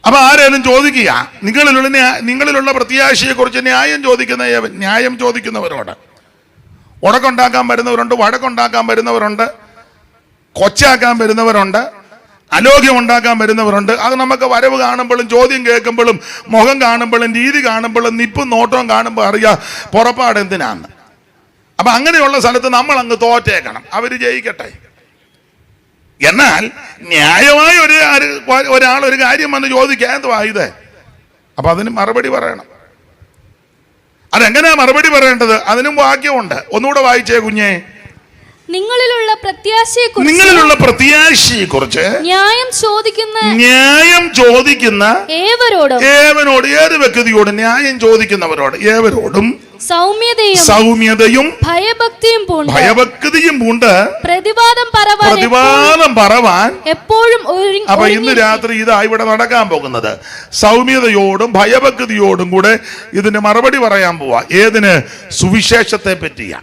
അപ്പൊ ആരേലും ചോദിക്കുക, നിങ്ങളിലുള്ള പ്രത്യാശയെ കുറിച്ച് ന്യായം ചോദിക്കുന്നവരോട്, ഉടക്കുണ്ടാക്കാൻ വരുന്നവരുണ്ട്, വഴക്കുണ്ടാക്കാൻ വരുന്നവരുണ്ട്, കൊച്ചാക്കാൻ വരുന്നവരുണ്ട്, അലോക്യം ഉണ്ടാക്കാൻ വരുന്നവരുണ്ട്. അത് നമുക്ക് വരവ് കാണുമ്പോഴും ചോദ്യം കേൾക്കുമ്പോഴും മുഖം കാണുമ്പോഴും രീതി കാണുമ്പോഴും നിപ്പും നോട്ടവും കാണുമ്പോൾ അറിയാം പുറപ്പാട് എന്തിനാന്ന്. അപ്പൊ അങ്ങനെയുള്ള സ്ഥലത്ത് നമ്മൾ അങ്ങ് തോറ്റേക്കണം, അവര് ജയിക്കട്ടെ. എന്നാൽ ന്യായമായ ഒരാൾ ഒരു കാര്യം വന്ന് ചോദിക്കാൻ എന്തുവാ ഇത്, അപ്പൊ അതിന് മറുപടി പറയണം. അതെങ്ങനെയാ മറുപടി പറയേണ്ടത്? അതിനും വാക്യമുണ്ട്. ഒന്നുകൂടെ വായിച്ചേ കുഞ്ഞേ. നിങ്ങളിലുള്ള പ്രത്യാശയെക്കുറിച്ച് ന്യായം ചോദിക്കുന്ന ഏവരോടും, ഏത് വ്യക്തിയോടും ന്യായം ചോദിക്കുന്നവരോട് ഏവരോടും സൗമ്യതയും ഭയഭക്തിയും പൂണ്ട് പ്രതിവാദം പറവാൻ എപ്പോഴും. അപ്പൊ ഇന്ന് രാത്രി ഇതാ ഇവിടെ നടക്കാൻ പോകുന്നത്. സൗമ്യതയോടും ഭയഭക്തിയോടും കൂടെ ഇതിന് മറുപടി പറയാൻ പോവാ. ഏതിന്? സുവിശേഷത്തെ പറ്റിയാ.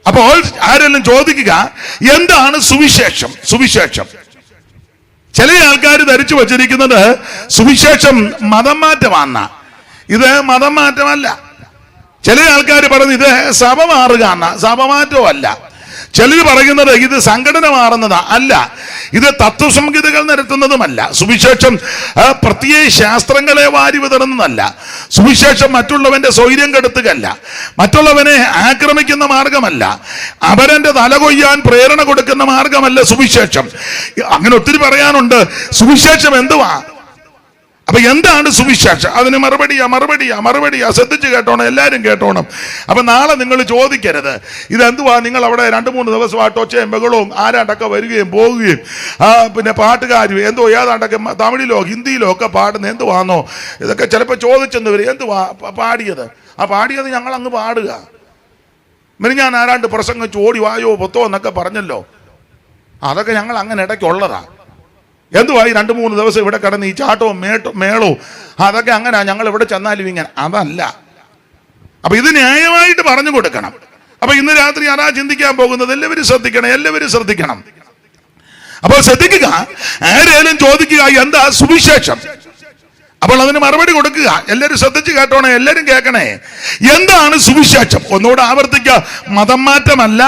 അപ്പോൾ ആരെല്ലാം ചോദിക്കുക, എന്താണ് സുവിശേഷം? ചില ആൾക്കാർ ധരിച്ചു വച്ചിരിക്കുന്നത് സുവിശേഷം മതം മാറ്റമാണെന്ന. ഇത് മതം മാറ്റമല്ല. ചില ആൾക്കാർ പറയുന്നത് ഇത് സഭ മാറുക എന്ന. സഭ മാറ്റമല്ല. ചിലർ പറയുന്നത് ഇത് സംഘടന മാറുന്നതാ. അല്ല, ഇത് തത്വസംഹിതകൾ നിരത്തുന്നതുമല്ല. സുവിശേഷം പ്രത്യേക ശാസ്ത്രങ്ങളെ വാരി വിതറുന്നതല്ല. സുവിശേഷം മറ്റുള്ളവന്റെ സ്വൈര്യം കെടുത്തുകയല്ല, മറ്റുള്ളവനെ ആക്രമിക്കുന്ന മാർഗമല്ല, അവരന്റെ തല കൊയ്യാൻ പ്രേരണ കൊടുക്കുന്ന മാർഗമല്ല സുവിശേഷം. അങ്ങനെ ഒത്തിരി പറയാനുണ്ട്. സുവിശേഷം എന്തുവാ? അപ്പൊ എന്താണ് സുവിശേഷം? അതിന് മറുപടിയാ. ശ്രദ്ധിച്ച് കേട്ടോണം, എല്ലാവരും കേട്ടോണം. അപ്പൊ നാളെ നിങ്ങൾ ചോദിക്കരുത് ഇതെന്തുവാ. നിങ്ങൾ അവിടെ 2-3 ദിവസമായിട്ട് ഒച്ചയും ബഹളവും ആരാണ്ടൊക്കെ വരികയും പോവുകയും പിന്നെ പാട്ടുകാരും എന്തോ ഏതാണ്ടൊക്കെ തമിഴിലോ ഹിന്ദിയിലോ ഒക്കെ പാടുന്ന എന്തുവാന്നോ ഇതൊക്കെ ചിലപ്പോൾ ചോദിച്ചെന്ന് വരും. എന്തുവാ പാടിയത്? പാടിയത് ഞങ്ങൾ അങ്ങ് പാടുക. ഞാൻ ആരാണ്ട് പ്രസംഗിച്ച് ഓടി വായോ പൊത്തോ എന്നൊക്കെ പറഞ്ഞല്ലോ. അതൊക്കെ ഞങ്ങൾ അങ്ങനെ ഇടയ്ക്കുള്ളതാ. എന്തുവായി 2-3 ദിവസം ഇവിടെ കിടന്ന് ഈ ചാട്ടവും മേളവും അതൊക്കെ അങ്ങനെ ഞങ്ങൾ ഇവിടെ ചെന്നാലും ഇങ്ങനെ. അതല്ല. അപ്പൊ ഇത് ന്യായമായിട്ട് പറഞ്ഞു കൊടുക്കണം. അപ്പൊ ഇന്ന് രാത്രി ആരാ ചിന്തിക്കാൻ പോകുന്നത്? എല്ലാവരും ശ്രദ്ധിക്കണം. അപ്പോൾ ശ്രദ്ധിക്കുക. ആരേലും ചോദിക്കുക എന്താ സുവിശേഷം, അപ്പോൾ അതിന് മറുപടി കൊടുക്കുക. എല്ലാവരും ശ്രദ്ധിച്ച് കേട്ടോണേ, എല്ലാവരും കേൾക്കണേ. എന്താണ് സുവിശേഷം? ഒന്നുകൂടെ ആവർത്തിക്കുക. മതം മാറ്റമല്ല,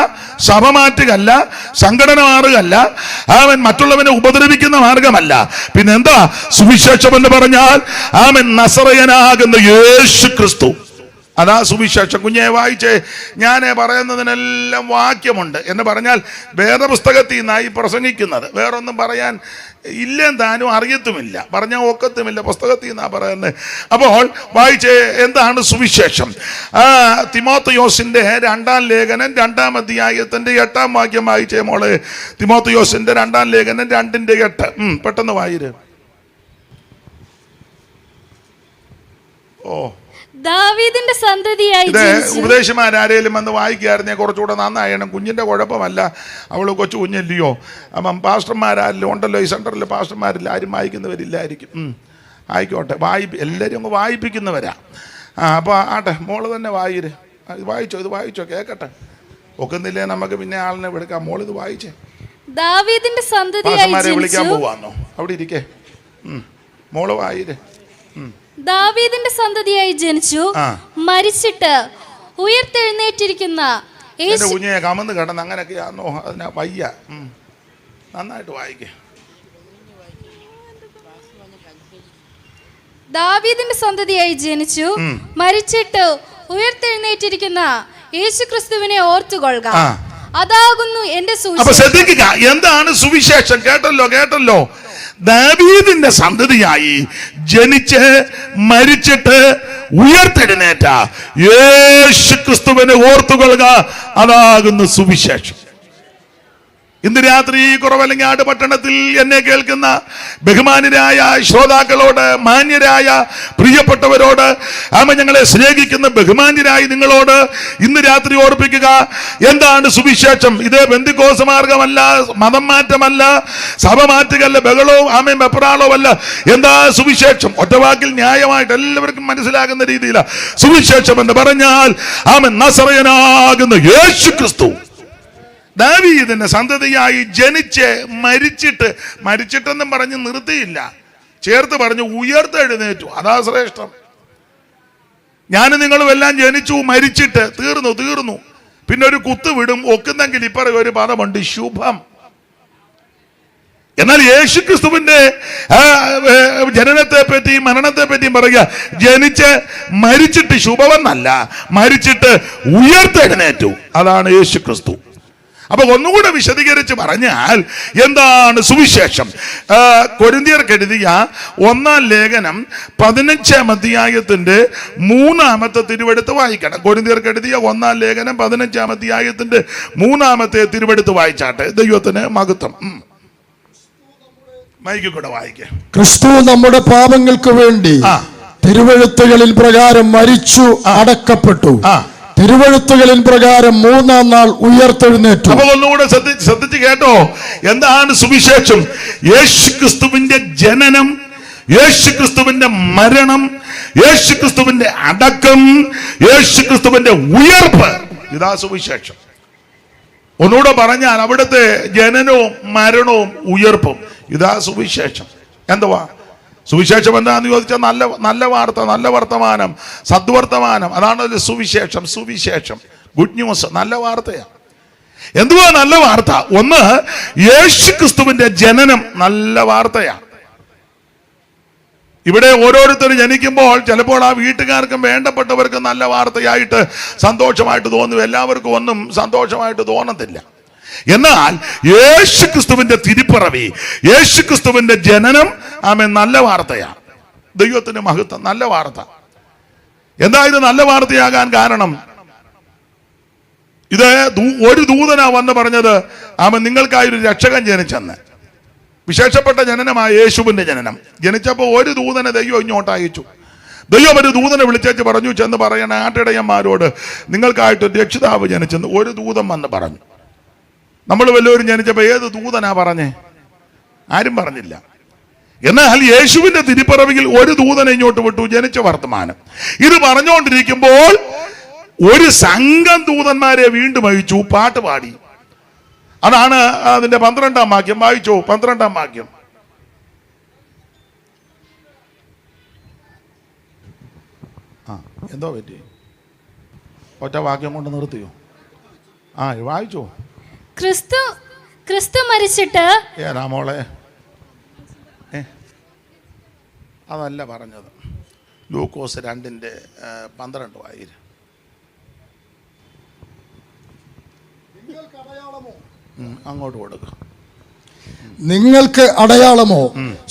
സഭ മാറ്റുകയല്ല, സംഘടന മാറുകയല്ല, അവൻ മറ്റുള്ളവനെ ഉപദ്രവിക്കുന്ന മാർഗമല്ല. പിന്നെ എന്താ സുവിശേഷം എന്ന് പറഞ്ഞാൽ? അവൻ നസറയനാകുന്ന യേശു ക്രിസ്തു. അതാ സുവിശേഷം. കുഞ്ഞെ വായിച്ചേ. ഞാൻ പറയുന്നതിനെല്ലാം വാക്യമുണ്ട് എന്ന് പറഞ്ഞാൽ വേദപുസ്തകത്തിൽ നിന്നായി പ്രസംഗിക്കുന്നത്. വേറൊന്നും പറയാൻ ഇല്ലെന്താനും അറിയത്തുമില്ല, പറഞ്ഞാൽ ഒക്കത്തുമില്ല. പുസ്തകത്തിൽ നിന്നാ പറയുന്നത്. അപ്പോൾ വായിച്ചേ, എന്താണ് സുവിശേഷം? തിമോത്തിയോസിന്റെ 2-ാം ലേഖനം 2-ാം അധ്യായത്തിന്റെ 8-ാം വാക്യം വായിച്ചേ മോളെ. തിമോത്തിയോസിന്റെ 2-ാം ലേഖനം 2-ന്റെ 8. പെട്ടെന്ന് വായിര്. ദാവീദിന്റെ സന്തതിയായി ഉപദേശമാരാരേലും വന്ന് വായിക്കായിരുന്നേ കുറച്ചുകൂടെ നന്നായണം. കുഞ്ഞിന്റെ കുഴപ്പമല്ല, അവള് കൊച്ചു കുഞ്ഞല്ലയോ. അപ്പം പാസ്റ്റർമാരാരിലും ഉണ്ടല്ലോ, ഈ സെന്ററിൽ പാസ്റ്റർമാരില്ല, ആരും വായിക്കുന്നവരില്ലായിരിക്കും. ആയിക്കോട്ടെ, എല്ലാവരും അങ്ങ് വായിപ്പിക്കുന്നവരാ. അപ്പോൾ ആട്ടെ, മോള് തന്നെ ഇത് വായിച്ചോ കേക്കട്ടെ. ഒക്കുന്നില്ലേ നമുക്ക് പിന്നെ ആളിനെ എടുക്കാം. മോളിത് വായിച്ചേ. ദാവീദിന്റെ സന്തതിയായി വിളിക്കാൻ പോവാന്നോ? അവിടെ ഇരിക്കേ. മോള് വായിര്. ദാവീദിന്റെ സന്തതിയായി ജനിച്ചു, മരിച്ചിട്ട് ഉയർത്തെഴുന്നേറ്റിരിക്കുന്ന കുഞ്ഞെ കമന്ന് കിടന്ന് അങ്ങനെയൊക്കെയാണോ? അതിനാ വയ്യ. നന്നായിട്ട് വായിക്കേ. ദാവീദിന്റെ സന്തതിയായി ജനിച്ചു, മരിച്ചിട്ട് ഉയർത്തെഴുന്നേറ്റിരിക്കുന്ന യേശു ക്രിസ്തുവിനെ ഓർത്തുകൊള്ളുക. അതാകുന്നു എന്റെ സുവിശേഷം. ശ്രദ്ധിക്കുക, എന്താണ് സുവിശേഷം? കേട്ടല്ലോ. ദാവീദിന്റെ സന്തതിയായി ജനിച്ച് മരിച്ചിട്ട് ഉയർത്തെഴുന്നേറ്റ യേശു ക്രിസ്തുവിനെ ഓർത്തുകൊള്ളുക. അതാകുന്നു സുവിശേഷം. ഇന്ന് രാത്രി കുറവലങ്ങാട് പട്ടണത്തിൽ എന്നെ കേൾക്കുന്ന ബഹുമാന്യരായ ശ്രോതാക്കളോട്, മാന്യരായ പ്രിയപ്പെട്ടവരോട്, ഞങ്ങളെ സ്നേഹിക്കുന്ന ബഹുമാന്യരായ നിങ്ങളോട് ഇന്ന് രാത്രി ഓർപ്പിക്കുക, എന്താണ് സുവിശേഷം? ഇത് പെന്തിക്കോസ് മാർഗമല്ല, മതം മാറ്റമല്ല, സഭ മാറ്റുകയല്ല, ബഹളവും വെപ്രാളവും അല്ല. എന്താ സുവിശേഷം? ഒറ്റവാക്കിൽ ന്യായമായിട്ട് എല്ലാവർക്കും മനസ്സിലാകുന്ന രീതിയിലാണ് സുവിശേഷം എന്ന് പറഞ്ഞാൽ നസറയനാകുന്ന യേശു ക്രിസ്തു. ദാവീദിന്റെ സന്തതിയായി ജനിച്ച് മരിച്ചിട്ടെന്നും പറഞ്ഞ് നിർത്തിയില്ല. ചേർത്ത് പറഞ്ഞു ഉയർത്തെഴുന്നേറ്റു. അതാ ശ്രേഷ്ഠം. ഞാൻ നിങ്ങളും എല്ലാം ജനിച്ചു, മരിച്ചിട്ട് തീർന്നു. പിന്നെ ഒരു കുത്തു വിടും, ഒക്കുന്നെങ്കിൽ ഇപ്പറ ഒരു പദമുണ്ട്, ശുഭം. എന്നാൽ യേശുക്രിസ്തുവിന്റെ ജനനത്തെ പറ്റിയും മരണത്തെ പറ്റിയും പറയുക, ജനിച്ച് മരിച്ചിട്ട് ശുഭമെന്നല്ല, മരിച്ചിട്ട് ഉയർത്തെഴുന്നേറ്റു. അതാണ് യേശുക്രിസ്തു. അപ്പൊ ഒന്നുകൂടെ വിശദീകരിച്ച് പറഞ്ഞാൽ എന്താണ് സുവിശേഷം? കൊരിന്ത്യർക്ക് എഴുതിയ 1-ാം ലേഖനം 15-ാം അധ്യായത്തിന്റെ 3-ാമത്തെ തിരുവെടുത്ത് വായിക്കണം. കൊരിന്ത്യർക്ക് എഴുതിയ 1-ാം ലേഖനം 15-ാം അധ്യായത്തിന്റെ 3-ാമത്തെ തിരുവെടുത്ത് വായിച്ചാട്ടെ. ദൈവത്തിന് മഹത്വം. മൈക്കിൽ കൂടെ വായിക്കാം. ക്രിസ്തു നമ്മുടെ പാപങ്ങൾക്ക് വേണ്ടി തിരുവെഴുത്തുകളിൻ പ്രകാരം മരിച്ചു, അടക്കപ്പെട്ടു, തിരുവെഴുത്തുകളിൻ പ്രകാരം 3-ാം നാൾ ഉയർത്തെഴുന്നേറ്റു. അപ്പൊ ഒന്നുകൂടെ ശ്രദ്ധിച്ച് കേട്ടോ, എന്താണ് സുവിശേഷം? യേശുക്രിസ്തുവിന്റെ ജനനം, യേശുക്രിസ്തുവിന്റെ മരണം, യേശുക്രിസ്തുവിന്റെ അടക്കം, യേശുക്രിസ്തുവിന്റെ ഉയർപ്പ്. ഇതാ സുവിശേഷം. ഒന്നുകൂടെ പറഞ്ഞാൽ അവിടുത്തെ ജനനവും മരണവും ഉയർപ്പും. ഇതാ സുവിശേഷം. എന്തുവാ സുവിശേഷം? എന്താന്ന് ചോദിച്ചാൽ നല്ല വാർത്ത, നല്ല വർത്തമാനം, സദ്വർത്തമാനം. അതാണ് സുവിശേഷം. ഗുഡ് ന്യൂസ്, നല്ല വാർത്തയാണ്. എന്തുവാ നല്ല വാർത്ത? ഒന്ന്, യേശുക്രിസ്തുവിന്റെ ജനനം നല്ല വാർത്തയാണ്. ഇവിടെ ഓരോരുത്തരും ജനിക്കുമ്പോൾ ചിലപ്പോൾ ആ വീട്ടുകാർക്കും വേണ്ടപ്പെട്ടവർക്കും നല്ല വാർത്തയായിട്ട് സന്തോഷമായിട്ട് തോന്നും. എല്ലാവർക്കും ഒന്നും സന്തോഷമായിട്ട് തോന്നത്തില്ല. എന്നാൽ യേശുക്രിസ്തുവിന്റെ തിരുപ്പിറവി, യേശുക്രിസ്തുവിന്റെ ജനനം നല്ല വാർത്തയാണ്. ദൈവത്തിന്റെ മഹത്വം, നല്ല വാർത്ത. എന്താ ഇത് നല്ല വാർത്തയാകാൻ കാരണം? ഇത് ഒരു ദൂതനാ വന്ന് പറഞ്ഞത്, നിങ്ങൾക്കായൊരു രക്ഷകൻ ജനിച്ചെന്ന്. വിശേഷപ്പെട്ട ജനനമായ യേശുവിന്റെ ജനനം. ജനിച്ചപ്പോൾ ഒരു ദൂതനെ ദൈവം ഇങ്ങോട്ട് അയച്ചു. ദൈവം ഒരു ദൂതനെ വിളിച്ചേച്ച് പറഞ്ഞു, ചെന്ന് പറയണ ആട്ടിടയന്മാരോട് നിങ്ങൾക്കായിട്ടൊരു രക്ഷിതാവ് ജനിച്ചെന്ന്. ഒരു ദൂതൻ വന്ന് പറഞ്ഞു. നമ്മൾ വല്ലവരും ജനിച്ചപ്പോൾ ഏത് ദൂതനാ പറഞ്ഞേ? ആരും പറഞ്ഞില്ല. എന്നാൽ യേശുവിന്റെ തിരുപ്പിറവിയിൽ ഒരു ദൂതനെ ഇങ്ങോട്ട് വിട്ടു, ജനിച്ച വർത്തമാനം. ഇത് പറഞ്ഞുകൊണ്ടിരിക്കുമ്പോൾ ഒരു സംഘം ദൂതന്മാരെ വീണ്ടും അയച്ചു, പാട്ട് പാടി. അതാണ് അതിന്റെ 12-ാം വാക്യം. വായിച്ചോ, 12-ാം വാക്യം. എന്തോ പറ്റി? ഒറ്റ വാക്യം കൊണ്ട് നിർത്തിയോ? വായിച്ചോ. ക്രിസ്തു മരിച്ചിട്ട് മോളെ അതല്ല പറഞ്ഞത്. ലൂക്കോസ് 2:12 വായിര്. അങ്ങോട്ട് കൊടുക്കുക. നിങ്ങൾക്ക് അടയാളമോ?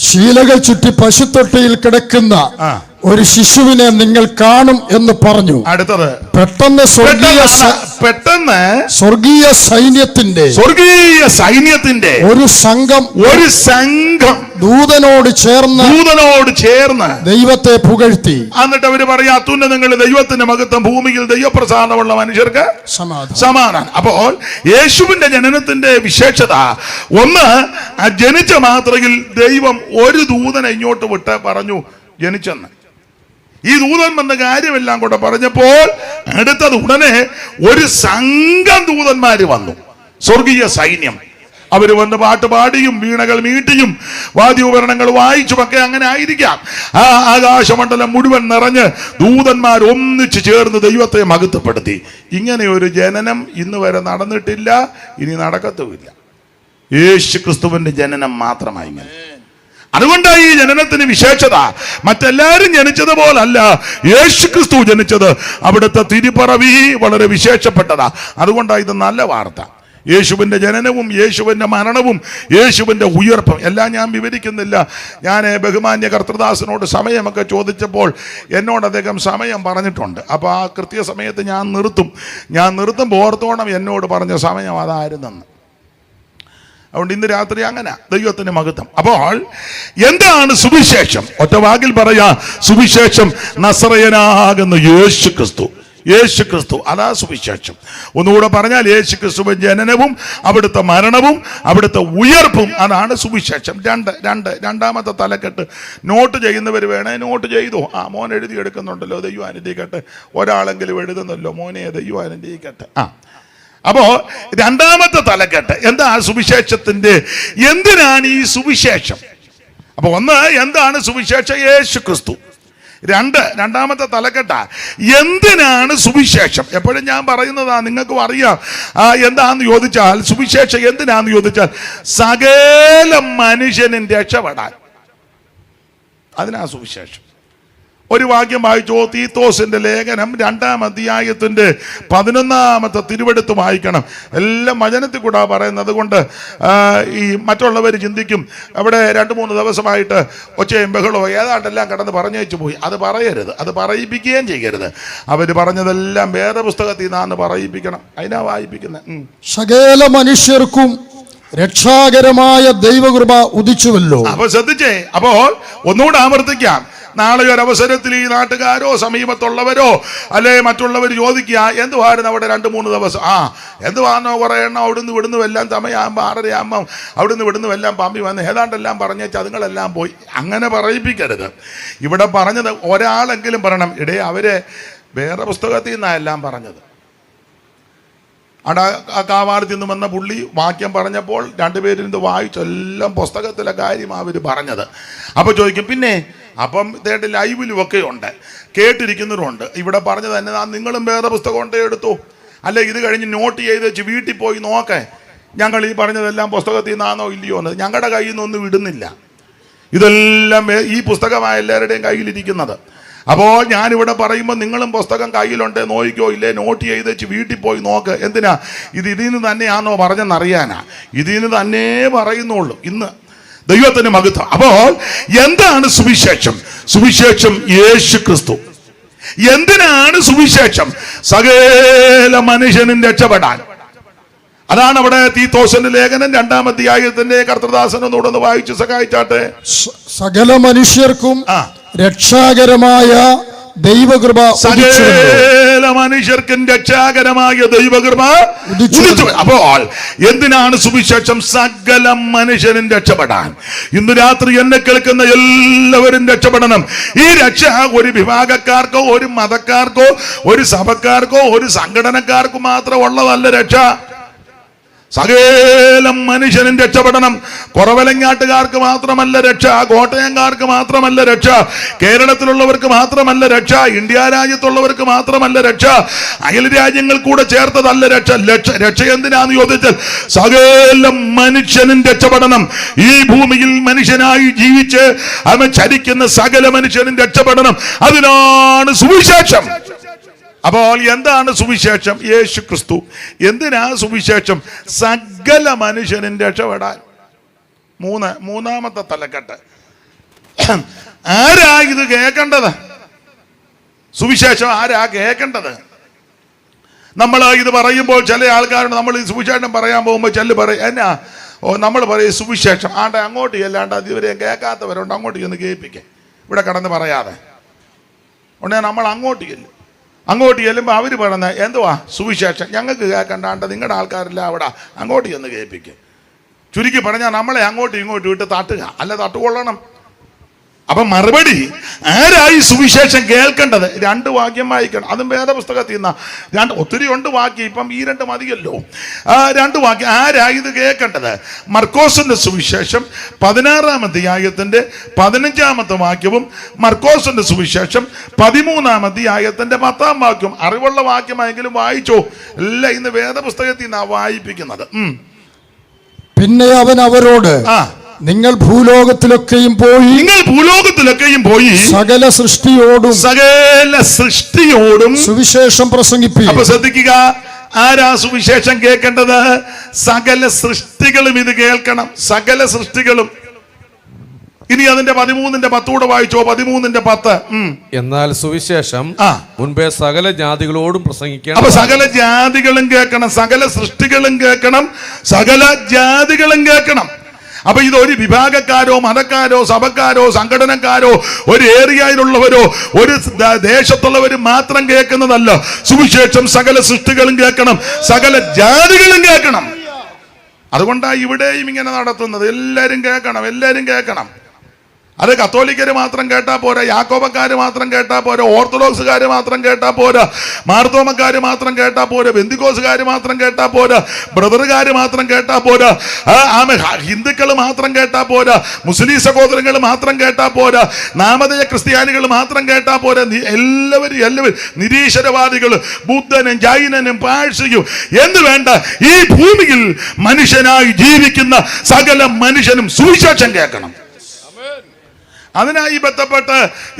ശീലകൾ ചുറ്റി പശുത്തൊട്ടിയിൽ കിടക്കുന്ന ഒരു ശിശുവിനെ നിങ്ങൾ കാണും എന്ന് പറഞ്ഞു. അടുത്തത്, പെട്ടെന്ന് സ്വർഗീയ സൈന്യത്തിന്റെ ഒരു സംഘം ദൂതനോട് ചേർന്ന് ദൈവത്തെ പുകഴ്ത്തി. എന്നിട്ട് അവര് പറയാ, അത്യുന്നതങ്ങളിൽ ദൈവത്തിന്റെ മഹത്വം, ഭൂമിയിൽ ദൈവപ്രസാദമുള്ള മനുഷ്യർക്ക് സമാധാനം. അപ്പോൾ യേശുവിന്റെ ജനനത്തിന്റെ വിശേഷത ഒന്ന്, ജനിച്ച മാത്രയിൽ ദൈവം ഒരു ദൂതനെ ഇങ്ങോട്ട് വിട്ട് പറഞ്ഞു ജനിച്ചെന്ന്. ഈ ദൂതൻ വന്ന കാര്യമെല്ലാം കൂടെ പറഞ്ഞപ്പോൾ അടുത്തത് ഉടനെ ഒരു സംഘം ദൂതന്മാര് വന്നു, സ്വർഗീയ സൈന്യം. അവര് വന്ന് പാട്ടുപാടിയും വീണകൾ മീട്ടിയും വാദ്യോപകരണങ്ങൾ വായിച്ചുമൊക്കെ അങ്ങനെ ആയിരിക്കാം. ആ ആകാശമണ്ഡലം മുഴുവൻ നിറഞ്ഞ് ദൂതന്മാർ ഒന്നിച്ചു ചേർന്ന് ദൈവത്തെ മഹത്വപ്പെടുത്തി. ഇങ്ങനെ ഒരു ജനനം ഇന്ന് വരെ നടന്നിട്ടില്ല, ഇനി നടക്കത്തുമില്ല. യേശുക്രിസ്തുവിന്റെ ജനനം മാത്രമായി. അതുകൊണ്ടാണ് ഈ ജനനത്തിന് വിശേഷത. മറ്റെല്ലാവരും ജനിച്ചതുപോലല്ല യേശുക്രിസ്തു ജനിച്ചത്. അവിടുത്തെ തിരുപ്പിറവി വളരെ വിശേഷപ്പെട്ടതാ. അതുകൊണ്ടാണ് ഇത് നല്ല വാർത്ത. യേശുവിൻ്റെ ജനനവും യേശുവിൻ്റെ മരണവും യേശുവിൻ്റെ ഉയർപ്പും എല്ലാം ഞാൻ വിവരിക്കുന്നില്ല. ഞാൻ ബഹുമാന്യ കർത്തൃദാസനോട് സമയമൊക്കെ ചോദിച്ചപ്പോൾ എന്നോട് അദ്ദേഹം സമയം പറഞ്ഞിട്ടുണ്ട്. അപ്പോൾ ആ കൃത്യസമയത്ത് ഞാൻ നിർത്തുമ്പോൾ ഓർത്തോണം എന്നോട് പറഞ്ഞ സമയം അതായിരുന്നെന്ന്. അതുകൊണ്ട് ഇന്ന് രാത്രി അങ്ങനെ ദൈവത്തിന് മഹത്വം. അപ്പോൾ എന്താണ് സുവിശേഷം? ഒറ്റ വാക്കിൽ പറയാ, സുവിശേഷം നസറയനാകുന്ന യേശുക്രിസ്തു അതാ സുവിശേഷം. ഒന്നുകൂടെ പറഞ്ഞാൽ യേശുക്രിസ്തുവിന്റെ ജനനവും അവിടുത്തെ മരണവും അവിടുത്തെ ഉയർപ്പും അതാണ് സുവിശേഷം. രണ്ടാമത്തെ തലക്കെട്ട് നോട്ട് ചെയ്യുന്നവർ വേണേ നോട്ട് ചെയ്തോ. മോൻ എഴുതിയെടുക്കുന്നുണ്ടല്ലോ, ദൈവം അനുഗ്രഹിക്കട്ടെ. ഒരാളെങ്കിലും എഴുതുന്നല്ലോ, മോനെ ദൈവം അനുഗ്രഹിക്കട്ടെ. അപ്പോ രണ്ടാമത്തെ തലക്കെട്ട് എന്താ? സുവിശേഷത്തിന്റെ എന്തിനാണ് ഈ സുവിശേഷം? അപ്പൊ ഒന്ന്, എന്താണ് സുവിശേഷം? യേശു ക്രിസ്തു. രണ്ടാമത്തെ തലക്കെട്ട, എന്തിനാണ് സുവിശേഷം? എപ്പോഴും ഞാൻ പറയുന്നതാ, നിങ്ങൾക്കും അറിയാം. എന്താന്ന് ചോദിച്ചാൽ, സുവിശേഷം എന്തിനാന്ന് ചോദിച്ചാൽ, സകല മനുഷ്യനും രക്ഷപ്പെടാൻ. അതിനാ സുവിശേഷം. ഒരു വാക്യം വായിച്ചോ, തീത്തോസിന്റെ ലേഖനം 2-ാം അധ്യായത്തിന്റെ 11-ാമത്തെ തിരുവെടുത്ത് വായിക്കണം. എല്ലാം വചനത്തിൽ കൂടാ പറയുന്നത് കൊണ്ട് ഈ മറ്റുള്ളവർ ചിന്തിക്കും അവിടെ 2-3 ദിവസമായിട്ട് ഒച്ചയും ബഹളോ ഏതാണ്ടെല്ലാം കടന്ന് പറഞ്ഞേച്ചു പോയി. അത് പറയരുത്, അത് പറയിപ്പിക്കുകയും ചെയ്യരുത്. അവർ പറഞ്ഞതെല്ലാം വേദപുസ്തകത്തിൽ നിന്നാണ് പറയിപ്പിക്കണം. അതിനാ വായിപ്പിക്കുന്നത്. സകല മനുഷ്യർക്കും രക്ഷാകരമായ ദൈവകൃപ ഉദിച്ചുവല്ലോ. അപ്പൊ ശ്രദ്ധിച്ചേ. അപ്പോൾ ഒന്നുകൂടെ ആവർത്തിക്കാം. നാളെ ഒരവസരത്തിൽ ഈ നാട്ടുകാരോ സമീപത്തുള്ളവരോ അല്ലെ മറ്റുള്ളവർ ചോദിക്കുക, എന്തുവായിരുന്നു അവിടെ 2-3 ദിവസം? എന്തുവാന്നോ കുറേ എണ്ണം അവിടുന്ന് വിടുന്നു എല്ലാം സമയമാകുമ്പോൾ 6:30 അവിടുന്ന് വിടുന്നു എല്ലാം പാമ്പി വന്ന് ഏതാണ്ടെല്ലാം പറഞ്ഞേച്ച് അതുങ്ങളെല്ലാം പോയി. അങ്ങനെ പറയിപ്പിക്കരുത്. ഇവിടെ പറഞ്ഞത് ഒരാളെങ്കിലും പറയണം, ഇടേ അവരെ വേറെ പുസ്തകത്തിൽ നിന്നാണ് എല്ലാം പറഞ്ഞത്. കാവാലത്തിൽ നിന്ന് വന്ന പുള്ളി വാക്യം പറഞ്ഞപ്പോൾ 2 പേരിന്ന് വായിച്ചെല്ലാം പുസ്തകത്തിലെ കാര്യം അവർ പറഞ്ഞത്. അപ്പോൾ ചോദിക്കും, പിന്നെ അപ്പം ഇതേട്ട് ലൈവിലും ഒക്കെ ഉണ്ട്, കേട്ടിരിക്കുന്നവരുണ്ട്. ഇവിടെ പറഞ്ഞത് തന്നെ നിങ്ങളും വേറെ പുസ്തകം കൊണ്ടേ എടുത്തു, അല്ലെ ഇത് കഴിഞ്ഞ് നോട്ട് ചെയ്ത് വെച്ച് വീട്ടിൽ പോയി നോക്കേ, ഞങ്ങൾ ഈ പറഞ്ഞതെല്ലാം പുസ്തകത്തിൽ നിന്നാണോ ഇല്ലയോ എന്ന്. ഞങ്ങളുടെ കയ്യിൽ നിന്നൊന്നും വിടുന്നില്ല. ഇതെല്ലാം ഈ പുസ്തകമായ എല്ലാവരുടെയും കയ്യിലിരിക്കുന്നത്. അപ്പോൾ ഞാനിവിടെ പറയുമ്പോൾ നിങ്ങളും പുസ്തകം കയ്യിലുണ്ടേ നോക്കിക്കോ, ഇല്ലേ നോട്ട് ചെയ്ത് വെച്ച് വീട്ടിൽ പോയി നോക്ക്. എന്തിനാ? ഇതിൽ നിന്ന് തന്നെയാണോ പറഞ്ഞെന്നറിയാനാ. ഇതിൽ നിന്ന് തന്നെ പറയുന്നുള്ളൂ. ഇന്ന് ദൈവത്തിന് മഹത്വം. അപ്പോൾ എന്താണ് സുവിശേഷം? സുവിശേഷം യേശു ക്രിസ്തു. എന്തിനാണ് സുവിശേഷം? സകല മനുഷ്യനും രക്ഷപ്പെടാൻ. അതാണ് അവിടെ തീത്തോസിന്റെ ലേഖനം 2-ാം അധ്യായത്തിന്റെ കർത്തൃദാസനോടൊന്ന് വായിച്ച് സഹായിച്ചാട്ടെ. സകല മനുഷ്യർക്കും രക്ഷാകരമായ ദൈവകൃപ, സകല മനുഷ്യർക്കും രക്ഷാകരമായ ദൈവകൃപ ഉദിച്ചു. അപ്പോൾ എന്തിനാണ് സുവിശേഷം? സകല മനുഷ്യനും രക്ഷപ്പെടാൻ. ഇന്ന് രാത്രി എന്നെ കേൾക്കുന്ന എല്ലാവരും രക്ഷപ്പെടണം. ഈ രക്ഷ ഒരു വിഭാഗക്കാർക്കോ ഒരു മതക്കാർക്കോ ഒരു സഭക്കാർക്കോ ഒരു സംഘടനക്കാർക്കോ മാത്രം ഉള്ളതല്ല രക്ഷ. സകല മനുഷ്യനും രക്ഷപ്പെടണം. കുറവലങ്ങാട്ടുകാർക്ക് മാത്രമല്ല രക്ഷ, കോട്ടയംകാർക്ക് മാത്രമല്ല രക്ഷ, കേരളത്തിലുള്ളവർക്ക് മാത്രമല്ല രക്ഷ, ഇന്ത്യ രാജ്യത്തുള്ളവർക്ക് മാത്രമല്ല രക്ഷ, അയൽ രാജ്യങ്ങൾ കൂടെ ചേർത്തതല്ല രക്ഷ. രക്ഷ എന്തിനാന്ന് ചോദിച്ചാൽ സകല മനുഷ്യനും രക്ഷപ്പെടണം. ഈ ഭൂമിയിൽ മനുഷ്യനായി ജീവിച്ച് അവൻ ചരിക്കുന്ന സകല മനുഷ്യനും രക്ഷപ്പെടണം. അതിനാണ് സുവിശേഷം. അപ്പോൾ എന്താണ് സുവിശേഷം? യേശു ക്രിസ്തു. എന്തിനാ സുവിശേഷം? സകല മനുഷ്യനും രക്ഷപ്പെടാൻ. മൂന്നാമത്തെ തലക്കെട്ട്, ആരാ ഇത് കേൾക്കേണ്ടത്? സുവിശേഷം ആരാ കേൾക്കേണ്ടത്? നമ്മൾ ഇത് പറയുമ്പോൾ ചില ആൾക്കാരുണ്ട്, നമ്മൾ ഈ സുവിശേഷം പറയാൻ പോകുമ്പോൾ ചെല്ല് പറയും, എന്നാ നമ്മൾ പറയും സുവിശേഷം അങ്ങോട്ട് ചെല്ലാണ്ട് ഇതുവരെ കേൾക്കാത്തവരുണ്ട്, അങ്ങോട്ട് ചെന്ന് കേൾപ്പിക്കുക, ഇവിടെ കടന്ന് പറയാതെ ഉടനെ നമ്മൾ അങ്ങോട്ട് ചെല്ലും. അങ്ങോട്ട് ചെല്ലുമ്പോൾ അവർ പറയുന്നത് എന്തുവാ? സുവിശേഷം ഞങ്ങൾക്ക് കേൾക്കണ്ടാണ്ട് നിങ്ങളുടെ ആൾക്കാരില്ല അവിടെ, അങ്ങോട്ട് ചെന്ന് കേൾപ്പിക്കുക. ചുരുക്കി പറഞ്ഞാൽ നമ്മളെ അങ്ങോട്ടും ഇങ്ങോട്ടും ഇട്ട് തട്ടുക, അല്ല തട്ടുകൊള്ളണം. അപ്പം മറുപടി, ആരായി സുവിശേഷം കേൾക്കേണ്ടത്? 2 വാക്യം വായിക്കണം. അതും വേദപുസ്തകത്തിൽ നിന്നാ. ഒത്തിരി ഉണ്ട് വാക്യം, ഇപ്പം ഈ 2 മതിയല്ലോ. 2 വാക്യം. ആരായി ഇത് കേൾക്കേണ്ടത്? മർക്കോസിന്റെ സുവിശേഷം 16-ാം അധ്യായത്തിന്റെ 15-ാമത്തെ വാക്യവും മർക്കോസിന്റെ സുവിശേഷം 13-ാം അധ്യായത്തിന്റെ 10-ാം വാക്യവും. അറിവുള്ള വാക്യമായെങ്കിലും വായിച്ചോ. എല്ലാം ഇന്ന് വേദപുസ്തകത്തിൽ നിന്നാ വായിപ്പിക്കുന്നത്. പിന്നെ അവൻ അവരോട്, നിങ്ങൾ ഭൂലോകത്തിലൊക്കെയും പോയി സകല സൃഷ്ടിയോടും സുവിശേഷം പ്രസംഗിപ്പിക്കുക. അപ്പൊ ശ്രദ്ധിക്കുക, ആരാ സുവിശേഷം കേൾക്കേണ്ടത്? സകല സൃഷ്ടികളും ഇത് കേൾക്കണം. സകല സൃഷ്ടികളും. ഇനി അതിന്റെ 13-ന്റെ 10 കൂടെ വായിച്ചോ. 13-ന്റെ 10. എന്നാൽ സുവിശേഷം മുൻപേ സകല ജാതികളോടും പ്രസംഗിക്കണം. അപ്പൊ സകല ജാതികളും കേൾക്കണം, സകല സൃഷ്ടികളും കേൾക്കണം, സകല ജാതികളും കേൾക്കണം. അപ്പൊ ഇതൊരു വിഭാഗക്കാരോ മതക്കാരോ സഭക്കാരോ സംഘടനക്കാരോ ഒരു ഏരിയയിലുള്ളവരോ ഒരു ദേശത്തുള്ളവരും മാത്രം കേൾക്കുന്നതല്ല. സുവിശേഷം സകല സൃഷ്ടികളും കേൾക്കണം, സകല ജാതികളും കേൾക്കണം. അതുകൊണ്ടാണ് ഇവിടെയും ഇങ്ങനെ നടത്തുന്നത്. എല്ലാവരും കേൾക്കണം, എല്ലാവരും കേൾക്കണം. അത് കത്തോലിക്കര് മാത്രം കേട്ടാൽ പോരാ, യാക്കോബക്കാര് മാത്രം കേട്ടാൽ പോരാ, ഓർത്തഡോക്സുകാർ മാത്രം കേട്ടാൽ പോരാ, മാർത്തോമക്കാർ മാത്രം കേട്ടാൽ പോരാ, ബെന്തിക്കോസുകാർ മാത്രം കേട്ടാൽ പോരാ, ബ്രദറുകാർ മാത്രം കേട്ടാൽ പോരാ, ഹിന്ദുക്കൾ മാത്രം കേട്ടാൽ പോരാ, മുസ്ലിം സഹോദരങ്ങൾ മാത്രം കേട്ടാൽ പോരാ, നാമധേയ ക്രിസ്ത്യാനികൾ മാത്രം കേട്ടാൽ പോരാ, എല്ലാവരും നിരീശ്വരവാദികൾ, ബുദ്ധനും ജൈനനും പാഴ്സിയും എന്ന് വേണ്ട, ഈ ഭൂമിയിൽ മനുഷ്യനായി ജീവിക്കുന്ന സകല മനുഷ്യനും സുവിശേഷം കേൾക്കണം. അതിനായി ബന്ധപ്പെട്ട്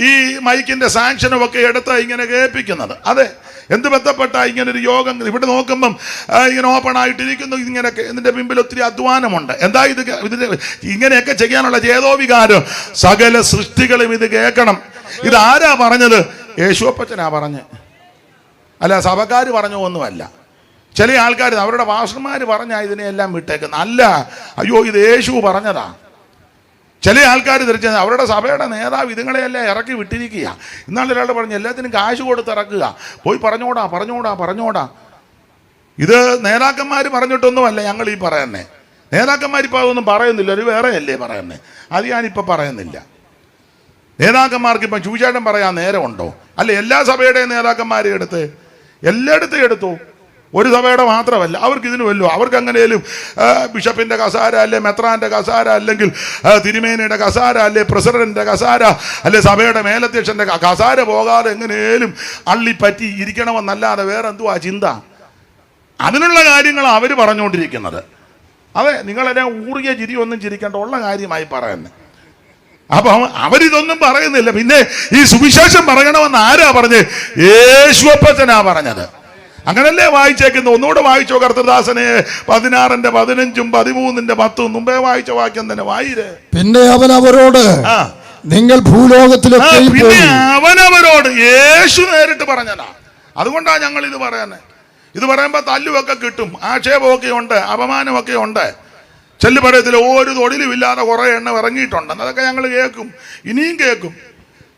ഈ മൈക്കിന്റെ സാങ്ഷനും ഒക്കെ എടുത്ത് ഇങ്ങനെ കേൾപ്പിക്കുന്നത്. അതെ, എന്ത് ബന്ധപ്പെട്ട ഇങ്ങനെ ഒരു യോഗം ഇവിടെ നോക്കുമ്പം ഇങ്ങനെ ഓപ്പൺ ആയിട്ടിരിക്കുന്നു. ഇങ്ങനെയൊക്കെ ഇതിന്റെ പിമ്പിൽ ഒത്തിരി അധ്വാനമുണ്ട്. എന്താ ഇതിന്റെ ഇങ്ങനെയൊക്കെ ചെയ്യാനുള്ള ചേതോവികാരം സകല സൃഷ്ടികളും ഇത് കേൾക്കണം. ഇതാരാ പറഞ്ഞത്? യേശുവപ്പച്ചനാ പറഞ്ഞ്, അല്ല സഭക്കാർ പറഞ്ഞു ഒന്നുമല്ല. ചില ആൾക്കാർ അവരുടെ ഭാഷന്മാർ പറഞ്ഞാൽ ഇതിനെയെല്ലാം വിട്ടേക്കുന്നത്. അല്ല, അയ്യോ ഇത് യേശു പറഞ്ഞതാ. ചില ആൾക്കാർ തിരിച്ച അവരുടെ സഭയുടെ നേതാവ് ഇതുങ്ങളെയെല്ലാം ഇറക്കി വിട്ടിരിക്കുക. ഇന്നാൾ ഒരാൾ പറഞ്ഞു എല്ലാത്തിനും കാശ് കൊടുത്ത് ഇറക്കുക, പോയി പറഞ്ഞോടാ. ഇത് നേതാക്കന്മാർ പറഞ്ഞിട്ടൊന്നുമല്ല ഞങ്ങൾ ഈ പറയുന്നത്. നേതാക്കന്മാർ ഇപ്പോൾ അതൊന്നും പറയുന്നില്ല, ഒരു വേറെ അല്ലേ പറയുന്നത്. അത് ഞാനിപ്പോൾ പറയുന്നില്ല. നേതാക്കന്മാർക്ക് ഇപ്പം ചൂചേട്ടൻ പറയാൻ നേരമുണ്ടോ? അല്ല, എല്ലാ സഭയുടെയും നേതാക്കന്മാരെ എല്ലായിടത്തും എടുത്തു. ഒരു സഭയുടെ മാത്രമല്ല, അവർക്ക് ഇതിന് വല്ലോ, അവർക്ക് എങ്ങനെയും ബിഷപ്പിൻ്റെ കസാര അല്ലെ, മെത്രാൻ്റെ കസാര, അല്ലെങ്കിൽ തിരുമേനിയുടെ കസാര അല്ലെ, പ്രസിഡന്റിൻ്റെ കസാര അല്ലെ, സഭയുടെ മേലധ്യക്ഷൻ്റെ കസാര പോകാതെ എങ്ങനെയും അള്ളിപ്പറ്റി ഇരിക്കണമെന്നല്ലാതെ വേറെ എന്തുവാ ചിന്ത? അതിനുള്ള കാര്യങ്ങൾ അവർ പറഞ്ഞുകൊണ്ടിരിക്കുന്നത്. അതെ, നിങ്ങളെന്നെ ഊറിയ ചിരി ഒന്നും ചിരിക്കേണ്ട, ഉള്ള കാര്യമായി പറയുന്നത്. അപ്പം അവരിതൊന്നും പറയുന്നില്ല. പിന്നെ ഈ സുവിശേഷം പറയണമെന്ന് ആരാ പറഞ്ഞത്? യേശുവപ്പച്ചനാ പറഞ്ഞത്. അങ്ങനല്ലേ വായിച്ചേക്കുന്നു? ഒന്നുകൂടെ വായിച്ചോ കർത്തദാസനെ 16:15-13-10 മുമ്പേ വായിച്ച വാക്യം തന്നെ വായിരേ. പിന്നെ അവൻ അവരോട് നിങ്ങൾ അവനവരോട് യേശു നേരിട്ട് പറഞ്ഞതാ. അതുകൊണ്ടാണ് ഞങ്ങൾ ഇത് പറയുന്നത്. ഇത് പറയുമ്പോൾ തല്ലുമൊക്കെ കിട്ടും, ആക്ഷേപമൊക്കെ ഉണ്ട്, അപമാനമൊക്കെ ഉണ്ട്. ചെല്ലു പറയത്തിൽ ഒരു തൊഴിലും ഇല്ലാതെ കുറേ എണ്ണം ഇറങ്ങിയിട്ടുണ്ട്. അതൊക്കെ ഞങ്ങൾ കേൾക്കും, ഇനിയും കേൾക്കും.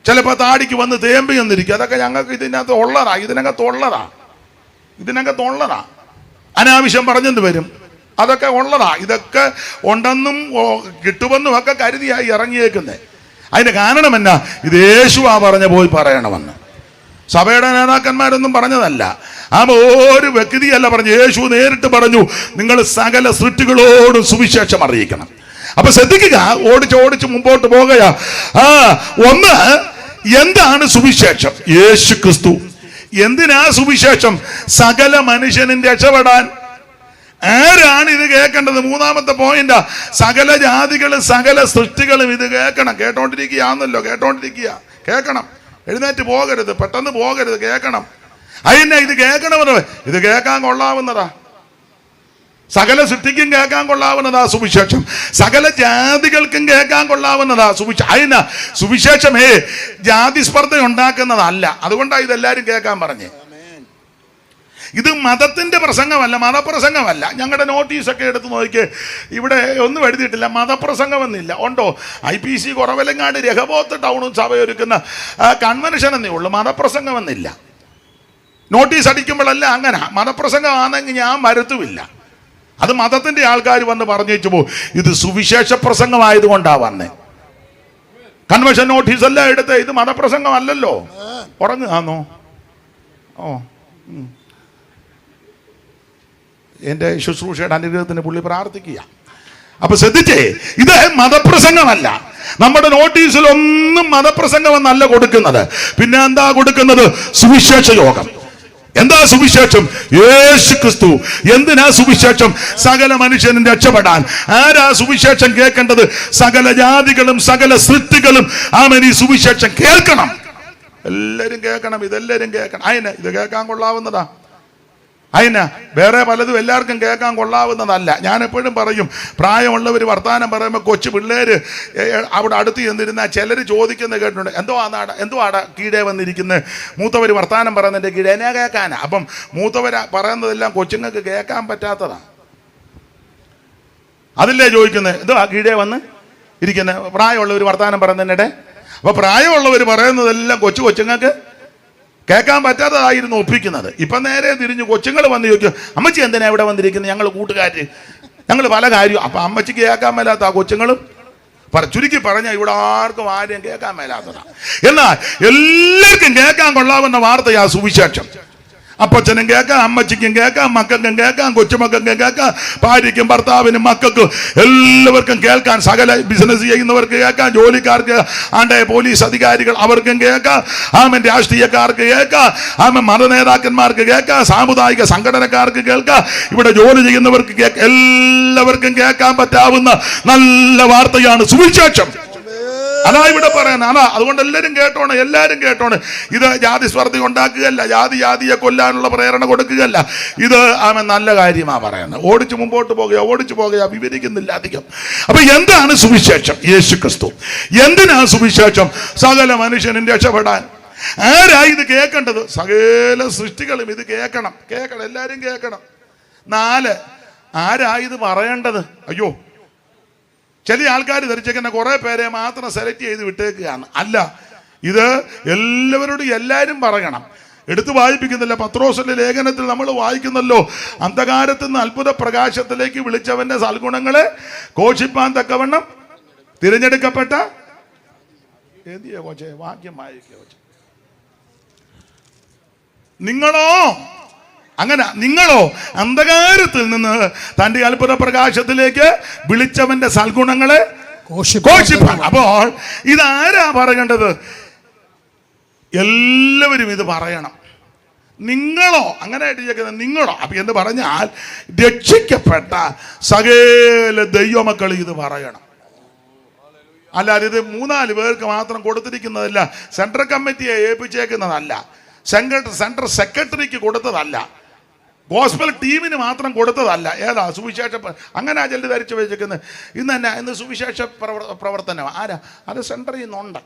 ചിലപ്പോൾ താടിക്ക് വന്ന് തേമ്പി എന്നിരിക്കും. അതൊക്കെ ഞങ്ങൾക്ക് ഇതിനകത്ത് ഉള്ളതാ. അനാവശ്യം പറഞ്ഞെന്ന് വരും, അതൊക്കെ ഉള്ളതാ. ഇതൊക്കെ ഉണ്ടെന്നും കിട്ടുമെന്നും ഒക്കെ കരുതിയായി ഇറങ്ങിയേക്കുന്നത്. അതിന്റെ കാരണം എന്നാ? ഇത് യേശുവാ പറഞ്ഞ പോയി പറയണമെന്ന്. സഭയുടെ നേതാക്കന്മാരൊന്നും പറഞ്ഞതല്ല, ഒരു വ്യക്തിയല്ല പറഞ്ഞു. യേശു നേരിട്ട് പറഞ്ഞു, നിങ്ങൾ സകല സൃഷ്ടികളോടും സുവിശേഷം അറിയിക്കണം. അപ്പൊ ശ്രദ്ധിക്കുക, ഓടിച്ച് മുമ്പോട്ട് പോകുക. ഒന്ന്, എന്താണ് സുവിശേഷം? യേശു ക്രിസ്തു. എന്തിനാ സുവിശേഷം? സകല മനുഷ്യനും രക്ഷപ്പെടാൻ. ആരാണ് ഇത് കേൾക്കേണ്ടത്? മൂന്നാമത്തെ പോയിന്റാ, സകല ജാതികളും സകല സൃഷ്ടികളും ഇത് കേൾക്കണം. കേൾക്കണം. എഴുന്നേറ്റ് പോകരുത്, പെട്ടെന്ന് പോകരുത്, കേൾക്കണം. അതിനെ ഇത് കേൾക്കണമെന്ന്, ഇത് കേൾക്കാൻ കൊള്ളാവുന്നതാ. സകല സൃഷ്ടിക്കും കേൾക്കാൻ കൊള്ളാവുന്നതാ സുവിശേഷം. സകല ജാതികൾക്കും കേൾക്കാൻ കൊള്ളാവുന്നതാ സുവിശേഷം. അതിനാ സുവിശേഷമേ ജാതി സ്പർദ്ധ ഉണ്ടാക്കുന്നതല്ല. അതുകൊണ്ടാണ് ഇതെല്ലാവരും കേൾക്കാൻ പറഞ്ഞേ. ഇത് മതത്തിന്റെ പ്രസംഗമല്ല, മതപ്രസംഗമല്ല. ഞങ്ങളുടെ നോട്ടീസൊക്കെ എടുത്ത് നോക്കിയേ, ഇവിടെ ഒന്നും എഴുതിയിട്ടില്ല മതപ്രസംഗമെന്നില്ല. ഉണ്ടോ? IPC കുറവലങ്ങാട് രഹബോത്ത് ടൗണും സഭയൊരുക്കുന്ന കൺവെൻഷൻ എന്നേ ഉള്ളൂ, മതപ്രസംഗമെന്നില്ല. നോട്ടീസ് അടിക്കുമ്പോഴല്ല അങ്ങനെ. മതപ്രസംഗമാണെങ്കിൽ ഞാൻ വരുത്തുമില്ല. അത് മതത്തിന്റെ ആൾക്കാർ വന്ന് പറഞ്ഞു പോ, ഇത് സുവിശേഷ പ്രസംഗമായതുകൊണ്ടാണ് വന്നേ. കൺവെൻഷൻ നോട്ടീസ് എല്ലാം എടുത്ത് ഇത് മതപ്രസംഗമല്ലല്ലോ. ഉറങ്ങുകയാണോ? എൻ്റെ ശുശ്രൂഷയുടെ അനുഗ്രഹത്തിന് പുള്ളി പ്രാർത്ഥിക്കുക. അപ്പൊ ശ്രദ്ധിച്ചേ, ഇത് മതപ്രസംഗമല്ല. നമ്മുടെ നോട്ടീസിലൊന്നും മതപ്രസംഗമെന്നല്ല കൊടുക്കുന്നത്. പിന്നെ എന്താ കൊടുക്കുന്നത്? സുവിശേഷ യോഗം. എന്താ സുവിശേഷം? യേശു ക്രിസ്തു. എന്തിനാ സുവിശേഷം? സകല മനുഷ്യനും രക്ഷപ്പെടാൻ. ആരാ സുവിശേഷം കേൾക്കേണ്ടത്? സകല ജാതികളും സകല സൃഷ്ടികളും ഈ സുവിശേഷം കേൾക്കണം. എല്ലാവരും കേൾക്കണം, ഇതെല്ലാവരും കേൾക്കണം. ഇത് കേൾക്കാൻ കൊള്ളാവുന്നതാ. വേറെ പലതും എല്ലാവർക്കും കേൾക്കാൻ കൊള്ളാവുന്നതല്ല. ഞാൻ എപ്പോഴും പറയും, പ്രായമുള്ളവർ വർത്താനം പറയുമ്പോൾ കൊച്ചു പിള്ളേര് അവിടെ അടുത്ത് ചെന്നിരുന്ന ചിലർ ചോദിക്കുന്നത് കേട്ടിട്ടുണ്ട്, എന്തുവാടാ കീഴേ വന്നിരിക്കുന്നത്? മൂത്തവർ വർത്താനം പറയുന്നതിൻ്റെ കീഴേ എന്നെ കേൾക്കാനാ. അപ്പം മൂത്തവർ പറയുന്നതെല്ലാം കൊച്ചുങ്ങൾക്ക് കേൾക്കാൻ പറ്റാത്തതാണ്. അതില്ലേ ചോദിക്കുന്നത്, എന്തുവാ കീഴേ വന്ന് ഇരിക്കുന്നത്? പ്രായമുള്ളവർ വർത്താനം പറയുന്നതിനിടെ. അപ്പോൾ പ്രായമുള്ളവർ പറയുന്നതെല്ലാം കൊച്ചുങ്ങൾക്ക് കേൾക്കാൻ പറ്റാത്തതായിരുന്നു ഒപ്പിക്കുന്നത്. ഇപ്പം നേരെ തിരിഞ്ഞു കൊച്ചുങ്ങൾ വന്ന് ചോദിക്കും, അമ്മച്ചി എന്തിനാ ഇവിടെ വന്നിരിക്കുന്നത്? ഞങ്ങൾ കൂട്ടുകാർ, ഞങ്ങൾ പല കാര്യവും. അപ്പം അമ്മച്ചിക്ക് കേൾക്കാൻ മേലാത്ത ആ കൊച്ചുങ്ങളും ചുരുക്കി പറഞ്ഞാൽ ഇവിടെ ആർക്കും ആരെയും കേൾക്കാൻ മേലാത്തതാ. എന്നാൽ എല്ലാവർക്കും കേൾക്കാൻ കൊള്ളാവുന്ന വാർത്തയാ സുവിശേഷം. അപ്പച്ചനും കേൾക്കാം, അമ്മച്ചിക്കും കേൾക്കാം, മക്കൾക്കും കേൾക്കാം, കൊച്ചുമക്കൾക്കും കേൾക്കാം, ഭാര്യയ്ക്കും ഭർത്താവിനും മക്കൾക്കും എല്ലാവർക്കും കേൾക്കാൻ, സകല ബിസിനസ് ചെയ്യുന്നവർക്ക് കേൾക്കാം, ജോലിക്കാർക്ക്, പോലീസ് അധികാരികൾ അവർക്കും കേൾക്കാം, രാഷ്ട്രീയക്കാർക്ക് കേൾക്കാം, മതനേതാക്കന്മാർക്ക് കേൾക്കാം, സാമുദായിക സംഘടനക്കാർക്ക് കേൾക്കാം, ഇവിടെ ജോലി ചെയ്യുന്നവർക്ക് കേൾക്കാം, എല്ലാവർക്കും കേൾക്കാൻ പറ്റാവുന്ന നല്ല വാർത്തയാണ് സുവിശേഷം. അതാ ഇവിടെ പറയാൻ. അതുകൊണ്ട് എല്ലാവരും കേട്ടോണ്. ഇത് ജാതി സ്പർദ്ധ ഉണ്ടാക്കുകയല്ല, ജാതിയെ കൊല്ലാനുള്ള പ്രേരണ കൊടുക്കുകയല്ല. ഇത് നല്ല കാര്യമാണ് പറയുന്നത്. ഓടിച്ചു മുമ്പോട്ട് പോകുക വിവരിക്കുന്നില്ല അധികം. അപ്പൊ എന്താണ് സുവിശേഷം? യേശു ക്രിസ്തു. എന്തിനാ സുവിശേഷം? സകല മനുഷ്യനും രക്ഷപ്പെടാൻ. ആരാ ഇത് കേൾക്കേണ്ടത്? സകല സൃഷ്ടികളും ഇത് കേൾക്കണം. എല്ലാവരും കേൾക്കണം. 4, ആരാ ഇത് പറയേണ്ടത്? അയ്യോ, ചില ആൾക്കാർ ധരിച്ചേക്കുന്ന കുറെ പേരെ മാത്രം സെലക്ട് ചെയ്ത് വിട്ടേക്കുകയാണ്. അല്ല, ഇത് എല്ലാവരോടും എല്ലാവരും പറയണം. എടുത്തു വായിപ്പിക്കുന്നില്ല. പത്രോസിന്റെ ലേഖനത്തിൽ നമ്മൾ വായിക്കുന്നല്ലോ, അന്ധകാരത്തിൽ നിന്ന് അത്ഭുത പ്രകാശത്തിലേക്ക് വിളിച്ചവന്റെ സൽഗുണങ്ങളെ ഘോഷിപ്പാൻ തക്കവണ്ണം തിരഞ്ഞെടുക്കപ്പെട്ട വാക്യം വായിക്കുക. നിങ്ങളോ അന്ധകാരത്തിൽ നിന്ന് തന്റെ അത്ഭുത പ്രകാശത്തിലേക്ക് വിളിച്ചവന്റെ സൽഗുണങ്ങളെ ഘോഷിപ്പാൻ. അപ്പോൾ ഇതാരാ പറയേണ്ടത്? എല്ലാവരും ഇത് പറയണം. നിങ്ങളോ അങ്ങനെ നിങ്ങളോ. അപ്പൊ എന്ന് പറഞ്ഞാൽ രക്ഷിക്കപ്പെട്ട സകല ദൈവമക്കൾ ഇത് പറയണം. അല്ലാതെ ഇത് 3-4 പേർക്ക് മാത്രം കൊടുത്തിരിക്കുന്നതല്ല, സെൻട്രൽ കമ്മിറ്റിയെ ഏൽപ്പിച്ചേക്കുന്നതല്ല, സെൻട്രൽ സെക്രട്ടറിക്ക് കൊടുത്തതല്ല, ഗോസ്പൽ ടീമിന് മാത്രം കൊടുത്തതല്ല. ഏതാ സുവിശേഷ അങ്ങനെ ചിലർ ധരിച്ചു വെച്ചിരിക്കുന്നത്. ഇന്ന് സുവിശേഷ പ്രവർത്തനം ആരാ? അത് സെൻട്രൽ നിന്നുണ്ട്.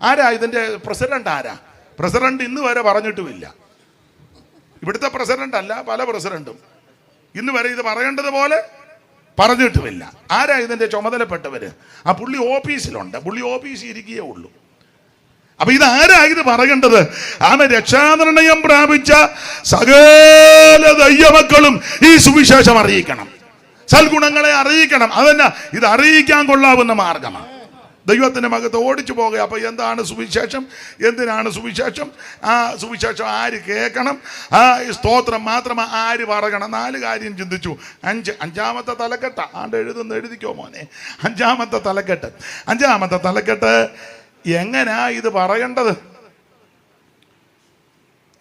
ആരാ ഇതിൻ്റെ പ്രസിഡന്റ്? ആരാ പ്രസിഡന്റ്? ഇന്ന് വരെ പറഞ്ഞിട്ടുമില്ല. ഇവിടുത്തെ പ്രസിഡന്റ് അല്ല, പല പ്രസിഡന്റും ഇന്ന് വരെ ഇത് പറയേണ്ടതുപോലെ പറഞ്ഞിട്ടുമില്ല. ആരാ ഇതിൻ്റെ ചുമതലപ്പെട്ടവര്? ആ പുള്ളി ഓഫീസിലുണ്ട്. പുള്ളി ഓഫീസിൽ ഇരിക്കുകയേ ഉള്ളൂ. അപ്പൊ ഇതാരാ ഇത് പറയേണ്ടത്? രക്ഷാനിർണയം പ്രാപിച്ച സകല ദൈവമക്കളും ഈ സുവിശേഷം അറിയിക്കണം, സൽഗുണങ്ങളെ അറിയിക്കണം. അതന്നെ, ഇത് അറിയിക്കാൻ കൊള്ളാവുന്ന മാർഗമാണ്. ദൈവത്തിന്റെ മകത്ത് ഓടിച്ചു പോകുക. അപ്പൊ എന്താണ് സുവിശേഷം? എന്തിനാണ് സുവിശേഷം? ആ സുവിശേഷം ആര് കേൾക്കണം? ആ സ്തോത്രം മാത്രം ആര് പറയണം? 4 കാര്യം ചിന്തിച്ചു. 5ാമത്തെ തലക്കെട്ട് എഴുതിക്കോ മോനെ. 5ാമത്തെ തലക്കെട്ട് എങ്ങനാ ഇത് പറയേണ്ടത്?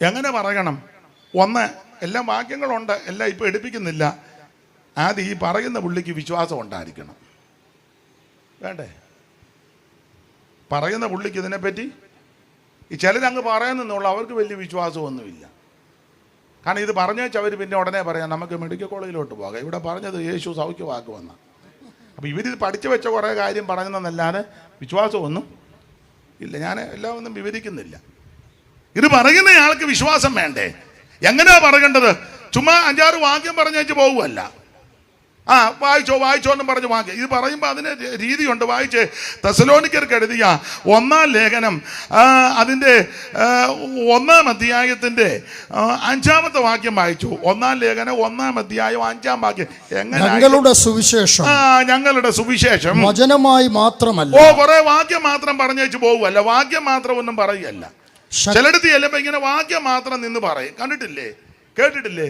എങ്ങനെ പറയണം? 1, എല്ലാം വാക്യങ്ങളുണ്ട്, എല്ലാം ഇപ്പൊ എടുപ്പിക്കുന്നില്ല. ആദ്യം ഈ പറയുന്ന പുള്ളിക്ക് വിശ്വാസം ഉണ്ടായിരിക്കണം. വേണ്ടേ? പറയുന്ന പുള്ളിക്ക് ഇതിനെപ്പറ്റി ചിലരങ്ങ് പറയുന്നുള്ള അവർക്ക് വലിയ വിശ്വാസമൊന്നുമില്ല. കാരണം ഇത് പറഞ്ഞു വെച്ചാൽ അവർ പിന്നെ ഉടനെ പറയാം നമുക്ക് മെഡിക്കൽ കോളേജിലോട്ട് പോകാം, ഇവിടെ പറഞ്ഞത് യേശു സൗഖ്യമാക്കുമെന്ന്. അപ്പോൾ ഇവരിത് പഠിച്ചു വെച്ച കുറേ കാര്യം പറഞ്ഞതെന്നല്ലാതെ വിശ്വാസമൊന്നും ഇല്ല. ഞാൻ എല്ലാം ഒന്നും വിവരിക്കുന്നില്ല. ഇത് പറയുന്നയാൾക്ക് വിശ്വാസം വേണ്ടേ? എങ്ങനെയാ പറയേണ്ടത്? ചുമ്മാ 5-6 വാക്യം പറഞ്ഞു വെച്ച് പോകുമല്ല. വായിച്ചോ എന്നും പറഞ്ഞു വാക്യം. ഇത് പറയുമ്പോൾ അതിന് രീതിയുണ്ട്. വായിച്ച് തെസ്സലോനിക്കർക്ക് എഴുതിയ 1-ാം ലേഖനം അതിൻ്റെ 1-ാം അധ്യായത്തിൻ്റെ 5-ാമത്തെ വാക്യം വായിച്ചു. 1-ാം ലേഖനം 1-ാം അധ്യായം 5-ാം വാക്യം. എങ്ങനെ? ഞങ്ങളുടെ സുവിശേഷം വചനമായി മാത്രമല്ല. കുറെ വാക്യം മാത്രം പറഞ്ഞു വെച്ച് പോകുമല്ല. വാക്യം മാത്രം ഒന്നും പറയുകയല്ല. ചിലടത്ത് ചെല്ലുമ്പോ ഇങ്ങനെ വാക്യം മാത്രം നിന്ന് പറയും. കണ്ടിട്ടില്ലേ? കേട്ടിട്ടില്ലേ?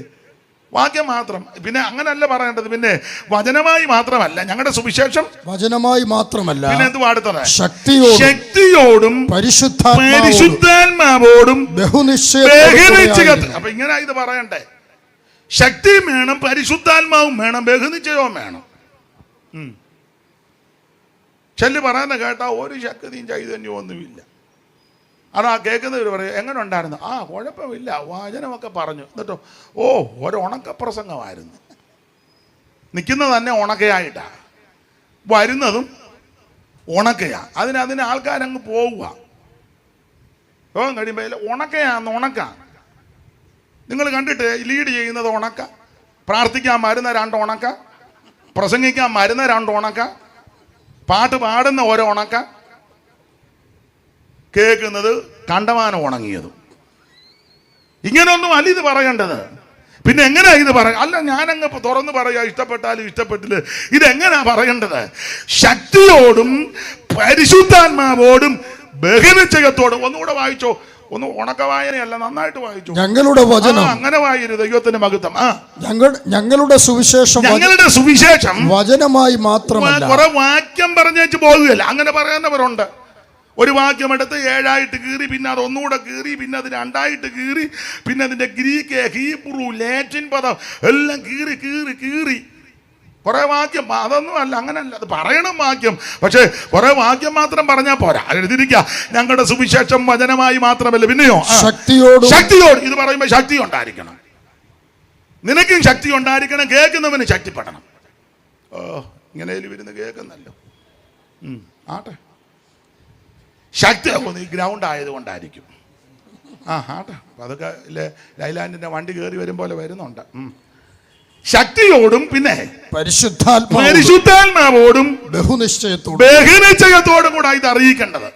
വാക്യം മാത്രം. പിന്നെ അങ്ങനല്ല പറയേണ്ടത്. പിന്നെ വചനമായി മാത്രമല്ല, ഞങ്ങളുടെ സുവിശേഷം വചനമായി മാത്രമല്ല, പിന്നെ എന്ത് പാടുത്തത്? ശക്തിയോടും പരിശുദ്ധാത്മാവോടും ബഹുനിശ്ചയം. അപ്പൊ ഇങ്ങനെ ഇത് പറയണ്ടേ? ശക്തിയും വേണം, പരിശുദ്ധാത്മാവും വേണം, ബഹുനിശ്ചയവും വേണം. ചെല്ലു പറയുന്ന കേട്ടാ ഒരു ശക്തിയും ചൈതന്യവും ഒന്നുമില്ല. അതാ കേൾക്കുന്നവർ പറയും എങ്ങനെ ഉണ്ടായിരുന്നു? കുഴപ്പമില്ല, വചനമൊക്കെ പറഞ്ഞു. എന്നിട്ടോ ഒരുണക്കപ്രസംഗമായിരുന്നു. നിൽക്കുന്നത് തന്നെ ഉണക്കയായിട്ടാ, വരുന്നതും ഉണക്കയാ. അതിന് ആൾക്കാരങ്ങ് പോവുക. രോഗം കഴിയുമ്പോൾ ഉണക്ക. നിങ്ങൾ കണ്ടിട്ട് ലീഡ് ചെയ്യുന്നത് ഉണക്ക, പ്രാർത്ഥിക്കാൻ വരുന്ന 2 ഉണക്ക, പ്രസംഗിക്കാൻ വരുന്ന 2 ഉണക്ക, പാട്ട് പാടുന്ന ഓരോ ഉണക്ക, കേൾക്കുന്നത് കണ്ടമാനം ഉണങ്ങിയതും. ഇങ്ങനെയൊന്നും അല്ല ഇത് പറയേണ്ടത്. പിന്നെ എങ്ങനെയാ ഇത് പറയാ? അല്ല, ഞാനങ്ങ് തുറന്നു പറയാ, ഇഷ്ടപ്പെട്ടാലും ഇഷ്ടപ്പെട്ടില്ല. ഇതെങ്ങനെയാ പറയേണ്ടത്? ശക്തിയോടും പരിശുദ്ധാത്മാവോടും ബഹുനിശ്ചയത്തോടും. ഒന്നുകൂടെ വായിച്ചോ, ഒന്ന് ഉണക്ക വായനയല്ല, നന്നായിട്ട് വായിച്ചു. ഞങ്ങളുടെ വചനം അങ്ങനെ വായരുത്. ദൈവത്തിന്റെ മഹത്വം. ഞങ്ങളുടെ സുവിശേഷം വചനമായി മാത്രമല്ല. കുറെ വാക്യം പറഞ്ഞു പോകുകയല്ല, അങ്ങനെ പറയുന്നവരുണ്ട്. ഒരു വാക്യം എടുത്ത് 7ആയിട്ട് കീറി, പിന്നെ അത് ഒന്നുകൂടെ കീറി, പിന്നെ അത് 2ആയിട്ട് കീറി, പിന്നെ അതിന്റെ ഗ്രീക്ക്, ഹീബ്രു, ലാറ്റിൻ പദം എല്ലാം കീറി കീറി കീറി കുറെ വാക്യം. അതൊന്നും അല്ല, അങ്ങനല്ല. അത് പറയണം വാക്യം, പക്ഷെ കുറെ വാക്യം മാത്രം പറഞ്ഞാൽ പോരാ. എഴുതിയിരിക്കുക, ഞങ്ങളുടെ സുവിശേഷം വചനമായി മാത്രമല്ല, പിന്നെയോ ശക്തിയോട്. ഇത് പറയുമ്പോൾ ശക്തി ഉണ്ടായിരിക്കണം. നിനക്കും ശക്തി ഉണ്ടായിരിക്കണം, കേൾക്കുന്നവന് ശക്തിപ്പെടണം. ഇങ്ങനെ ഇരുന്ന് കേൾക്കുന്നല്ലോ. ആട്ടെ, ശക്തി ഈ ഗ്രൗണ്ട് ആയതുകൊണ്ടായിരിക്കും. ആട്ടെ, അതൊക്കെ ലൈലാൻഡിന്റെ വണ്ടി കയറി വരും പോലെ വരുന്നുണ്ട്. ശക്തിയോടും പിന്നെ പരിശുദ്ധാത്മാവോടും ബഹുനിശ്ചയത്തോടും കൂടെ ഇത് അറിയിക്കേണ്ടത്.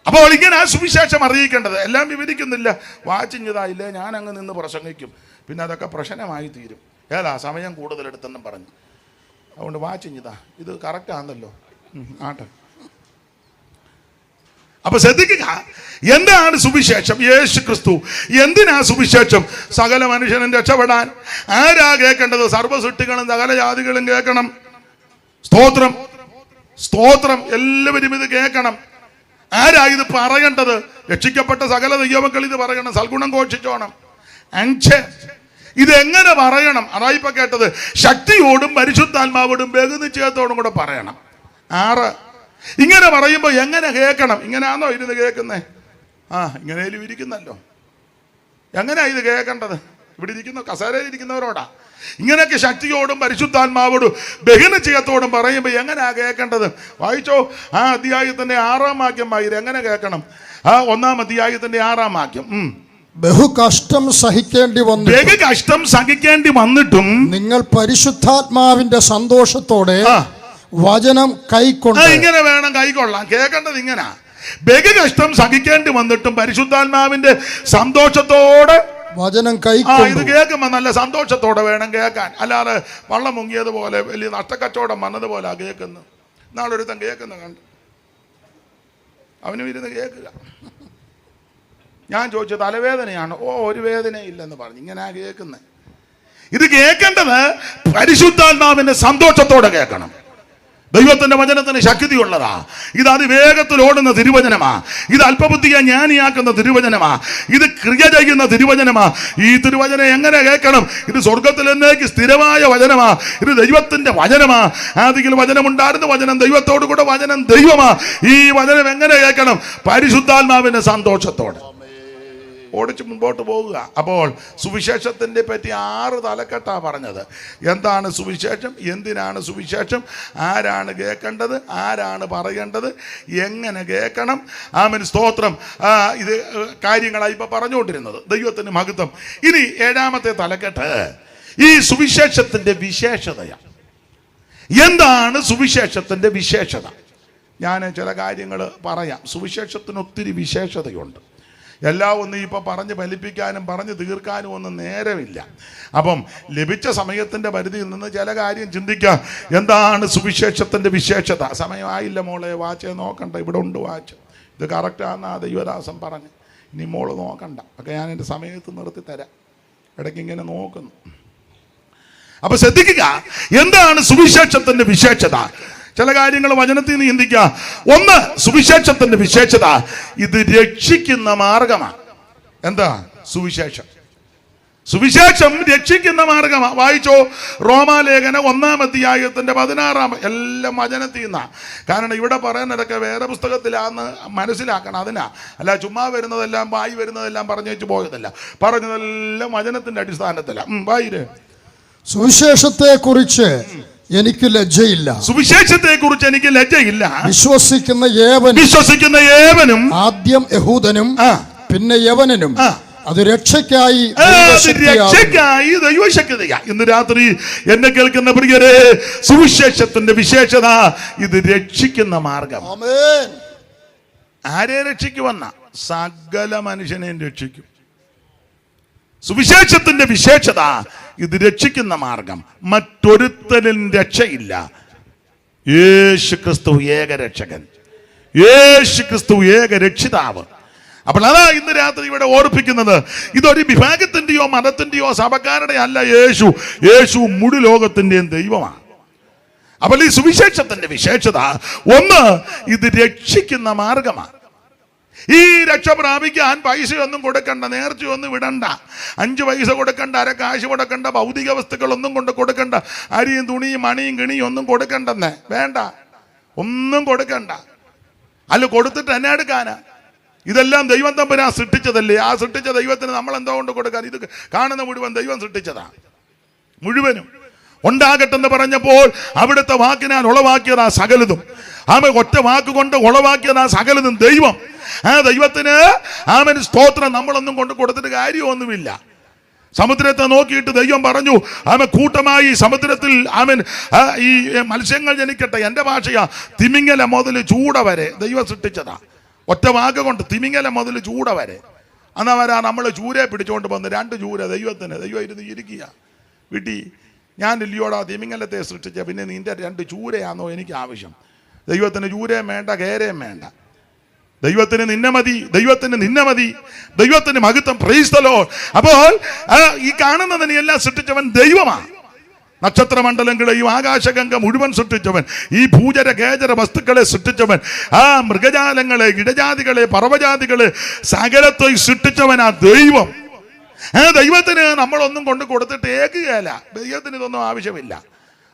അപ്പോൾ ഇങ്ങനെ ആ സുവിശേഷം അറിയിക്കേണ്ടത്. എല്ലാം വിവരിക്കുന്നില്ല, വാച്ചിഞ്ഞതായില്ലേ, ഞാൻ അങ്ങ് നിന്ന് പ്രസംഗിക്കും, പിന്നെ അതൊക്കെ പ്രശ്നമായി തീരും. ഏതാ സമയം കൂടുതലെടുത്തെന്നും പറഞ്ഞു. അതുകൊണ്ട് വാച്ചിഞ്ഞതാ, ഇത് കറക്റ്റ് ആണല്ലോ. ആട്ടെ, അപ്പൊ ശ്രദ്ധിക്കുക, എന്താണ് സുവിശേഷം? യേശു ക്രിസ്തു. എന്തിനാ സുവിശേഷം? സകല മനുഷ്യനും രക്ഷപ്പെടാൻ. ആരാ കേൾക്കേണ്ടത്? സർവ്വസൃഷ്ടികളും സകല ജാതികളും കേൾക്കണം. സ്തോത്രം, സ്തോത്രം. എല്ലാവരും ഇത് കേൾക്കണം. ആരാ ഇത് പറയേണ്ടത്? രക്ഷിക്കപ്പെട്ട സകല ദൈവമക്കൾ ഇത് പറയണം, സൽഗുണം ഘോഷിച്ചോണം. ഇതെങ്ങനെ പറയണം? അതായിപ്പോ കേട്ടത്. ശക്തിയോടും പരിശുദ്ധാത്മാവോടും ബഹുനിശ്ചയത്തോടും കൂടെ പറയണം. 6 ഇങ്ങനെ പറയുമ്പോൾ എങ്ങനെ കേൾക്കണം? ഇങ്ങനെയാണോ ഇരുന്ന് കേൾക്കുന്നേ? ഇങ്ങനെ ഇരിക്കുന്നല്ലോ. എങ്ങനെയാ ഇത് കേൾക്കേണ്ടത്? ഇവിടെ ഇരിക്കുന്ന കസേരയിൽ ഇരിക്കുന്നവരോടാ. ഇങ്ങനെയൊക്കെ ശക്തിയോടും പരിശുദ്ധാത്മാവോടും ബഹുനിശ്ചയത്തോടും പറയുമ്പോൾ എങ്ങനെയാ കേൾക്കേണ്ടത്? വായിച്ചോ, അധ്യായത്തിന്റെ 6-ാം വാക്യം വായിര്. എങ്ങനെ കേൾക്കണം? 1-ാം അധ്യായത്തിന്റെ 6-ാം വാക്യം. ബഹുകഷ്ടം സഹിക്കേണ്ടി വന്നിട്ടും നിങ്ങൾ പരിശുദ്ധാത്മാവിന്റെ സന്തോഷത്തോടെ വചനം കൈക്കൊണ്ട്. ഇങ്ങനെ വേണം കൈക്കൊള്ളാൻ. കേൾക്കേണ്ടത് ഇങ്ങനെ. ബഹുകഷ്ടം സഹിക്കേണ്ടി വന്നിട്ടും പരിശുദ്ധാത്മാവിന്റെ സന്തോഷത്തോടെ വചനം കൈക്കൊണ്ട്. ഇത് കേൾക്കുമ്പോ നല്ല സന്തോഷത്തോടെ വേണം കേൾക്കാൻ. അല്ലാതെ വള്ളം മുങ്ങിയതുപോലെ വലിയ നഷ്ടക്കച്ചവടം വന്നതുപോലെ കേൾക്കുന്നു. നാളൊരുത്തൻ കേൾക്കുന്ന കണ്ട് അവനും ഇരുന്ന് കേൾക്കുക. ഞാൻ ചോദിച്ചു, തലവേദനയാണ്? ഒരു വേദനയില്ലെന്ന് പറഞ്ഞു. ഇങ്ങനെ കേൾക്കുന്നത്. ഇത് കേൾക്കേണ്ടത് പരിശുദ്ധാത്മാവിന്റെ സന്തോഷത്തോടെ കേൾക്കണം. ദൈവത്തിന്റെ വചനത്തിന് ശക്തിയുള്ളതാ. ഇത് അതിവേഗത്തിൽ ഓടുന്ന തിരുവചനമാ. ഇത് അല്പബുദ്ധിയെ ജ്ഞാനിയാക്കുന്ന തിരുവചനമാ. ഇത് ക്രിയ ചെയ്യുന്ന തിരുവചനമാ. ഈ തിരുവചനം എങ്ങനെ കേൾക്കണം? ഇത് സ്വർഗത്തിൽ എന്നേക്ക് സ്ഥിരമായ വചനമാ. ഇത് ദൈവത്തിന്റെ വചനമാ. ആദിയിൽ വചനമുണ്ടായിരുന്നു, വചനം ദൈവത്തോടു കൂടെ, വചനം ദൈവമാ. ഈ വചനം എങ്ങനെ കേൾക്കണം? പരിശുദ്ധാത്മാവിന്റെ സന്തോഷത്തോടെ ഓടിച്ച് മുമ്പോട്ട് പോവുക. അപ്പോൾ സുവിശേഷത്തിൻ്റെ പറ്റി 6 തലക്കെട്ടാ പറഞ്ഞത്. എന്താണ് സുവിശേഷം? എന്തിനാണ് സുവിശേഷം? ആരാണ് കേൾക്കേണ്ടത്? ആരാണ് പറയേണ്ടത്? എങ്ങനെ കേൾക്കണം? ആമേൻ, സ്തോത്രം. ഇത് കാര്യങ്ങളായി ഇപ്പൊ പറഞ്ഞുകൊണ്ടിരുന്നത്. ദൈവത്തിന് മഹത്വം. ഇനി 7-ാമത്തെ തലക്കെട്ട് ഈ സുവിശേഷത്തിന്റെ വിശേഷതയാണ്. എന്താണ് സുവിശേഷത്തിന്റെ വിശേഷത? ഞാൻ ചില കാര്യങ്ങൾ പറയാം. സുവിശേഷത്തിന് ഒത്തിരി വിശേഷതയുണ്ട്. എല്ലാം ഒന്നും ഇപ്പം പറഞ്ഞ് ഫലിപ്പിക്കാനും പറഞ്ഞ് തീർക്കാനും ഒന്നും നേരമില്ല. അപ്പം ലഭിച്ച സമയത്തിൻ്റെ പരിധിയിൽ നിന്ന് ചില കാര്യം ചിന്തിക്കുക. എന്താണ് സുവിശേഷത്തിൻ്റെ വിശേഷത? സമയമായില്ല മോളെ, വാച്ച് നോക്കണ്ട, ഇവിടെ ഉണ്ട് വാച്ച്. ഇത് കറക്റ്റാണെന്ന് ആ ദൈവദാസൻ പറഞ്ഞു. ഇനി മോള് നോക്കണ്ട, ഒക്കെ ഞാൻ എൻ്റെ സമയത്ത് നിർത്തി തരാം. ഇടയ്ക്ക് ഇങ്ങനെ നോക്കുന്നു. അപ്പൊ ശ്രദ്ധിക്കുക, എന്താണ് സുവിശേഷത്തിൻ്റെ വിശേഷത? ചില കാര്യങ്ങൾ വചനത്തിൽ നിന്ന് ചിന്തിക്കുക. ഒന്ന്, സുവിശേഷത്തിന്റെ വിശേഷത ഇത് രക്ഷിക്കുന്ന മാർഗമാണ്. എന്താ സുവിശേഷം? സുവിശേഷം രക്ഷിക്കുന്ന മാർഗമാണ്. വായിച്ചോ, റോമാലേഖനം 1-ാം അധ്യായത്തിന്റെ 16-ാം. എല്ലാം വചനത്തിൽ നിന്നാ. കാരണം ഇവിടെ പറയുന്നതൊക്കെ വേറെ പുസ്തകത്തിലാന്ന് മനസ്സിലാക്കണം. അതിനാ. അല്ല ചുമ്മാ വരുന്നതെല്ലാം വായി വരുന്നതെല്ലാം പറഞ്ഞു വെച്ച് പോയതല്ല. പറഞ്ഞതെല്ലാം വചനത്തിന്റെ അടിസ്ഥാനത്തിലാണ്. വായിര്. സുവിശേഷത്തെ കുറിച്ച് എനിക്ക് ലജ്ജയില്ല. സുവിശേഷത്തെ കുറിച്ച് എനിക്ക് ലജ്ജയില്ല. വിശ്വസിക്കുന്ന ഏവനും ആദ്യം യഹൂദനും പിന്നെ യവനനും അത് രക്ഷയ്ക്കായി ദൈവശക്തിയാ. ഇന്ന് രാത്രി എന്നെ കേൾക്കുന്ന പ്രിയരെ, സുവിശേഷത്തിന്റെ വിശേഷത ഇത് രക്ഷിക്കുന്ന മാർഗം. ആരെ രക്ഷിക്കുമെന്ന? സകല മനുഷ്യനെയും രക്ഷിക്കും. സുവിശേഷത്തിന്റെ വിശേഷത ഇത് രക്ഷിക്കുന്ന മാർഗം. മറ്റൊരുത്തനും രക്ഷയില്ല. യേശു ക്രിസ്തു ഏക രക്ഷകൻ, യേശു ക്രിസ്തു ഏക രക്ഷിതാവ്. അപ്പോൾ അതാ ഇന്ന് രാത്രി ഇവിടെ ഓർപ്പിക്കുന്നത്. ഇതൊരു വിഭാഗത്തിന്റെയോ മതത്തിന്റെയോ സഭക്കാരുടെ അല്ല. യേശു മുഴു ലോകത്തിന്റെയും ദൈവമാണ്. അപ്പോൾ ഈ സുവിശേഷത്തിന്റെ വിശേഷത ഒന്ന്, ഇത് രക്ഷിക്കുന്ന മാർഗമാണ്. ഈ രക്ഷ പ്രാപിക്കാൻ പൈസയൊന്നും കൊടുക്കണ്ട, നേർച്ചയൊന്നും വിടണ്ട, 5 പൈസ കൊടുക്കണ്ട, അര കാശ് കൊടുക്കണ്ട, ഭൗതിക വസ്തുക്കളൊന്നും കൊണ്ട് കൊടുക്കണ്ട, അരിയും തുണിയും മണിയും കിണിയും ഒന്നും കൊടുക്കണ്ടെന്ന് വേണ്ട, ഒന്നും കൊടുക്കണ്ട. അല്ല, കൊടുത്തിട്ട് എന്നെ എടുക്കാനാ? ഇതെല്ലാം ദൈവം തമ്പുരാൻ സൃഷ്ടിച്ചതല്ലേ? ആ സൃഷ്ടിച്ച ദൈവത്തിന് നമ്മൾ എന്തോ കൊണ്ട് കൊടുക്കാൻ? ഇത് കാണുന്ന മുഴുവൻ ദൈവം സൃഷ്ടിച്ചതാ, മുഴുവനും. ഉണ്ടാകട്ടെന്ന് പറഞ്ഞപ്പോൾ അവിടുത്തെ വാക്കിനാൽ ഉളവാക്കിയതാ സകലതും. ഒറ്റ വാക്കുകൊണ്ട് ഉളവാക്കിയതാ സകലതും ദൈവം. ആ ദൈവത്തിന് സ്തോത്രം നമ്മളൊന്നും കൊണ്ട് കൊടുത്തിട്ട് കാര്യമൊന്നുമില്ല. സമുദ്രത്തെ നോക്കിയിട്ട് ദൈവം പറഞ്ഞു, കൂട്ടമായി സമുദ്രത്തിൽ ഈ മത്സ്യങ്ങൾ ജനിക്കട്ടെ. എൻ്റെ ഭാഷയാ, തിമിങ്ങല മുതൽ ചൂട വരെ ദൈവം സൃഷ്ടിച്ചതാ. ഒറ്റ വാക്ക് കൊണ്ട് തിമിങ്ങല മുതൽ ചൂട വരെ. എന്നാ വരാ നമ്മൾ ചൂരയെ പിടിച്ചുകൊണ്ട് വന്ന് 2 ചൂര ദൈവത്തിന്. ദൈവം ഇരുന്ന് ഇരിക്കുക വീട്ടി, ഞാൻ ഇല്ലയോടാ തിമിങ്ങലത്തെ സൃഷ്ടിച്ച, പിന്നെ നിന്റെ 2 ചൂരയാണോ എനിക്ക് ആവശ്യം? ദൈവത്തിന് ചൂരയും വേണ്ട, കേരയും വേണ്ട. ദൈവത്തിന് നിന്നെ മതി, ദൈവത്തിന് നിന്നെ മതി, ദൈവത്തിന് മഹത്വം. Praise the Lord. അപ്പോൾ ഈ കാണുന്നതിനെ എല്ലാം സൃഷ്ടിച്ചവൻ ദൈവമാണ്. നക്ഷത്രമണ്ഡലങ്ങളെയും ആകാശഗംഗ മുഴുവൻ സൃഷ്ടിച്ചവൻ, ഈ ഭൂചര ഗേചര വസ്തുക്കളെ സൃഷ്ടിച്ചവൻ, മൃഗജാലങ്ങളെ, ഇടജാതികളെ, പർവ്വജാതികളെ സകലത്തെയും സൃഷ്ടിച്ചവനാ ദൈവം. ദൈവത്തിന് നമ്മളൊന്നും കൊണ്ട് കൊടുത്തിട്ട് ഏകുകയല്ല. ദൈവത്തിന് ഇതൊന്നും ആവശ്യമില്ല.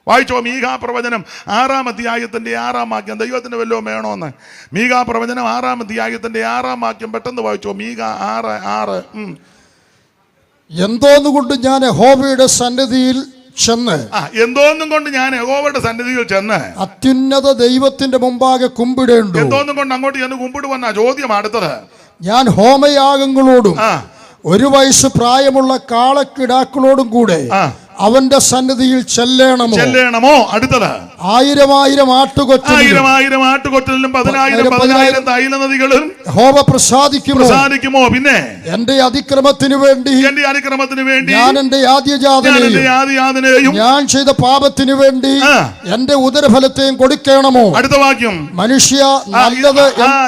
വായിച്ചോ മീഖാ പ്രവചനം 6-ാം അധ്യായത്തിന്റെ 6-ാം വാക്യം. ദൈവത്തിന് വല്ലതും വേണോന്ന്? മീഖാ പ്രവചനം 6-ാം അധ്യായത്തിന്റെ 6-ാം വാക്യം പെട്ടെന്ന് വായിച്ചോ. മീഖാ 6:6. എന്തോന്നുകൊണ്ട് ഞാൻ യഹോവയുടെ സന്നിധിയിൽ ചെന്ന്, എന്തോന്നും കൊണ്ട് ഞാൻ യഹോവയുടെ സന്നിധിയിൽ ചെന്ന് അത്യുന്നത ദൈവത്തിന്റെ മുമ്പാകെ കുമ്പിടേണ്ടു. എന്തോന്നും കൊണ്ട് അങ്ങോട്ട് ചെന്ന് കുമ്പിടുവന്ന ചോദ്യം അടുത്തത്. ഞാൻ ഹോമയാഗങ്ങളോടും 1 വയസ്സ് പ്രായമുള്ള കാളക്കിടാക്കളോടും കൂടെ അവന്റെ സന്നിധിയിൽ ചെല്ലണമോ? അടുത്തത് 1000 ആട്ടുകൊറ്റലിലും 10,000 തൈലനദികളും യഹോവ പ്രസാദിക്കുമോ? പിന്നെ എന്റെ അതിക്രമത്തിന് വേണ്ടി ഞാൻ എന്റെ ആദ്യജാതനെയും ഞാൻ ചെയ്ത പാപത്തിന് വേണ്ടി എന്റെ ഉദരഫലത്തെയും കൊടുക്കണമോ? അടുത്ത വാക്യം. മനുഷ്യ നല്ലത്.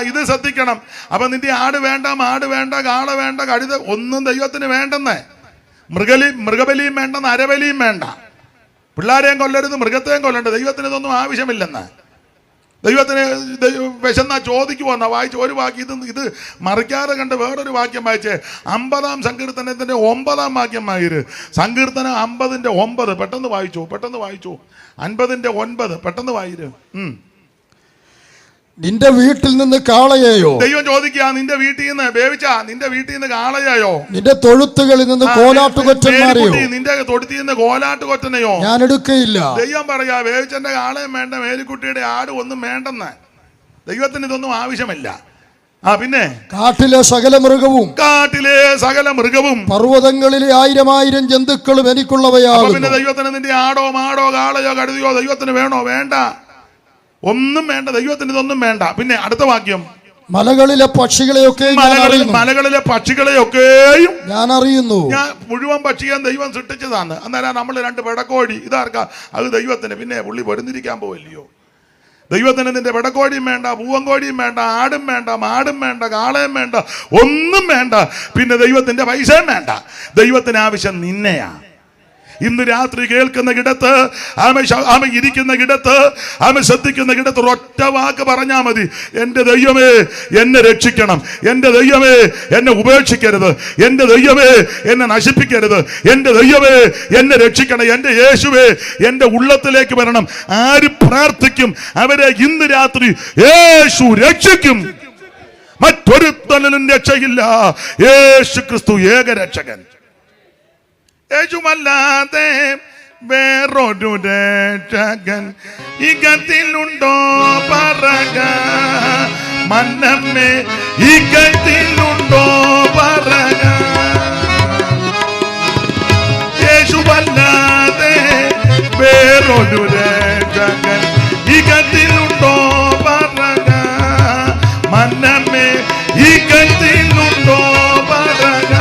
ഇത് ശ്രദ്ധിക്കണം. അപ്പൊ നിന്റെ ആട് വേണ്ട, മാട് വേണ്ട, കാള വേണ്ട, കഴുത ഒന്നും ദൈവത്തിന് വേണ്ടെന്ന്. മൃഗബലിയും വേണ്ടെന്ന്, അരബലിയും വേണ്ട. പിള്ളാരെയും കൊല്ലരുത്, മൃഗത്തെയും കൊല്ലണ്ട. ദൈവത്തിന് ഇതൊന്നും ആവശ്യമില്ലെന്ന്. ദൈവത്തിന് വിശന്നാ ചോദിക്കുവോന്നാ വായിച്ച് ഒരു വാക്യം. ഇത് മറിക്കാതെ കണ്ട് വേറൊരു വാക്യം വായിച്ചേ. 50-ാം സങ്കീർത്തനത്തിന്റെ 9-ാം വാക്യം വായിര്. സങ്കീർത്തനം 50-9 പെട്ടെന്ന് വായിച്ചു. 50-9 പെട്ടെന്ന് വായിര്. നിന്റെ വീട്ടിൽ നിന്ന് കാളയെയോ? ദൈവം ചോദിക്കുക, നിന്റെ വീട്ടിൽ നിന്ന് വേവിച്ചാ, നിന്റെ വീട്ടിൽ നിന്ന് കാളയോ? നിന്റെ തൊഴുത്തുകളിൽ നിന്ന് കോലാട്ടുകൊറ്റന്മാരെയോ? നിന്റെ തൊഴുത്തിൽ നിന്ന് കോലാട്ടുകൊറ്റനെയോ ഞാൻ എടുക്കയില്ല. ദൈവം പറയാ, വേവിച്ചെന്റെ കാളയും വേണ്ട, മേലിക്കുട്ടിയുടെ ആട് ഒന്നും വേണ്ടെന്ന്. ദൈവത്തിന് ഇതൊന്നും ആവശ്യമില്ല. പിന്നെ കാട്ടിലെ സകല മൃഗവും പർവ്വതങ്ങളിലെ 1000 ജന്തുക്കളും എനിക്കുള്ളവയാകുന്നു. പിന്നെ ദൈവത്തിന് നിന്റെ ആടോ, മാടോ, കാളയോ, കഴുതിയോ ദൈവത്തിന് വേണോ? വേണ്ട, ഒന്നും വേണ്ട. ദൈവത്തിന് ഇതൊന്നും വേണ്ട. പിന്നെ അടുത്ത വാക്യം. മലകളിലെ പക്ഷികളെയൊക്കെയും ഞാൻ അറിയുന്നു. ഞാൻ മുഴുവൻ പക്ഷിയാൻ ദൈവം സൃഷ്ടിച്ചതാണ്. അന്നേരം നമ്മൾ 2 പെടക്കോഴി ഇതാർക്കാ? അത് ദൈവത്തിന്. പിന്നെ പുള്ളി പൊരുന്നിരിക്കാൻ പോവില്ലയോ? ദൈവത്തിന് നിന്റെ പെടക്കോഴിയും വേണ്ട, പൂവൻകോഴിയും വേണ്ട, ആടും വേണ്ട, മാടും വേണ്ട, കാളയും വേണ്ട, ഒന്നും വേണ്ട. പിന്നെ ദൈവത്തിന്റെ പൈസയും വേണ്ട. ദൈവത്തിന് ആവശ്യം നിന്നെയാ. ഇന്ന് രാത്രി കേൾക്കുന്ന ഇടത്ത്, ആമ ഇരിക്കുന്ന ഇടത്ത്, ആമ ശ്രദ്ധിക്കുന്ന ഇടത്ത് ഒരൊറ്റ വാക്ക് പറഞ്ഞാൽ മതി. എൻ്റെ ദൈവമേ എന്നെ രക്ഷിക്കണം, എൻ്റെ ദൈവമേ എന്നെ ഉപേക്ഷിക്കരുത്, എൻ്റെ ദൈവമേ എന്നെ നശിപ്പിക്കരുത്, എൻ്റെ ദൈവമേ എന്നെ രക്ഷിക്കണം, എൻ്റെ യേശുവേ എൻ്റെ ഉള്ളത്തിലേക്ക് വരണം. ആര് പ്രാർത്ഥിക്കും അവരെ ഇന്ന് രാത്രി യേശു രക്ഷിക്കും. മറ്റൊരുത്തനും രക്ഷയില്ല. യേശു ക്രിസ്തു ഏകരക്ഷകൻ. യേശുവല്ലാതെ വേറൊരു രക്ഷകൻ ഇകത്തിലുണ്ടോ പറക മന്നമ്മേ, ഇകത്തിലുണ്ടോ പറക. യേശുവല്ലാതെ വേറൊരു രക്ഷകൻ ഇകത്തിലുണ്ടോ പറക മന്നമ്മേ, ഇകത്തിലുണ്ടോ പറക.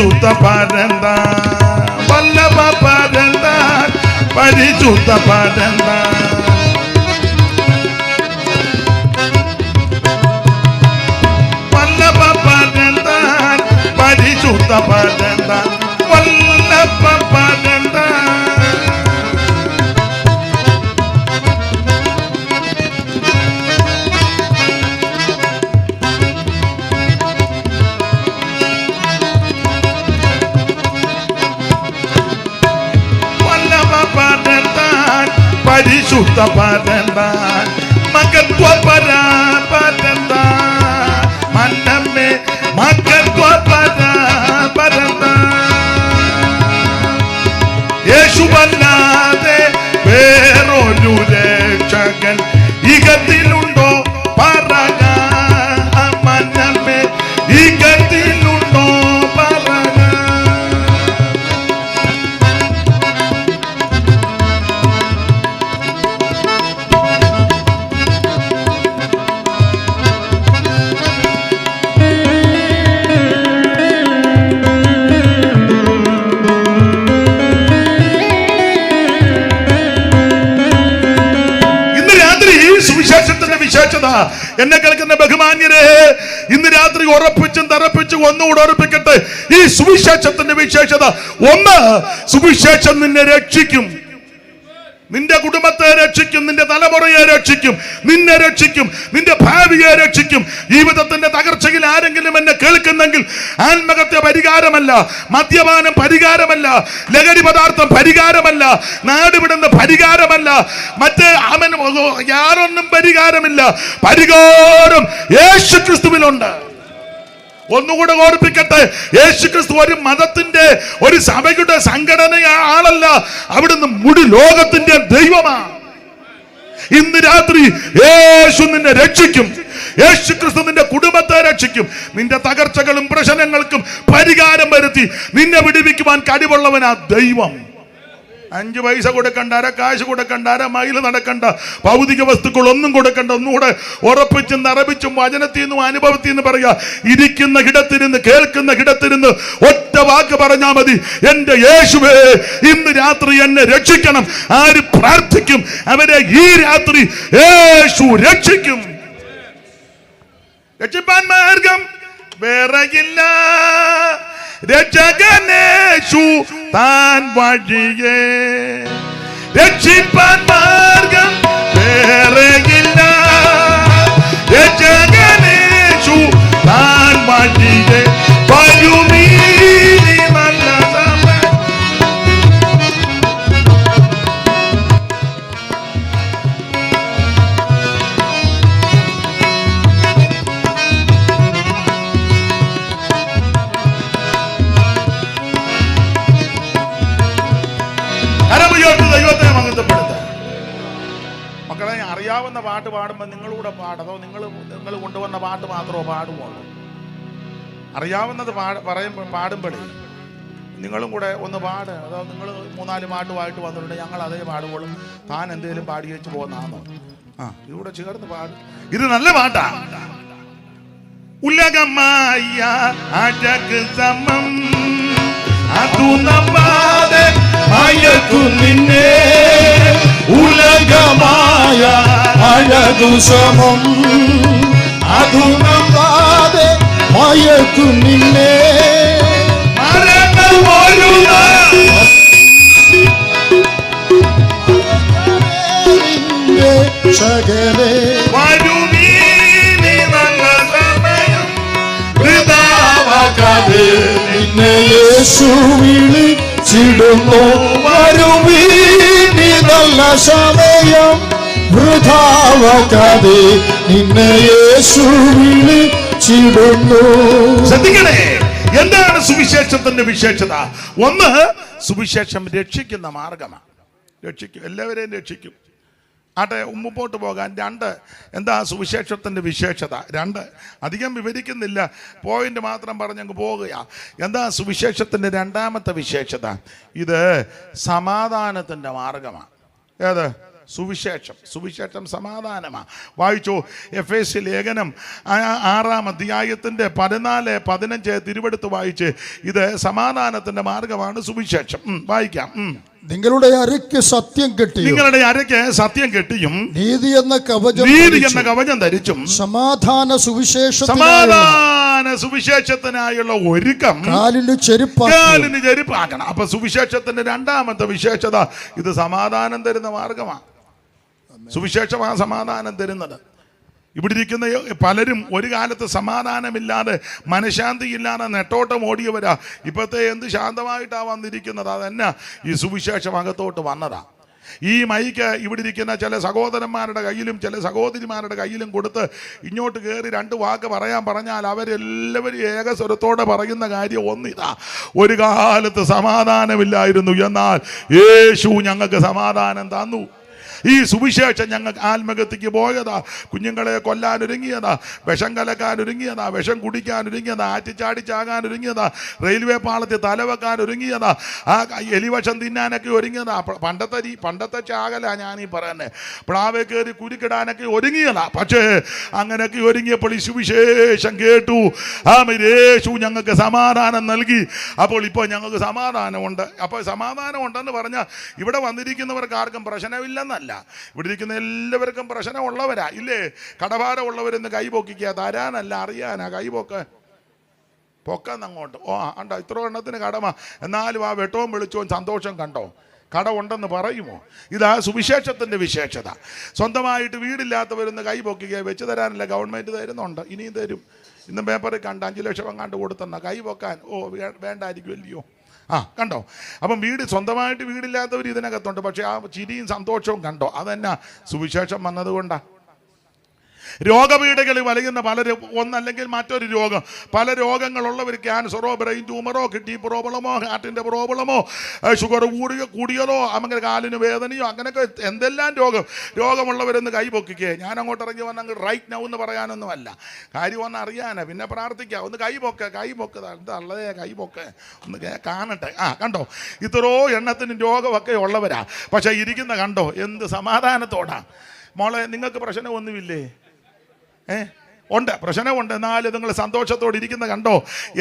പരിശുദ്ധ പരന്താൻ വല്ലഭ പരന്താൻ പരിശുദ്ധ പരന്താൻ വല്ലഭ പരന്താൻ പരിശുദ്ധ പരന്താൻ വല്ലഭ പരന്താൻ. പരിശുദ്ധ പരന്താൻ മകത്വ പരന്താൻ മന്നമ്മേ മകത്വ പരന്താൻ യേശുവല്ലാതെ വേറൊരു രക്ഷകൻ ഇകത്തിലുണ്ടോ പറക മന്നമ്മേ ഇകത്തിലുണ്ടോ പറക. വിശേഷത എന്നെ കേൾക്കുന്ന ബഹുമാന്യരെ, ഇന്ന് രാത്രി ഉറപ്പിച്ചും തറപ്പിച്ചും ഒന്നുകൂടെ ഉറപ്പിക്കട്ടെ. ഈ സുവിശേഷത്തിന്റെ വിശേഷത ഒന്ന്, സുവിശേഷം നിന്നെ രക്ഷിക്കും, നിന്റെ കുടുംബത്തെ രക്ഷിക്കും, നിന്റെ തലമുറയെ രക്ഷിക്കും, നിന്നെ രക്ഷിക്കും, നിന്റെ ഭാവിയെ രക്ഷിക്കും. ജീവിതത്തിന്റെ തകർച്ചയിൽ ആരെങ്കിലും എന്നെ കേൾക്കുന്നെങ്കിൽ ആത്മഹത്യ പരിഹാരമല്ല, മദ്യപാനം പരിഹാരമല്ല, ലഹരി പദാർത്ഥം പരിഹാരമല്ല, നാടുവിടുന്ന പരിഹാരമല്ല, മറ്റേ യാതൊന്നും പരിഹാരമില്ല. പരിഹാരം യേശു ക്രിസ്തുവിലുണ്ട്. ഒന്നുകൂടെ ഓർപ്പിക്കട്ടെ, യേശുക്രിസ്തു ഒരു മതത്തിന്റെ ഒരു സഭയുടെ സംഘടന ആളല്ല, അവിടുന്ന് മുഴു ലോകത്തിന്റെ ദൈവമാണ്. ഇന്ന് രാത്രി യേശു നിന്നെ രക്ഷിക്കും. യേശുക്രിസ്തു നിന്റെ കുടുംബത്തെ രക്ഷിക്കും. നിന്റെ തകർച്ചകളും പ്രശ്നങ്ങൾക്കും പരിഹാരം വരുത്തി നിന്നെ വിടുവിക്കുവാൻ കഴിവുള്ളവനാ ദൈവം. 5 പൈസ കൊടുക്കണ്ട, അര കാശ് കൊടുക്കണ്ട, അര മൈൽ നടക്കണ്ട, ഭൗതിക വസ്തുക്കൾ ഒന്നും കൊടുക്കണ്ട. ഒന്നുകൂടെ ഉറപ്പിച്ചും നിറപ്പിച്ചും വചനത്തിൽ നിന്നും അനുഭവത്തിൽ നിന്ന് പറയുക. ഇരിക്കുന്ന കിടത്തിരുന്ന് കേൾക്കുന്ന കിടത്തിരുന്ന് ഒറ്റ വാക്ക് പറഞ്ഞാൽ മതി, എന്റെ യേശുവേ ഇന്ന് രാത്രി എന്നെ രക്ഷിക്കണം. ആര് പ്രാർത്ഥിക്കും അവരെ ഈ രാത്രി യേശു രക്ഷിക്കും. രക്ഷിപ്പാൻ മാർഗം വേറെയില്ല, രക്ഷകനേശു താൻ വഴിയേ. രക്ഷിപ്പാൻ മാർഗം വേറെയില്ല, രക്ഷകനേശു താൻ വഴിയേ. വരുമീ നല്ല സമയം. ദൈവത്തെ മഹത്വപ്പെടുത്താൻ. മക്കളെ, അറിയാവുന്ന പാട്ട് പാടുമ്പോൾ നിങ്ങളൂടെ പാടതോ നിങ്ങൾ കൊണ്ടുവന്ന പാട്ട് മാത്രമോ പാടുമോളൂ? അറിയാവുന്നത് പാടുമ്പോഴേ നിങ്ങളും കൂടെ ഒന്ന് പാട്. അതോ നിങ്ങൾ 3-4 പാട്ടുമായിട്ട് വന്നിട്ടുണ്ട്, ഞങ്ങൾ അതേ പാടുമ്പോഴും താൻ എന്തെങ്കിലും പാടി വെച്ച് പോകുന്നാന്നോ? ഇതിലൂടെ ചേർന്ന് പാടും. ഇത് നല്ല പാട്ടാ. ഉലകമായ അജഗ് സമം അതു നമ്പാതെ അഴകു നിന്നെ, ഉലകമായ അഴകു സമം അതു നമ്പാതെ അഴകു നിന്നെ. സകലേ വരുമീ നല്ല സമയം വൃഥാവാക്കാതെ നിന്നെ യേശു വിളിച്ചിടുന്നു. വരുമീ നല്ല സമയം വൃഥാവാക്കാതെ നിന്നെ യേശു വിളിച്ചിടുന്നു. ശ്രദ്ധിക്കണേ, എന്താണ് സുവിശേഷത്തിന്റെ വിശേഷത? ഒന്ന്, സുവിശേഷം രക്ഷിക്കുന്ന മാർഗമാണ്. രക്ഷിക്കും, എല്ലാവരെയും രക്ഷിക്കും. ആട്ടെ, മുമ്പോട്ട് പോകാൻ. 2, എന്താ സുവിശേഷത്തിൻ്റെ വിശേഷത? 2 അധികം വിവരിക്കുന്നില്ല, പോയിന്റ് മാത്രം പറഞ്ഞങ്ങ് പോകുക. എന്താ സുവിശേഷത്തിൻ്റെ 2ാമത്തെ വിശേഷത? ഇത് സമാധാനത്തിൻ്റെ മാർഗമാണ്. ഏത്? സുവിശേഷം സമാധാനമാണ്. വായിച്ചോ, എഫേസ്യ ലേഖനം 6-ാം അധ്യായത്തിന്റെ 14-15 തിരുവെടുത്ത് വായിച്ച്. ഇത് സമാധാനത്തിന്റെ മാർഗമാണ് സുവിശേഷം. വായിക്കാം. നിങ്ങളുടെ അരയ്ക്ക് സത്യം കെട്ടിയും നീതി എന്ന കവചം ധരിച്ചും സമാധാന സുവിശേഷത്തിനായുള്ള ഒരുക്കം കാലിന് ചെരുപ്പാക്കണം. അപ്പൊ സുവിശേഷത്തിന്റെ രണ്ടാമത്തെ വിശേഷത ഇത് സമാധാനം തരുന്ന മാർഗമാണ്. സുവിശേഷമാണ് സമാധാനം തരുന്നത്. ഇവിടെ ഇരിക്കുന്ന പലരും ഒരു കാലത്ത് സമാധാനമില്ലാതെ മനഃശാന്തിയില്ലാതെ നെട്ടോട്ടം ഓടിയവരാ. ഇപ്പോഴത്തെ എന്ത് ശാന്തമായിട്ടാണ് വന്നിരിക്കുന്നത്. അതന്നെ ഈ സുവിശേഷം അകത്തോട്ട് വന്നതാ. ഈ മൈക്ക് ഇവിടെ ഇരിക്കുന്ന ചില സഹോദരന്മാരുടെ കയ്യിലും ചില സഹോദരിമാരുടെ കയ്യിലും കൊടുത്ത് ഇങ്ങോട്ട് കയറി 2 വാക്ക് പറഞ്ഞാൽ അവരെല്ലാവരും ഏകസ്വരത്തോടെ പറയുന്ന കാര്യം ഒന്നിതാ: ഒരു കാലത്ത് സമാധാനമില്ലായിരുന്നു, എന്നാൽ യേശു ഞങ്ങൾക്ക് സമാധാനം തന്നു. ഈ സുവിശേഷം ഞങ്ങൾക്ക് ആത്മഹത്യക്ക് പോയതാ, കുഞ്ഞുങ്ങളെ കൊല്ലാൻ ഒരുങ്ങിയതാ, വിഷം കലക്കാൻ ഒരുങ്ങിയതാ, വിഷം കുടിക്കാൻ ഒരുങ്ങിയതാ, ആറ്റിച്ചാടി ചാകാൻ ഒരുങ്ങിയതാ, റെയിൽവേ പാളത്തിൽ തലവെക്കാൻ ഒരുങ്ങിയതാ, ആ എലിവശം തിന്നാനൊക്കെ ഒരുങ്ങിയതാ. പണ്ടത്തെ ചാകല ഞാനീ പറയുന്നത്. പ്ലാവെ കയറി കുരുക്കിടാനൊക്കെ ഒരുങ്ങിയതാ. പക്ഷേ അങ്ങനെയൊക്കെ ഒരുങ്ങിയപ്പോൾ ഈ സുവിശേഷം കേട്ടു. യേശു ഞങ്ങൾക്ക് സമാധാനം നൽകി. അപ്പോൾ ഇപ്പോൾ ഞങ്ങൾക്ക് സമാധാനമുണ്ട്. അപ്പോൾ സമാധാനമുണ്ടെന്ന് പറഞ്ഞാൽ ഇവിടെ വന്നിരിക്കുന്നവർക്ക് ആർക്കും പ്രശ്നമില്ലെന്നല്ല. ഇവിടെ ഇരിക്കുന്ന എല്ലാവർക്കും പ്രശ്നമുള്ളവരാ, ഇല്ലേ? കടഭാരമുള്ളവരെന്ന് കൈ പൊക്കിക്കുക. തരാനല്ല, അറിയാനാ. കൈ പൊക്കന്നങ്ങോട്ട്. അണ്ട ഇത്ര എണ്ണത്തിന് കടമ, എന്നാലും ആ വെട്ടവും വെളിച്ചവും സന്തോഷം കണ്ടോ? കട ഉണ്ടെന്ന് പറയുമോ? ഇതാ സുവിശേഷത്തിന്റെ വിശേഷത. സ്വന്തമായിട്ട് വീടില്ലാത്തവരെന്ന് കൈ പൊക്കിക്കുക. വെച്ച് തരാനല്ല, ഗവൺമെന്റ് തരുന്നുണ്ട്, ഇനിയും തരും. ഇന്ന് പേപ്പറിൽ കണ്ട 5 ലക്ഷം അങ്ങാണ്ട് കൊടുത്തെന്ന കൈ പൊക്കാൻ വേണ്ടായിരിക്കുമല്ലയോ? കണ്ടോ? അപ്പം സ്വന്തമായിട്ട് വീടില്ലാത്തവർ ഇതിനകത്തുണ്ട്. പക്ഷെ ആ ചിരിയും സന്തോഷവും കണ്ടോ? അതന്നെ സുവിശേഷം വന്നതുകൊണ്ടാ. രോഗപീഠകളിൽ വലയുന്ന പലരും, ഒന്നല്ലെങ്കിൽ മറ്റൊരു രോഗം, പല രോഗങ്ങളുള്ളവർ, ക്യാൻസറോ ബ്രെയിൻ ട്യൂമറോ കിഡ്നി പ്രോബ്ലമോ ഹാർട്ടിൻ്റെ പ്രോബ്ലമോ ഷുഗർ കൂടിയതോ അങ്ങനെ കാലിന് വേദനയോ അങ്ങനെയൊക്കെ എന്തെല്ലാം രോഗമുള്ളവരെന്ന് കൈ പൊക്കിക്കേ. ഞാൻ അങ്ങോട്ട് ഇറങ്ങി വന്നെങ്കിൽ റൈറ്റ് നൗ എന്ന് പറയാനൊന്നുമല്ല, കാര്യം ഒന്ന് അറിയാനാ. പിന്നെ പ്രാർത്ഥിക്കുക. ഒന്ന് കൈ പൊക്ക എന്താ കൈ പൊക്ക ഒന്ന് കാണട്ടെ. കണ്ടോ? ഇത്രയോ എണ്ണത്തിന് രോഗമൊക്കെ ഉള്ളവരാ. പക്ഷെ ഇരിക്കുന്ന കണ്ടോ എന്ത് സമാധാനത്തോടാ. മോളെ, നിങ്ങൾക്ക് പ്രശ്നമൊന്നുമില്ലേ? ഉണ്ട്, പ്രശ്നമുണ്ട്, എന്നാലും നിങ്ങൾ സന്തോഷത്തോടെ ഇരിക്കുന്ന കണ്ടോ?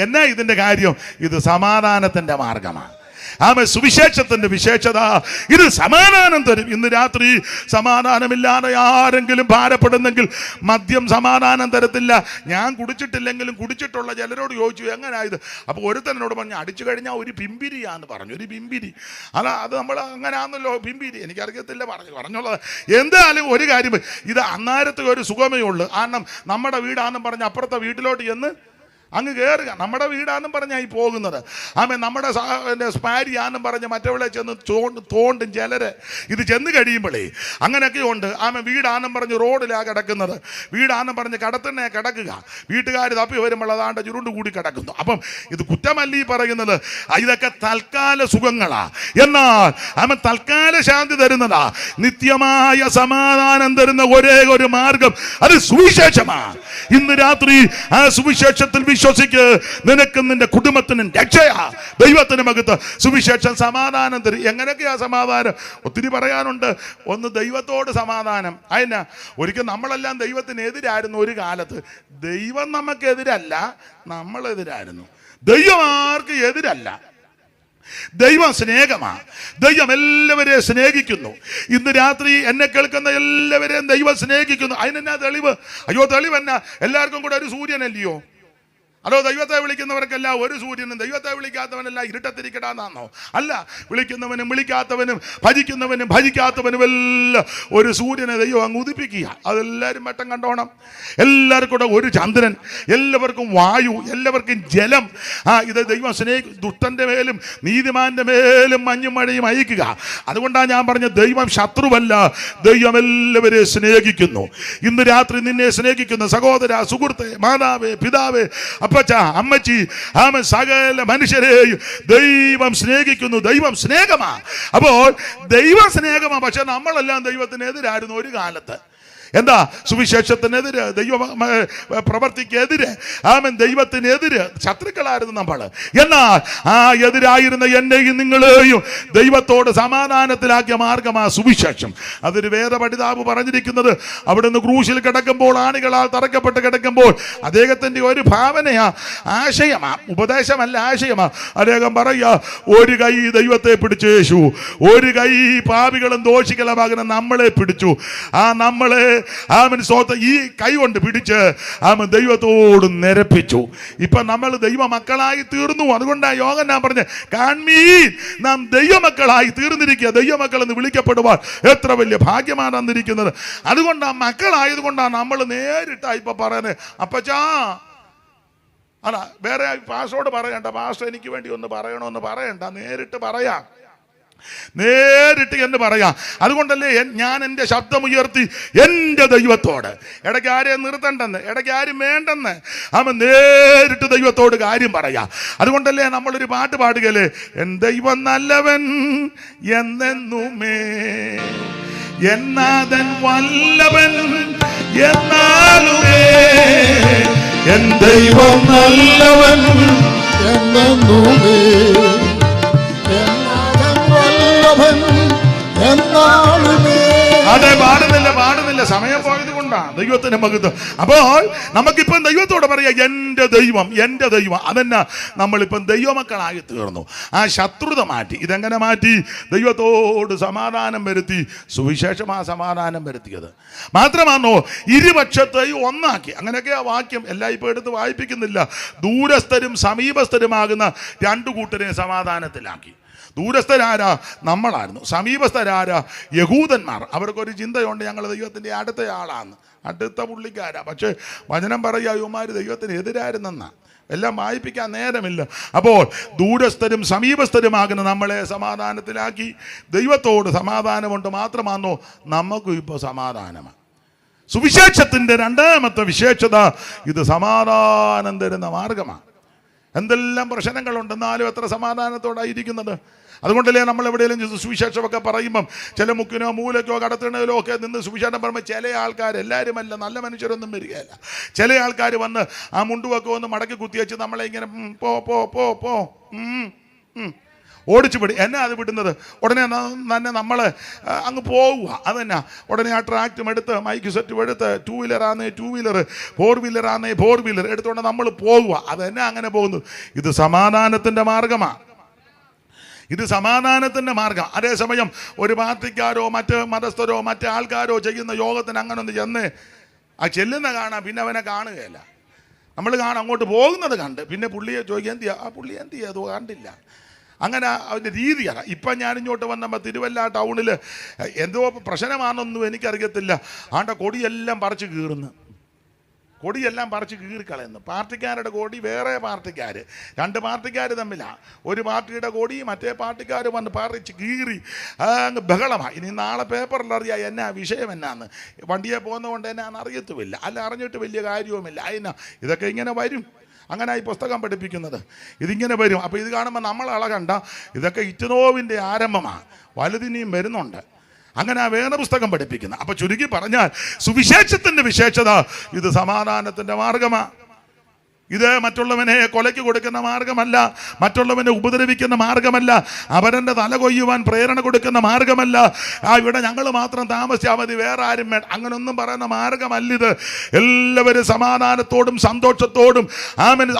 എന്നാ ഇതിന്റെ കാര്യം? ഇത് സമാധാനത്തിന്റെ മാർഗമാണ്. സുവിശേഷത്തിന്റെ വിശേഷത ഇത് സമാധാനം തരും. ഇന്ന് രാത്രി സമാധാനമില്ലാതെ ആരെങ്കിലും ഭാരപ്പെടുന്നെങ്കിൽ മദ്യം സമാധാനം തരത്തില്ല. ഞാൻ കുടിച്ചിട്ടില്ലെങ്കിലും കുടിച്ചിട്ടുള്ള ചിലരോട് ചോദിച്ചു എങ്ങനായത്. അപ്പോൾ ഒരുത്തനോട് പറഞ്ഞു, അടിച്ചു കഴിഞ്ഞാൽ ഒരു പിമ്പിരിയാന്ന് പറഞ്ഞു. ഒരു പിമ്പിരി, അത് നമ്മൾ അങ്ങനെയാണല്ലോ പിമ്പിരി, എനിക്കറിയത്തില്ല പറഞ്ഞുള്ളത്. എന്തായാലും ഒരു കാര്യം, ഇത് അന്നേരത്തെ ഒരു സുഖമേ ഉള്ളൂ. കാരണം നമ്മുടെ വീടാണെന്നും പറഞ്ഞ് അപ്പുറത്തെ വീട്ടിലോട്ട് ചെന്ന് അങ്ങ് കയറുക. നമ്മുടെ വീടാണെന്നും പറഞ്ഞാൽ പോകുന്നത്. നമ്മുടെ സ്പാരിയാണെന്നും പറഞ്ഞ് മറ്റവളെ ചെന്ന് തോണ്ടും ചിലര്. ഇത് ചെന്ന് കഴിയുമ്പോഴേ അങ്ങനെയൊക്കെ ഉണ്ട്. വീടാണെന്നും പറഞ്ഞ് റോഡിലാ കിടക്കുന്നത്, വീടാണെന്നും പറഞ്ഞ് കടത്തന്നെ കിടക്കുക. വീട്ടുകാർ തപ്പി വരുമ്പോൾ അതാണ്ട് ചുരുണ്ട് കൂടി കിടക്കുന്നു. അപ്പം ഇത് കുറ്റമല്ല ഈ പറയുന്നത്. ഇതൊക്കെ തൽക്കാല സുഖങ്ങളാ. എന്നാൽ തൽക്കാല ശാന്തി തരുന്നതാ. നിത്യമായ സമാധാനം തരുന്ന ഒരേ ഒരു മാർഗം അത് സുവിശേഷമാണ്. ഇന്ന് രാത്രി ആ സുവിശേഷത്തിൽ വിശ്വസിക്ക്. നിനക്കും നിന്റെ കുടുംബത്തിനും രക്ഷയാ. ദൈവത്തിന് മകത്ത്. സുവിശേഷം സമാധാനം തരും. എങ്ങനെയൊക്കെയാ സമാധാനം? ഒത്തിരി പറയാനുണ്ട്. ഒന്ന്, ദൈവത്തോട് സമാധാനം. അതിനാ ഒരിക്കൽ നമ്മളെല്ലാം ദൈവത്തിനെതിരായിരുന്നു ഒരു കാലത്ത്. ദൈവം നമുക്കെതിരല്ല, നമ്മളെതിരായിരുന്നു. ദൈവം ആർക്ക് എതിരല്ല. ദൈവം സ്നേഹമാണ്. ദൈവം എല്ലാവരെയും സ്നേഹിക്കുന്നു. ഇന്ന് രാത്രി എന്നെ കേൾക്കുന്ന എല്ലാവരെയും ദൈവം സ്നേഹിക്കുന്നു. അതിനെന്നാ തെളിവ്? തെളിവെന്നാ? എല്ലാവർക്കും കൂടെ ഒരു സൂര്യനല്ലയോ? ദൈവത്തെ വിളിക്കുന്നവർക്കെല്ലാം ഒരു സൂര്യനും, ദൈവത്തെ വിളിക്കാത്തവനെല്ലാം ഇരുട്ടത്തിരിക്കടാന്നാണോ? അല്ല, വിളിക്കുന്നവനും വിളിക്കാത്തവനും ഭജിക്കുന്നവനും ഭജിക്കാത്തവനും എല്ലാം ഒരു സൂര്യനെ ദൈവം അങ്ങ് ഉദിപ്പിക്കുക. അതെല്ലാവരും വെട്ടം കണ്ടോണം. എല്ലാവർക്കും കൂടെ ഒരു ചന്ദ്രൻ, എല്ലാവർക്കും വായു, എല്ലാവർക്കും ജലം. ഇത് ദൈവം ദുഷ്ടന്റെ മേലും നീതിമാന്റെ മേലും മഞ്ഞും മഴയും അയക്കുക. അതുകൊണ്ടാണ് ഞാൻ പറഞ്ഞ ദൈവം ശത്രുവല്ല, ദൈവം എല്ലാവരെയും സ്നേഹിക്കുന്നു. ഇന്ന് രാത്രി നിന്നെ സ്നേഹിക്കുന്ന സഹോദര, സുഹൃത്തെ, മാതാവേ, പിതാവേ, അപ്പച്ച, അമ്മച്ചി, സകല മനുഷ്യരെയും ദൈവം സ്നേഹിക്കുന്നു. ദൈവം സ്നേഹമാ. അപ്പോൾ ദൈവം സ്നേഹമാ. പക്ഷെ നമ്മളെല്ലാം ദൈവത്തിനെതിരായിരുന്നു ഒരു കാലത്ത്. എന്താ? സുവിശേഷത്തിനെതിരെ, ദൈവ പ്രവർത്തിക്കെതിരെ, ആമേൻ, ദൈവത്തിനെതിരെ ശത്രുക്കളായിരുന്നു നമ്മൾ. എന്നാൽ ആ എതിരായിരുന്ന എന്നെയും നിങ്ങളെയും ദൈവത്തോട് സമാധാനത്തിലാക്കിയ മാർഗമാ സുവിശേഷം. അതൊരു വേദപഠിതാവ് പറഞ്ഞിരിക്കുന്നത്, അവിടുന്ന് ക്രൂശിൽ കിടക്കുമ്പോൾ, ആണികളാൽ തറക്കപ്പെട്ട് കിടക്കുമ്പോൾ അദ്ദേഹത്തിന്റെ ഒരു ഭാവനയാ, ആശയമാ, ഉപദേശമല്ല, ആശയമാ. അദ്ദേഹം പറയുക, ഒരു കൈ ദൈവത്തെ പിടിച്ചു യേശു, ഒരു കൈ പാപികളും ദോഷികളുമാകുന്ന നമ്മളെ പിടിച്ചു. ആ നമ്മളെ ഈ കൈ കൊണ്ട് പിടിച്ച് ദൈവത്തോട് നിരപ്പിച്ചു. ഇപ്പൊ നമ്മൾ ദൈവ മക്കളായി തീർന്നു. അതുകൊണ്ടാണ് യോഹന്നാൻ പറഞ്ഞ, കാൺമീൻ, നാം ദൈവമക്കളായി തീർന്നിരിക്കുക. ദൈവമക്കൾ എന്ന് വിളിക്കപ്പെടുവാൻ എത്ര വലിയ ഭാഗ്യമാണ് തന്നിരിക്കുന്നത്. അതുകൊണ്ടാണ്, മക്കളായതുകൊണ്ടാണ് നമ്മൾ നേരിട്ടാ ഇപ്പൊ പറയുന്നത്, അപ്പച്ചാ, അല്ല വേറെ പാസ്റ്ററോട് പറയണ്ട, പാസ്റ്റർ എനിക്ക് വേണ്ടി ഒന്ന് പറയണമെന്ന് പറയണ്ട, നേരിട്ട് പറയാം, നേരിട്ട് എന്ന് പറയാം. അതുകൊണ്ടല്ലേ ഞാൻ എൻ്റെ ശബ്ദമുയർത്തി എൻ്റെ ദൈവത്തോട്, ഇടയ്ക്ക് ആരെയും നിർത്തണ്ടെന്ന്, ഇടയ്ക്ക് ആരും വേണ്ടെന്ന്, നേരിട്ട് ദൈവത്തോട് കാര്യം പറയാം. അതുകൊണ്ടല്ലേ നമ്മളൊരു പാട്ട് പാടുകയല്ലേ, എൻ ദൈവം നല്ലവൻ എന്നെന്നുമേ, എന്നാഥൻ വല്ലവൻ എന്നാലുമേ, എൻ ദൈവം നല്ലവൻ എന്നെന്നുമേ, അതെ, പാടുന്നില്ല, സമയം പോയത് കൊണ്ടാണ്. ദൈവത്തിന് മഹത്വം. അപ്പോൾ നമുക്കിപ്പം ദൈവത്തോട് പറയാം, എൻ്റെ ദൈവം, എൻ്റെ ദൈവം. അതെന്നാ, നമ്മളിപ്പം ദൈവമക്കളായി തീർന്നു. ആ ശത്രുത മാറ്റി. ഇതെങ്ങനെ മാറ്റി? ദൈവത്തോട് സമാധാനം വരുത്തി. സുവിശേഷം ആ സമാധാനം വരുത്തിയത് മാത്രമാണോ, ഇരുപക്ഷത്തെയും ഒന്നാക്കി. അങ്ങനെയൊക്കെ ആ വാക്യം എല്ലാം ഇപ്പൊ എടുത്ത് വായിപ്പിക്കുന്നില്ല. ദൂരസ്ഥരും സമീപസ്ഥരുമാകുന്ന രണ്ടു കൂട്ടരെ സമാധാനത്തിലാക്കി. ദൂരസ്ഥരാരാ? നമ്മളായിരുന്നു. സമീപസ്ഥരാരാ? യഹൂദന്മാർ. അവർക്കൊരു ചിന്തയുണ്ട്, ഞങ്ങൾ ദൈവത്തിൻ്റെ അടുത്ത ആളാണ്, അടുത്ത പുള്ളിക്കാരാ. പക്ഷേ വചനം പറയുക, യുവമാർ ദൈവത്തിന് എതിരായിരുന്നെന്നാ. എല്ലാം വായിപ്പിക്കാൻ നേരമില്ല. അപ്പോൾ ദൂരസ്ഥരും സമീപസ്ഥരുമാകുന്ന നമ്മളെ സമാധാനത്തിലാക്കി. ദൈവത്തോട് സമാധാനമുണ്ട് മാത്രമാണോ നമുക്കും ഇപ്പോൾ സമാധാനമാണ്. സുവിശേഷത്തിൻ്റെ രണ്ടാമത്തെ വിശേഷത, ഇത് സമാധാനം തരുന്ന മാർഗമാണ്. എന്തെല്ലാം പ്രശ്നങ്ങളുണ്ടെന്നാലും എത്ര സമാധാനത്തോടായിരിക്കുന്നത്. അതുകൊണ്ടല്ലേ നമ്മൾ എവിടെയെങ്കിലും സുവിശേഷമൊക്കെ പറയുമ്പം ചില മുക്കിനോ മൂലക്കോ കടത്തിണയിലോ ഒക്കെ നിന്ന് സുവിശേഷം പറയുമ്പോൾ ചില ആൾക്കാർ, എല്ലാവരുമല്ല, നല്ല മനുഷ്യരൊന്നും വരികയല്ല, ചില ആൾക്കാർ വന്ന് ആ മുണ്ടുവൊക്കെ ഒന്ന് മടക്കി കുത്തിവെച്ച് നമ്മളെ ഇങ്ങനെ പോ പോ പോ പോ ഓടിച്ചു വിടും. എന്നാ അത് വിടുന്നത്? ഉടനെ തന്നെ നമ്മൾ അങ്ങ് പോവുക. അതെന്നാ, ഉടനെ ആ ട്രാക്റ്റും എടുത്ത്, മൈക്ക് സെറ്റും എടുത്ത്, 2 വീലറാന്നേ 2 വീലർ, 4 വീലറാന്നേ 4 വീലർ എടുത്തുകൊണ്ട് നമ്മൾ പോകുക. അതെന്നാ അങ്ങനെ പോകുന്നത്? ഇത് സമാധാനത്തിൻ്റെ മാർഗമാണ്. ഇത് സമാധാനത്തിൻ്റെ മാർഗം. അതേസമയം ഒരു പാർട്ടിക്കാരോ മറ്റ് മതസ്ഥരോ മറ്റ് ആൾക്കാരോ ചെയ്യുന്ന യോഗത്തിന് അങ്ങനെ ഒന്ന് ചെന്ന് ആ ചെല്ലുന്ന കാണാം, പിന്നെ അവനെ കാണുകയല്ല. നമ്മൾ കാണാം, അങ്ങോട്ട് പോകുന്നത് കണ്ട് പിന്നെ പുള്ളിയെ ചോദിക്കുക, എന്തിയാ ആ പുള്ളി എന്ത് ചെയ്തു കണ്ടില്ല. അങ്ങനെ അതിൻ്റെ രീതിയാണ്. ഇപ്പം ഞാനിങ്ങോട്ട് വന്നപ്പോൾ തിരുവല്ല ടൗണിൽ എന്തോ പ്രശ്നമാണെന്നൊന്നും എനിക്കറിയത്തില്ല. ആണ്ട കൊടിയെല്ലാം പറിച്ച് കീറുന്നു, കൊടിയെല്ലാം പറിച്ച് കീറിക്കളയുന്നു. പാർട്ടിക്കാരുടെ കൊടി വേറെ പാർട്ടിക്കാർ, 2 പാർട്ടിക്കാർ തമ്മിലാണ്. ഒരു പാർട്ടിയുടെ കൊടി മറ്റേ പാർട്ടിക്കാർ വന്ന് പറിച്ച് കീറി അങ്ങ് ബഹളമാണ്. ഇനി നാളെ പേപ്പറിൽ അറിയാം എന്നാ വിഷയം എന്നാന്ന്. വണ്ടിയെ പോകുന്നതുകൊണ്ട് എന്നാന്ന് അറിയത്തുമില്ല, അല്ല അറിഞ്ഞിട്ട് വലിയ കാര്യവുമില്ല. അതിനാ ഇതൊക്കെ ഇങ്ങനെ വരും. അങ്ങനെ ഈ പുസ്തകം പഠിപ്പിക്കുന്നത് ഇതിങ്ങനെ വരും. അപ്പോൾ ഇത് കാണുമ്പോൾ നമ്മൾ അളകണ്ട, ഇതൊക്കെ ഇറ്റുനോവിൻ്റെ ആരംഭമാണ്, വലുതിനെയും വരുന്നുണ്ട്. അങ്ങനെ ആ വേദപുസ്തകം പഠിപ്പിക്കുന്നത്. അപ്പോൾ ചുരുക്കി പറഞ്ഞാൽ സുവിശേഷത്തിൻ്റെ വിശേഷത, ഇത് സമാധാനത്തിൻ്റെ മാർഗമാണ്. ഇത് മറ്റുള്ളവനെ കൊലയ്ക്ക് കൊടുക്കുന്ന മാർഗമല്ല, മറ്റുള്ളവനെ ഉപദ്രവിക്കുന്ന മാർഗമല്ല, അവരൻ്റെ തല കൊയ്യുവാൻ പ്രേരണ കൊടുക്കുന്ന മാർഗമല്ല. ഇവിടെ ഞങ്ങൾ മാത്രം താമസിച്ചാൽ മതി, വേറെ ആരും വേണ്ട, അങ്ങനൊന്നും പറയുന്ന മാർഗമല്ലിത്. എല്ലാവരും സമാധാനത്തോടും സന്തോഷത്തോടും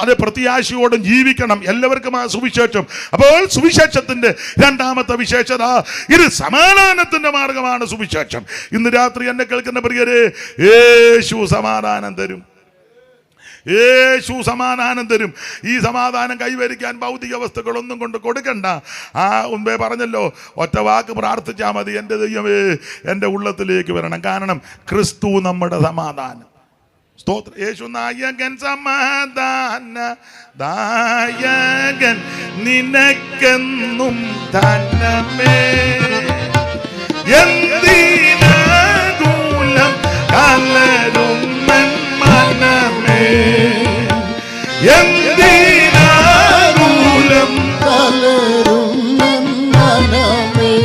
അത് പ്രത്യാശയോടും ജീവിക്കണം. എല്ലാവർക്കും ആ സുവിശേഷം. അപ്പോൾ സുവിശേഷത്തിൻ്റെ രണ്ടാമത്തെ വിശേഷത, ഇത് സമാധാനത്തിൻ്റെ മാർഗമാണ് സുവിശേഷം. ഇന്ന് രാത്രി എന്നെ കേൾക്കുന്ന പ്രിയരെ, യേശു സമാധാനം തരും. യേശു സമാധാനം തരും. ഈ സമാധാനം കൈവരിക്കാൻ ഭൗതിക വസ്തുക്കളൊന്നും കൊണ്ട് കൊടുക്കണ്ട. മുമ്പേ പറഞ്ഞല്ലോ, ഒറ്റ വാക്ക് പ്രാർത്ഥിച്ചാൽ മതി, എൻ്റെ ദൈവമേ എൻ്റെ ഉള്ളത്തിലേക്ക് വരണം. കാരണം ക്രിസ്തു നമ്മുടെ സമാധാനം. സ്തോത്രം. യേശു നായകൻ, സമാധാന ദായകൻ, നിനക്കെന്നും ധനമേ, എന്തിനാകുലം കലരും മനമേ, എന്തിനാകുലം കലരും മനമേ,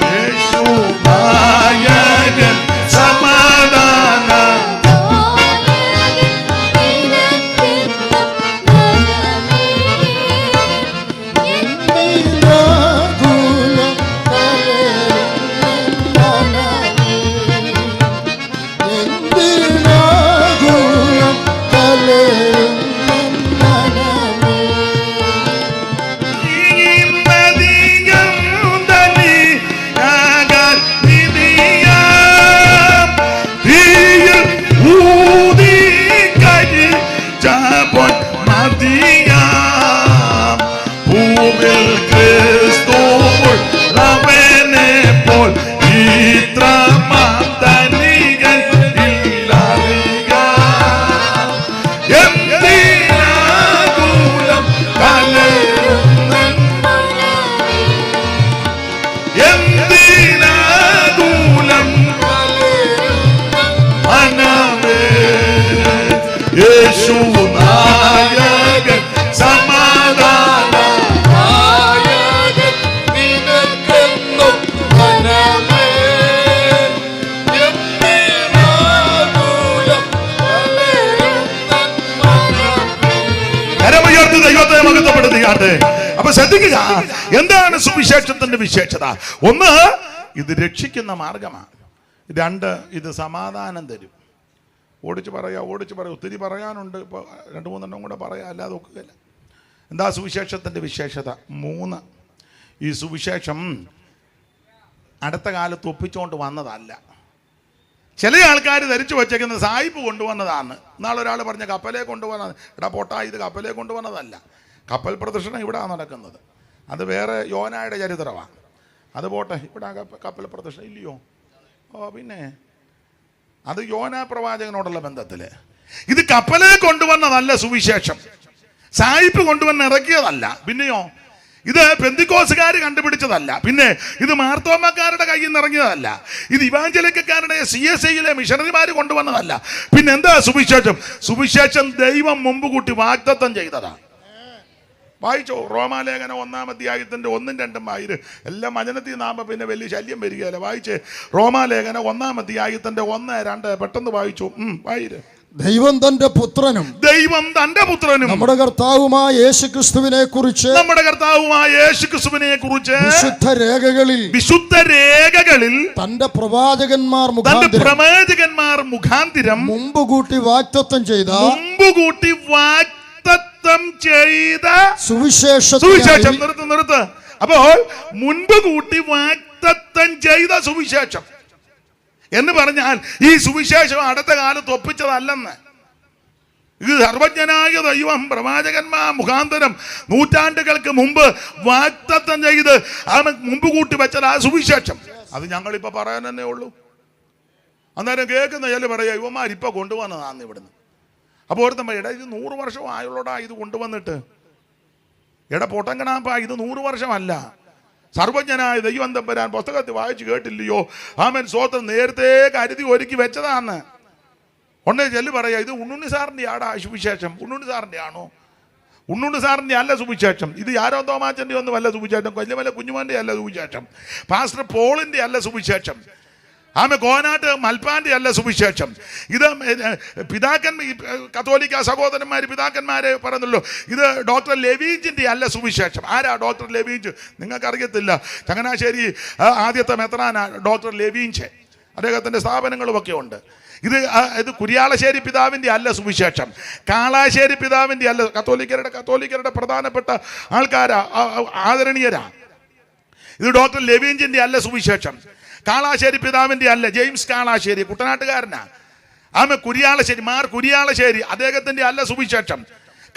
യേശു നായകൻ പഠിപ്പിച്ചാട്ടെ. അപ്പൊ ശ്രദ്ധിക്കുക, എന്താണ് സുവിശേഷത്തിന്റെ വിശേഷത? ഒന്ന്, ഇത് രക്ഷിക്കുന്ന മാർഗമാണ്. രണ്ട്, ഇത് സമാധാനം തരും. ഓടിച്ച് പറയാം. ഒത്തിരി പറയാനുണ്ട്. ഇപ്പോൾ 2-3 കൂടെ പറയാം, അല്ലാതെ ഒക്കുകയില്ല. എന്താ സുവിശേഷത്തിൻ്റെ വിശേഷത? 3, ഈ സുവിശേഷം അടുത്ത കാലത്ത് ഒപ്പിച്ചുകൊണ്ട് വന്നതല്ല. ചില ആൾക്കാർ ധരിച്ചു വച്ചേക്കുന്നത് സായിപ്പ് കൊണ്ടുവന്നതാണ്. നാളെ ഒരാൾ പറഞ്ഞ കപ്പലെ കൊണ്ടുവന്നത്. എടാ പൊട്ടാ, ഇത് കപ്പലെ കൊണ്ടുവന്നതല്ല. കപ്പൽ പ്രദർശനം ഇവിടെ നടക്കുന്നത്. അത് വേറെ യോനായുടെ ചരിത്രമാണ്. അത് പോട്ടെ, ഇവിടെ കപ്പൽ പ്രദർശനം ഇല്ലയോ? ഓ പിന്നെ അത് യോനാ പ്രവാചകനോടുള്ള ബന്ധത്തിൽ. ഇത് കപ്പലെ കൊണ്ടുവന്നതല്ല സുവിശേഷം. സായിപ്പ് കൊണ്ടുവന്ന് ഇറക്കിയതല്ല. പിന്നെയോ, ഇത് പെന്തിക്കോസുകാർ കണ്ടുപിടിച്ചതല്ല. പിന്നെ ഇത് മാർത്തോമാക്കാരുടെ കയ്യിൽ നിന്ന് ഇറങ്ങിയതല്ല. ഇത് ഇവാഞ്ചലിക്കാരുടെ CSIയിലെ മിഷണറിമാർ കൊണ്ടുവന്നതല്ല. പിന്നെ എന്താ സുവിശേഷം? സുവിശേഷം ദൈവം മുമ്പ് കൂട്ടി വാഗ്ദത്തം ചെയ്തതാണ്. വായിച്ചോ, റോമാലേഖനം 1-ാം അധ്യായത്തിന്റെ 1-2 വായിര്. എല്ലാം വചനത്തിൽ നാമ പിന്നെ വലിയ ശല്യം വരികയല്ല. വായിച്ചേ, റോമാലേഖനം 1-ാം അധ്യായത്തിന്റെ 1-2 പെട്ടെന്ന് വായിച്ചു. വായിര്. ദൈവം തന്റെ പുത്രനും നമ്മുടെ കർത്താവുമായ യേശുക്രിസ്തുവിനെ കുറിച്ച് വിശുദ്ധ രേഖകളിൽ തന്റെ പ്രവാചകന്മാർ മുഖാന്തിരം മുമ്പ് കൂട്ടി വാഗ്ദത്തം ചെയ്ത സുവിശേഷം. നിർത്ത്. അപ്പോൾ മുൻപ് കൂട്ടി വാഗ്ദത്തം ചെയ്ത സുവിശേഷം എന്ന് പറഞ്ഞാൽ ഈ സുവിശേഷം അടുത്ത കാലത്ത് ഒപ്പിച്ചതല്ലെന്ന്. ഇത് സർവജ്ഞനായ ദൈവം പ്രവാചകന്മാർ മുഖാന്തരം നൂറ്റാണ്ടുകൾക്ക് മുമ്പ് വാഗ്ദത്തം ചെയ്ത് മുമ്പ് കൂട്ടി വെച്ചത് ആ സുവിശേഷം. അത് ഞങ്ങളിപ്പോൾ പറയാൻ തന്നെ ഉള്ളൂ. അന്നേരം കേൾക്കുന്ന ചില പറയാ, ഇവന്മാരിപ്പോൾ കൊണ്ടുവന്നതാന്ന് ഇവിടുന്ന്. അപ്പോൾ ഓർത്തം പറയാം, ഇത് 100 വർഷം ആയുള്ളൂടാ ഇത് കൊണ്ടുവന്നിട്ട്. പൊട്ടങ്കണാപ്പാ, ഇത് 100 വർഷമല്ല. സർവജ്ഞനായ ദൈവം തമ്പുരാൻ പുസ്തകത്തിൽ വായിച്ചു കേട്ടില്ലയോ? ആമേൻ, സ്വതന്ത്രം നേരത്തെ കരുതി ഒരുക്കി വെച്ചതാണ്. ഉടനെ ചെല്ലു പറയാ, ഇത് ഉണ്ണുണ്ണി സാറിൻ്റെ ആടാ സുവിശേഷം. ഉണ്ണുണ്ണി സാറിൻ്റെ ആണോ? ഉണ്ണുണ്ണി സാറിൻ്റെ അല്ല സുവിശേഷം. ഇത് യാരോ തോമാച്ചൻ്റെ ഒന്നും അല്ല സുവിശേഷം. കൊല്ലമല കുഞ്ഞുമാൻ്റെ അല്ല സുവിശേഷം. പാസ്റ്റർ പോളിൻ്റെ അല്ല സുവിശേഷം. കോനാട്ട് മൽപ്പാൻ്റെ അല്ല സുവിശേഷം. ഇത് കത്തോലിക്ക സഹോദരന്മാർ പിതാക്കന്മാരെ പറയുന്നല്ലോ. ഇത് ഡോക്ടർ ലെവീജിൻ്റെ അല്ല സുവിശേഷം. ആരാ ഡോക്ടർ ലെവീജ്? നിങ്ങൾക്കറിയത്തില്ല. ചങ്ങനാശ്ശേരി ആദ്യത്തെ മെത്രാന ഡോക്ടർ ലെവീഞ്ച്. അദ്ദേഹത്തിൻ്റെ സ്ഥാപനങ്ങളുമൊക്കെ ഉണ്ട്. ഇത് കുരിയാളശ്ശേരി പിതാവിൻ്റെ അല്ല സുവിശേഷം. കാളാശ്ശേരി പിതാവിൻ്റെ അല്ല. കത്തോലിക്കരുടെ പ്രധാനപ്പെട്ട ആൾക്കാരാ, ആദരണീയരാ. ഇത് ഡോക്ടർ ലെവീഞ്ചിൻ്റെ അല്ല സുവിശേഷം. കാളാശ്ശേരി പിതാവിൻ്റെ അല്ല. ജെയിംസ് കാളാശ്ശേരി കുട്ടനാട്ടുകാരനാ. കുരിയാളശ്ശേരി, മാർ കുരിയാളശ്ശേരി, അദ്ദേഹത്തിൻ്റെ അല്ല സുവിശേഷം.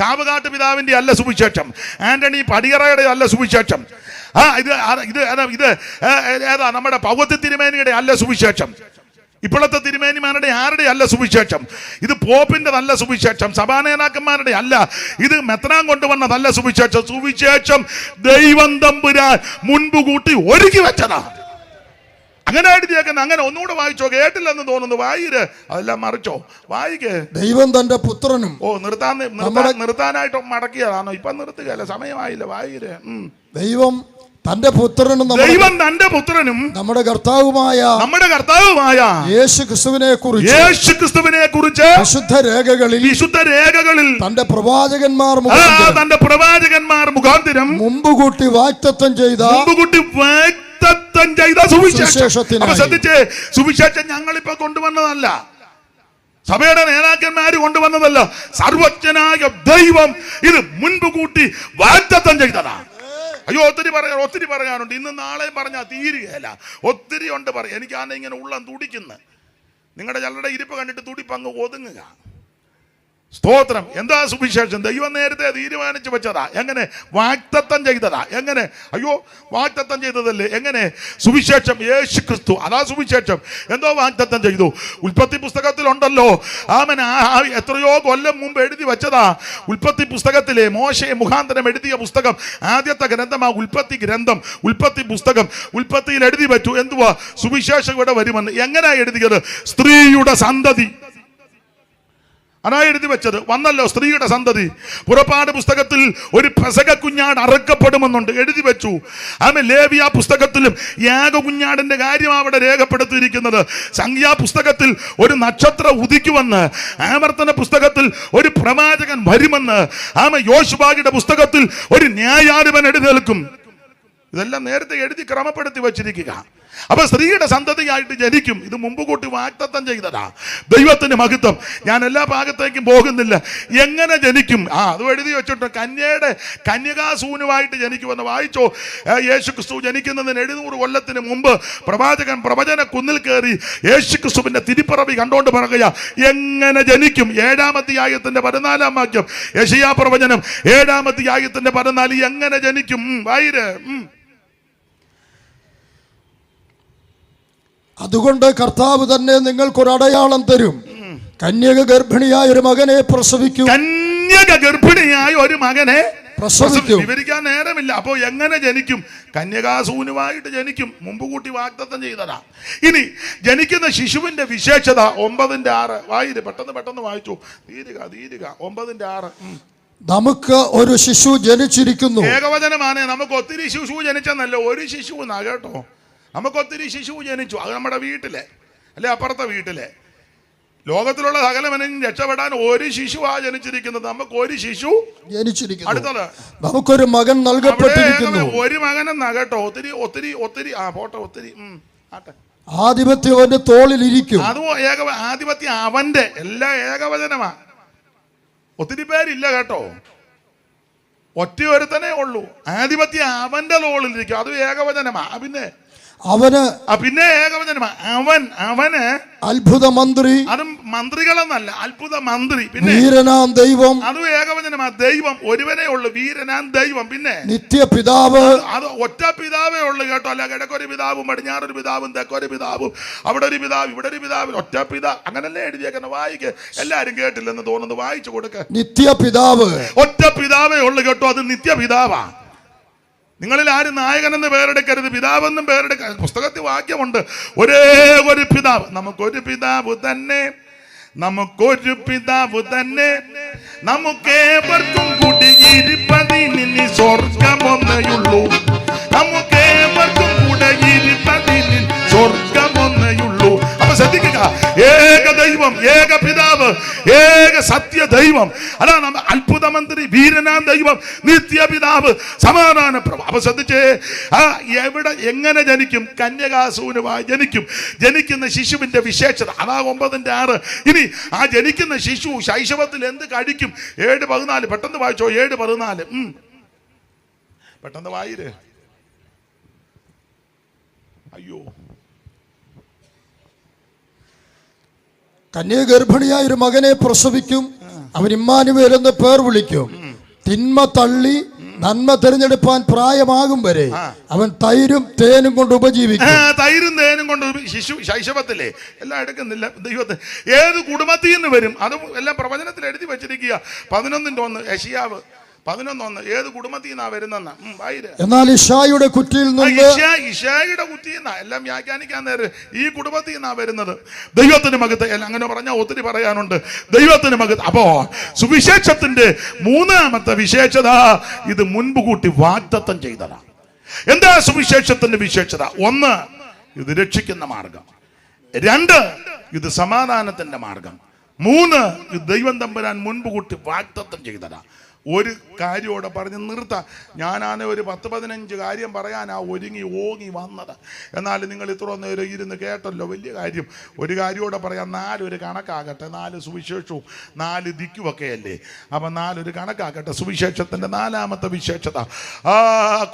കാവുകാട്ട് പിതാവിൻ്റെ അല്ല സുവിശേഷം. ആന്റണി പടിയറയുടെ അല്ല സുവിശേഷം. ഇത് ഏതാ നമ്മുടെ പൗവത്തി തിരുമേനിയുടെ അല്ല സുവിശേഷം. ഇപ്പോഴത്തെ തിരുമേനിമാരുടെ ആരുടെ അല്ല സുവിശേഷം. ഇത് പോപ്പിന്റെ നല്ല സുവിശേഷം. സഭാനേതാക്കന്മാരുടെ അല്ല. ഇത് മെത്രാൻ കൊണ്ടുവന്നതല്ല സുവിശേഷം. സുവിശേഷം ദൈവം തമ്പുരാൻ മുൻപ് കൂട്ടി ഒരുക്കി വെച്ചതാ. അങ്ങനെ എഴുതിയേക്കുന്ന. അങ്ങനെ ഒന്നുകൂടെ വായിച്ചോ, കേട്ടില്ലെന്ന് തോന്നുന്നു. വായിര്, അതെല്ലാം മറിച്ചോ, വായിക്കേ. ദൈവം തന്റെ പുത്രനും. നിർത്താനായിട്ട് മടക്കിയതാണോ? ഇപ്പൊ നിർത്തുകയല്ല, സമയമായില്ല. വായിര്. ദൈവം തന്റെ പുത്രനും നമ്മുടെ കർത്താവുമായ യേശുക്രിസ്തുവിനെ കുറിച്ച് വിശുദ്ധ രേഖകളിൽ തന്റെ പ്രവാചകന്മാർ മുഖാന്തരം മുമ്പ് കൂട്ടി വാഗ്ദത്തം ചെയ്ത സുവിശേഷം ഞങ്ങളിപ്പോ കൊണ്ടുവന്നതല്ല. സഭയുടെ നേതാക്കന്മാര് കൊണ്ടുവന്നതല്ല. സർവജ്ഞനായ ദൈവം ഇത് മുൻപ് കൂട്ടി വാഗ്ദത്തം ചെയ്തതാണ്. അയ്യോ, ഒത്തിരി പറയാനുണ്ട്. ഇന്ന് നാളെയും പറഞ്ഞാൽ തീരുകയല്ല. ഒത്തിരി ഉണ്ട് പറയാം. എനിക്കാണ് ഇങ്ങനെ ഉള്ളം തുടിക്കുന്നത്. നിങ്ങളുടെ ചിലരുടെ ഇരിപ്പ് കണ്ടിട്ട് തുടിപ്പങ്ങ് ഒതുങ്ങുക. സ്തോത്രം. എന്താ സുവിശേഷം? ദൈവം നേരത്തെ തീരുമാനിച്ചു വെച്ചതാ. എങ്ങനെ? വാഗ്ദത്തം ചെയ്തതാ. എങ്ങനെ? അയ്യോ, വാഗ്ദത്തം ചെയ്തതല്ലേ? എങ്ങനെ? സുവിശേഷം യേശുക്രിസ്തു, അതാ സുവിശേഷം. എന്തോ വാഗ്ദത്തം ചെയ്തു. ഉൽപ്പത്തി പുസ്തകത്തിലുണ്ടല്ലോ. എത്രയോ കൊല്ലം മുമ്പ് എഴുതി വെച്ചതാ. ഉൽപ്പത്തി പുസ്തകത്തിലെ മോശയെ മുഖാന്തരം എഴുതിയ പുസ്തകം, ആദ്യത്തെ ഗ്രന്ഥമാ ഉൽപ്പത്തി ഗ്രന്ഥം. ഉൽപ്പത്തി പുസ്തകം ഉൽപ്പത്തിയിൽ എഴുതി വെച്ചു. എന്തുവാ? സുവിശേഷം ഇവിടെ വരുമെന്ന്. എങ്ങനെയാ എഴുതിയത്? സ്ത്രീയുടെ സന്തതി. അതാ എഴുതി വെച്ചത്. വന്നല്ലോ സ്ത്രീയുടെ സന്തതി. പുറപ്പാട് പുസ്തകത്തിൽ ഒരു പെസക കുഞ്ഞാട് അറുക്കപ്പെടുമെന്നുണ്ട് എഴുതി വെച്ചു. ആമേ. ലേവ്യ പുസ്തകത്തിലും യാഗ കുഞ്ഞാടിന്റെ കാര്യം അവിടെ രേഖപ്പെടുത്തിയിരിക്കുന്നത്. സംഖ്യാ പുസ്തകത്തിൽ ഒരു നക്ഷത്രം ഉദിക്കുമെന്ന്, ആവർത്തന പുസ്തകത്തിൽ ഒരു പ്രവാചകൻ വരുമെന്ന്, ആമേ, യോശുവയുടെ പുസ്തകത്തിൽ ഒരു ന്യായാധിപൻ എഴുന്നേൽക്കും. ഇതെല്ലാം നേരത്തെ എഴുതി ക്രമപ്പെടുത്തി വച്ചിരിക്കുക. അപ്പൊ സ്ത്രീയുടെ സന്തതിയായിട്ട് ജനിക്കും. ഇത് മുമ്പ് കൂട്ടി വാഗ്ദത്തം ചെയ്തതാ. ദൈവത്തിന്റെ മഹത്വം. ഞാൻ എല്ലാ ഭാഗത്തേക്കും പോകുന്നില്ല. എങ്ങനെ ജനിക്കും? അതും എഴുതി വെച്ചിട്ട് കന്യകാസൂനുമായിട്ട് ജനിക്കുമെന്ന് വായിച്ചോ. യേശു ക്രിസ്തു ജനിക്കുന്നതിന് 700 കൊല്ലത്തിന് മുമ്പ് പ്രവാചകൻ പ്രവചന കുന്നിൽ കയറി യേശു ക്രിസ്തുവിന്റെ തിരിപ്പിറവി കണ്ടോണ്ട് പറയുക, എങ്ങനെ ജനിക്കും? 7-ാം അധ്യായത്തിന്റെ 14-ാം വാക്യം. യെശയ്യാ പ്രവചനം 7-ാം അധ്യായത്തിന്റെ 14. എങ്ങനെ ജനിക്കും? വായിര്. അതുകൊണ്ട് കർത്താവ് തന്നെ നിങ്ങൾക്കൊരു അടയാളം തരും. കന്യക ഗർഭിണിയായ ഒരു മകനെ പ്രസവിക്കും. കന്യക ഗർഭിണിയായ ഒരു മകനെ പ്രസവിക്കും. വിവരിക്കാൻ നേരമില്ല. അപ്പോ എങ്ങനെ ജനിക്കും? കന്യകാസൂനുമായിട്ട് ജനിക്കും. മുമ്പ് കൂട്ടി വാഗ്ദത്തം ചെയ്തതാ. ഇനി ജനിക്കുന്ന ശിശുവിന്റെ വിശേഷത 9:6. വായിര്. പെട്ടെന്ന് വായിച്ചു. തീരുക 9:6. നമുക്ക് ഒരു ശിശു ജനിച്ചിരിക്കുന്നു. ഏകവചനമാണ്. നമുക്ക് ഒത്തിരി ശിശു ജനിച്ചെന്നല്ല, ഒരു ശിശു എന്നാ കേട്ടോ. നമുക്ക് ഒത്തിരി ശിശു ജനിച്ചു. അത് നമ്മുടെ വീട്ടിലെ അല്ലെ അപ്പുറത്തെ വീട്ടിലെ. ലോകത്തിലുള്ള സകലമനും രക്ഷപ്പെടാൻ ഒരു ശിശുവാ ജനിച്ചിരിക്കുന്നത്. നമുക്ക് ഒരു ശിശു ജനിച്ചിരിക്കുന്നു. അടുത്തത് നമുക്കൊരു മകൻ നൽകപ്പെട്ടിരിക്കുന്നു. ഒരു മകനെന്നാ കേട്ടോ. ഒത്തിരി പോട്ടെ. ഒത്തിരി ആധിപത്യം അവന്റെ തോളിലിരിക്കും. അതും ആധിപത്യം അവന്റെ. എല്ലാം ഏകവചനമാ. ഒത്തിരി പേരില്ല കേട്ടോ. ഒറ്റ ഒരുത്തനേ ഉള്ളൂ. ആധിപത്യം അവന്റെ തോളിലിരിക്കും. അതും ഏകവചനമാ. പിന്നെ ഏകവചനമാ. അവന് അത്ഭുത മന്ത്രി. അതും മന്ത്രികളെന്നല്ല, അത്ഭുത മന്ത്രി. പിന്നെ വീരനാം ദൈവം. അതും ഏകവചനമാ. ദൈവം ഒരുവനേ ഉള്ളു. വീരനാം ദൈവം. പിന്നെ നിത്യപിതാവ്. അത് ഒറ്റ പിതാവേ ഉള്ളു കേട്ടോ. അല്ല കിഴക്കൊരു പിതാവും പടിഞ്ഞാറൊരു പിതാവും തെക്കൊരു പിതാവും അവിടെ ഒരു പിതാവ് ഇവിടെ ഒരു പിതാവ്. ഒറ്റ പിതാവ്. അങ്ങനല്ലേ എഴുതിയേക്കുന്ന. വായിക്ക്. എല്ലാരും കേട്ടില്ലെന്ന് തോന്നുന്നത്. വായിച്ചു കൊടുക്ക. നിത്യപിതാവ്. ഒറ്റ പിതാവേ ഉള്ളു കേട്ടോ. അത് നിത്യപിതാവാ. നിങ്ങളിൽ ആരും നായകനെന്ന് പേരെടുക്കരുത്, പിതാവെന്നും പേരെടുക്കരുത്. പുസ്തകത്തിൽ വാക്യമുണ്ട്. ഒരേ ഒരു പിതാവ്. നമുക്കൊരു പിതാവ് തന്നെ. നമുക്കേവർക്കും കൂടി 20 സ്വർഗമൊന്നേയുള്ളൂ. നമുക്കേവർക്കും കൂടെ 20 സ്വർഗമൊന്നേയുള്ളൂ. അപ്പൊ ശ്രദ്ധിക്കുക. ഏക ദൈവം, ഏക പിതാവ്, ഏക സത്യ ദൈവം. അതാണ് അത്ഭുത മന്ത്രി, വീരനാം ദൈവം, നിത്യപിതാവ്, സമാധാന പ്രഭു. അപ്പൊ ശ്രദ്ധിച്ചേ. എവിടെ എങ്ങനെ ജനിക്കും? കന്യകാസൂനുമായി ജനിക്കും. ജനിക്കുന്ന ശിശുവിന്റെ വിശേഷത അതാ 9:6. ഇനി ആ ജനിക്കുന്ന ശിശു ശൈശവത്തിൽ എന്ത് കഴിക്കും? 7:14. പെട്ടെന്ന് വായിച്ചോ. 7:14. പെട്ടെന്ന് വായിര്. അയ്യോ. കന്യക ഗർഭിണിയായ ഒരു മകനെ പ്രസവിക്കും. അവൻ ഇമ്മാനുവേൽ എന്ന് പേർ വിളിക്കും. തിന്മ തള്ളി നന്മ തിരഞ്ഞെടുപ്പാൻ പ്രായമാകും വരെ അവൻ തൈരും തേനും കൊണ്ട് ഉപജീവിക്കും. തൈരും തേനും കൊണ്ട് ശിശു ശൈശവത്തിലെ എല്ലാം എടുക്കുന്നില്ല. ദൈവത്തെ ഏത് കുടുംബത്തിൽ നിന്ന് വരും? അതും എല്ലാം പ്രവചനത്തിൽ എഴുതി വെച്ചിരിക്കുക. 11:1 യെശയ്യാവ് 11:1. ഏത് കുടുംബത്തിൽ നിന്നാ വരുന്നെന്നാ. എന്നാൽ ഇശായിയുടെ കുറ്റിയിൽ നിന്ന് ഇശായിയുടെ കുറ്റിയിൽ നിന്നാ. എല്ലാം വ്യാഖ്യാനിക്കാൻ നേരം ഈ കുടുംബത്തിൽ നിന്നാ വരുന്നത്. ദൈവത്തിന് മകത്ത്. അങ്ങനെ പറഞ്ഞാൽ ഒത്തിരി പറയാനുണ്ട്. ദൈവത്തിന് മകത്ത്. അപ്പോ സുവിശേഷത്തിന്റെ 3ാമത്തെ വിശേഷത ഇത് മുൻപ് കൂട്ടി വാഗ്ദത്തം ചെയ്തതാ. എന്താ സുവിശേഷത്തിന്റെ വിശേഷത? 1, ഇത് രക്ഷിക്കുന്ന മാർഗം. 2, ഇത് സമാധാനത്തിന്റെ മാർഗം. 3, ഇത് ദൈവം തമ്പുരാൻ മുൻപ് കൂട്ടി വാഗ്ദത്തം ചെയ്തതാ. ഒരു കാര്യമോടെ പറഞ്ഞ് നിർത്താം. ഞാനാണ് ഒരു 10-15 കാര്യം പറയാനാ ഓങ്ങി വന്നത്. എന്നാൽ നിങ്ങൾ ഇത്ര നേരം ഇരുന്ന് കേട്ടല്ലോ. വലിയ കാര്യം. ഒരു കാര്യമോടെ പറയാം. 4 ഒരു കണക്കാകട്ടെ. 4 സുവിശേഷവും 4 ദിക്കുമൊക്കെ അല്ലേ. അപ്പം 4 ഒരു കണക്കാകട്ടെ. സുവിശേഷത്തിൻ്റെ 4ാമത്തെ വിശേഷത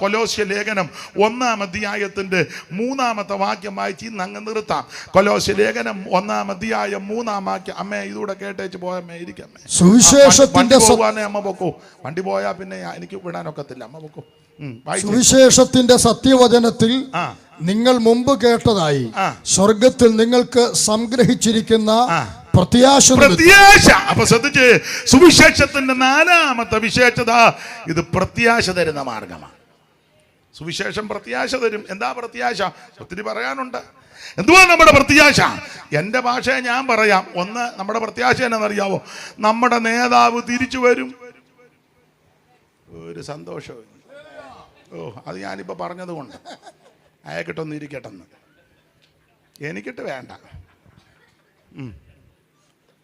കൊലോസ്യ ലേഖനം 1-ാം അധ്യായത്തിൻ്റെ 3ാമത്തെ വാക്യം വായിച്ച് ഇന്ന് അങ്ങ് നിർത്താം. കൊലോസ്യ ലേഖനം 1-ാം അധ്യായം 3-ാം വാക്യം. അമ്മേ ഇതൂടെ കേട്ടേച്ച് പോയമ്മേ. ഇരിക്കമ്മേ. സുവിശേഷത്തിന്റെ അമ്മ പൊക്കോ. വണ്ടി പോയാ പിന്നെ എനിക്ക് വിടാനൊക്കത്തില്ല. അമ്മ പൊക്കോ. സുവിശേഷത്തിന്റെ സത്യവചനത്തിൽ നിങ്ങൾ മുമ്പ് കേട്ടതായി സ്വർഗത്തിൽ നിങ്ങൾക്ക് സംഗ്രഹിച്ചിരിക്കുന്ന പ്രത്യാശ. അപ്പൊ ശ്രദ്ധിച്ച്. സുവിശേഷത്തിന്റെ 4ാമത്തെ വിശേഷത ഇത് പ്രത്യാശ തരുന്ന മാർഗമാണ്. സുവിശേഷം പ്രത്യാശ തരും. എന്താ പ്രത്യാശ? ഒത്തിരി പറയാനുണ്ട്. എന്തുവാ നമ്മുടെ പ്രത്യാശ? എൻ്റെ ഭാഷയെ ഞാൻ പറയാം. ഒന്ന്, നമ്മുടെ പ്രത്യാശ എന്നറിയാവോ? നമ്മുടെ നേതാവ് തിരിച്ചു വരും. ഒരു സന്തോഷം. അത് ഞാനിപ്പോൾ പറഞ്ഞത് കൊണ്ട് അയക്കട്ടൊന്ന് ഇരിക്കട്ടെന്ന്. എനിക്കിട്ട് വേണ്ട.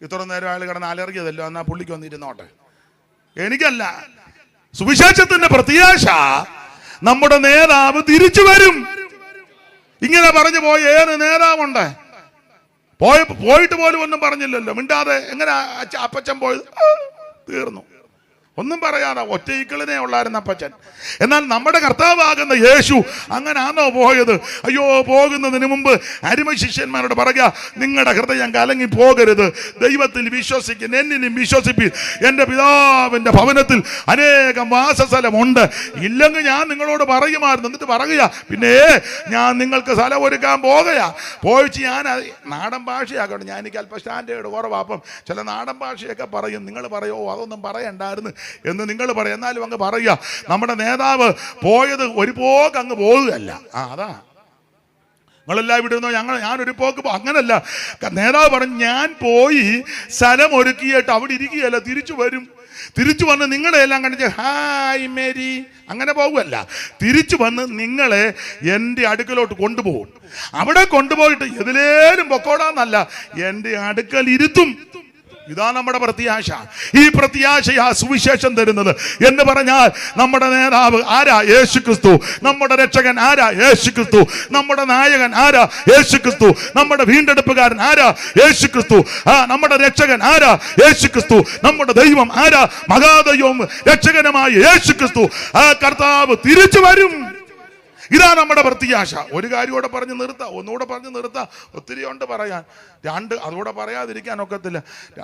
ഇത്ര നേരം ആൾ കിടന്ന് അലറിയതല്ലോ, എന്നാൽ പുള്ളിക്ക് വന്നിരുന്നോട്ടെ. എനിക്കല്ല. സുവിശേഷത്തിന്റെ പ്രത്യാശ നമ്മുടെ നേതാവ് തിരിച്ചു വരും. ഇങ്ങനെ പറഞ്ഞു പോയ ഏത് നേതാവുണ്ട്? പോയിട്ട് പോലും ഒന്നും പറഞ്ഞില്ലല്ലോ, മിണ്ടാതെ. എങ്ങനെ അപ്പച്ചൻ പോയത്? തീർന്നു. ഒന്നും പറയാതെ ഒറ്റ ഈക്കളിനെ ഉള്ളായിരുന്നു അപ്പച്ചൻ. എന്നാൽ നമ്മുടെ കർത്താവാകുന്ന യേശു അങ്ങനാണോ പോയത്? അയ്യോ, പോകുന്നതിന് മുമ്പ് അരിമ ശിഷ്യന്മാരോട് പറയുക, നിങ്ങളുടെ ഹൃദയം കലങ്ങി പോകരുത്, ദൈവത്തിൽ വിശ്വസിക്കും, എന്നിലും വിശ്വസിപ്പിൻ. എൻ്റെ പിതാവിൻ്റെ ഭവനത്തിൽ അനേകം വാസസ്ഥലമുണ്ട്, ഇല്ലെങ്കിൽ ഞാൻ നിങ്ങളോട് പറയുമായിരുന്നു. എന്നിട്ട് പറയുക, പിന്നെ ഞാൻ നിങ്ങൾക്ക് സ്ഥലം ഒരുക്കാൻ പോകുകയാ. പോയിച്ച് ഞാൻ നാടൻ ഭാഷയാക്കട്ടെ, ഞാൻ എനിക്ക് അല്പം സ്റ്റാൻഡേർഡ് കുറവാ. അപ്പം ചില നാടൻ ഭാഷയൊക്കെ പറയും. നിങ്ങൾ പറയുമോ അതൊന്നും പറയണ്ടായിരുന്നു എന്ന് നിങ്ങൾ പറയും. എന്നാലും അങ്ങ് പറയുക, നമ്മുടെ നേതാവ് പോയത് ഒരു പോക്ക് അങ്ങ് പോകുകയല്ല. അതാ നിങ്ങളെല്ലാം വിടുന്നോ, ഞാനൊരു പോക്ക് അങ്ങനല്ല. നേതാവ് പറഞ്ഞു, ഞാൻ പോയി സ്ഥലം ഒരുക്കിയിട്ട് അവിടെ ഇരിക്കുകയല്ല, തിരിച്ചു വരും. തിരിച്ചു വന്ന് നിങ്ങളെ എല്ലാം കണ്ടിച്ച് ഹായ് മേരി അങ്ങനെ പോകുമല്ല. തിരിച്ചു വന്ന് നിങ്ങളെ എൻ്റെ അടുക്കലോട്ട് കൊണ്ടുപോകും. അവിടെ കൊണ്ടുപോയിട്ട് എതിലേലും പൊക്കോടാന്നല്ല, എൻ്റെ അടുക്കൽ ഇരുത്തും. ഇതാ നമ്മുടെ പ്രത്യാശ. ഈ പ്രത്യാശയാ സുവിശേഷം തരുന്നത്. എന്ന് പറഞ്ഞാൽ നമ്മുടെ നേതാവ് ആരാ? യേശുക്രിസ്തു. നമ്മുടെ രക്ഷകൻ ആരാ? യേശുക്രിസ്തു. നമ്മുടെ നായകൻ ആരാ? യേശുക്രിസ്തു. നമ്മുടെ വീണ്ടെടുപ്പുകാരൻ ആരാ? യേശുക്രിസ്തു. നമ്മുടെ രക്ഷകൻ ആരാ? യേശുക്രിസ്തു. നമ്മുടെ ദൈവം ആരാ? മഹാദൈവവും രക്ഷകനുമായ യേശുക്രിസ്തു. ആ കർത്താവ് തിരിച്ചു വരും. ഇതാ നമ്മുടെ പ്രത്യാശ. ഒരു കാര്യം കൂടെ പറഞ്ഞ് നിർത്താം, ഒന്നുകൂടെ പറഞ്ഞ് നിർത്താം. ഒത്തിരി ഉണ്ട് പറയാൻ. അതുകൂടെ പറയാതിരിക്കാൻ ഒക്കത്തില്ല.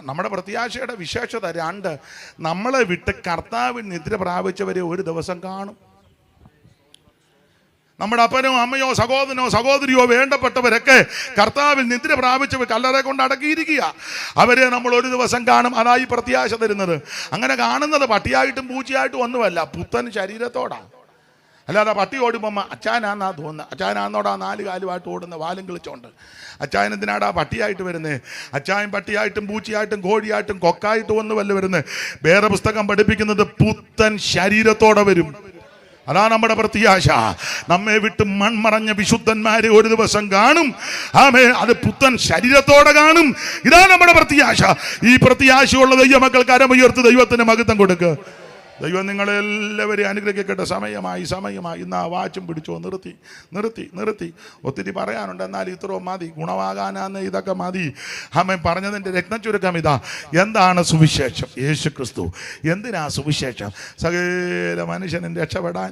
നമ്മുടെ പ്രത്യാശയുടെ വിശേഷത 2. നമ്മളെ വിട്ട് കർത്താവിൽ നിദ്ര പ്രാപിച്ചവരെ ഒരു ദിവസം കാണും. നമ്മുടെ അപ്പനോ അമ്മയോ സഹോദരനോ സഹോദരിയോ വേണ്ടപ്പെട്ടവരൊക്കെ കർത്താവിൽ നിദ്ര പ്രാപിച്ചവർ കല്ലറ കൊണ്ട് അടക്കിയിരിക്കുക. അവരെ നമ്മൾ ഒരു ദിവസം കാണും. അതായി പ്രത്യാശ തരുന്നത്. അങ്ങനെ കാണുന്നത് പട്ടിയായിട്ടും പൂച്ചയായിട്ടും ഒന്നുമല്ല, പുത്തൻ ശരീരത്തോടാണ്. അല്ലാതെ പട്ടി ഓടുമ്പോൾ അച്ചാനാന്നാ തോന്നുന്നത്. അച്ചാനാന്നോടാ 4 കാലുമായിട്ട് ഓടുന്ന വാലും കിളിച്ചോണ്ട്. അച്ചായൻ എന്തിനാടാ പട്ടിയായിട്ട് വരുന്നത്? അച്ചായൻ പട്ടിയായിട്ടും പൂച്ചയായിട്ടും കോഴിയായിട്ടും കൊക്കായിട്ടും ഒന്നുമല്ല വരുന്നത്. വേറെ പുസ്തകം പഠിപ്പിക്കുന്നത് പുത്തൻ ശരീരത്തോടെ വരും. അതാണ് നമ്മുടെ പ്രത്യാശ. നമ്മെ വിട്ട് മൺമറഞ്ഞ വിശുദ്ധന്മാരെ ഒരു ദിവസം കാണും. ആമേൻ. അത് പുത്തൻ ശരീരത്തോടെ കാണും. ഇതാണ് നമ്മുടെ പ്രത്യാശ. ഈ പ്രത്യാശയുള്ള ദൈവമക്കൾ കരമുയർത്ത് ദൈവത്തിന് മഹത്വം കൊടുക്കുക. ദൈവം നിങ്ങളെല്ലാവരെയും അനുഗ്രഹിക്കട്ടെ. സമയമായി. ഇന്ന് ആ വാച്ചും പിടിച്ചോ. നിർത്തി. ഒത്തിരി പറയാനുണ്ട്, എന്നാൽ ഇത്രയും മതി. ഗുണവാകാനാന്ന് ഇതൊക്കെ മതി. ആമേൻ. പറഞ്ഞതിൻ്റെ രത്നച്ചുരുക്കം ഇതാ. എന്താണ് സുവിശേഷം? യേശുക്രിസ്തു. എന്തിനാ സുവിശേഷം? സകല മനുഷ്യനും രക്ഷപ്പെടാൻ.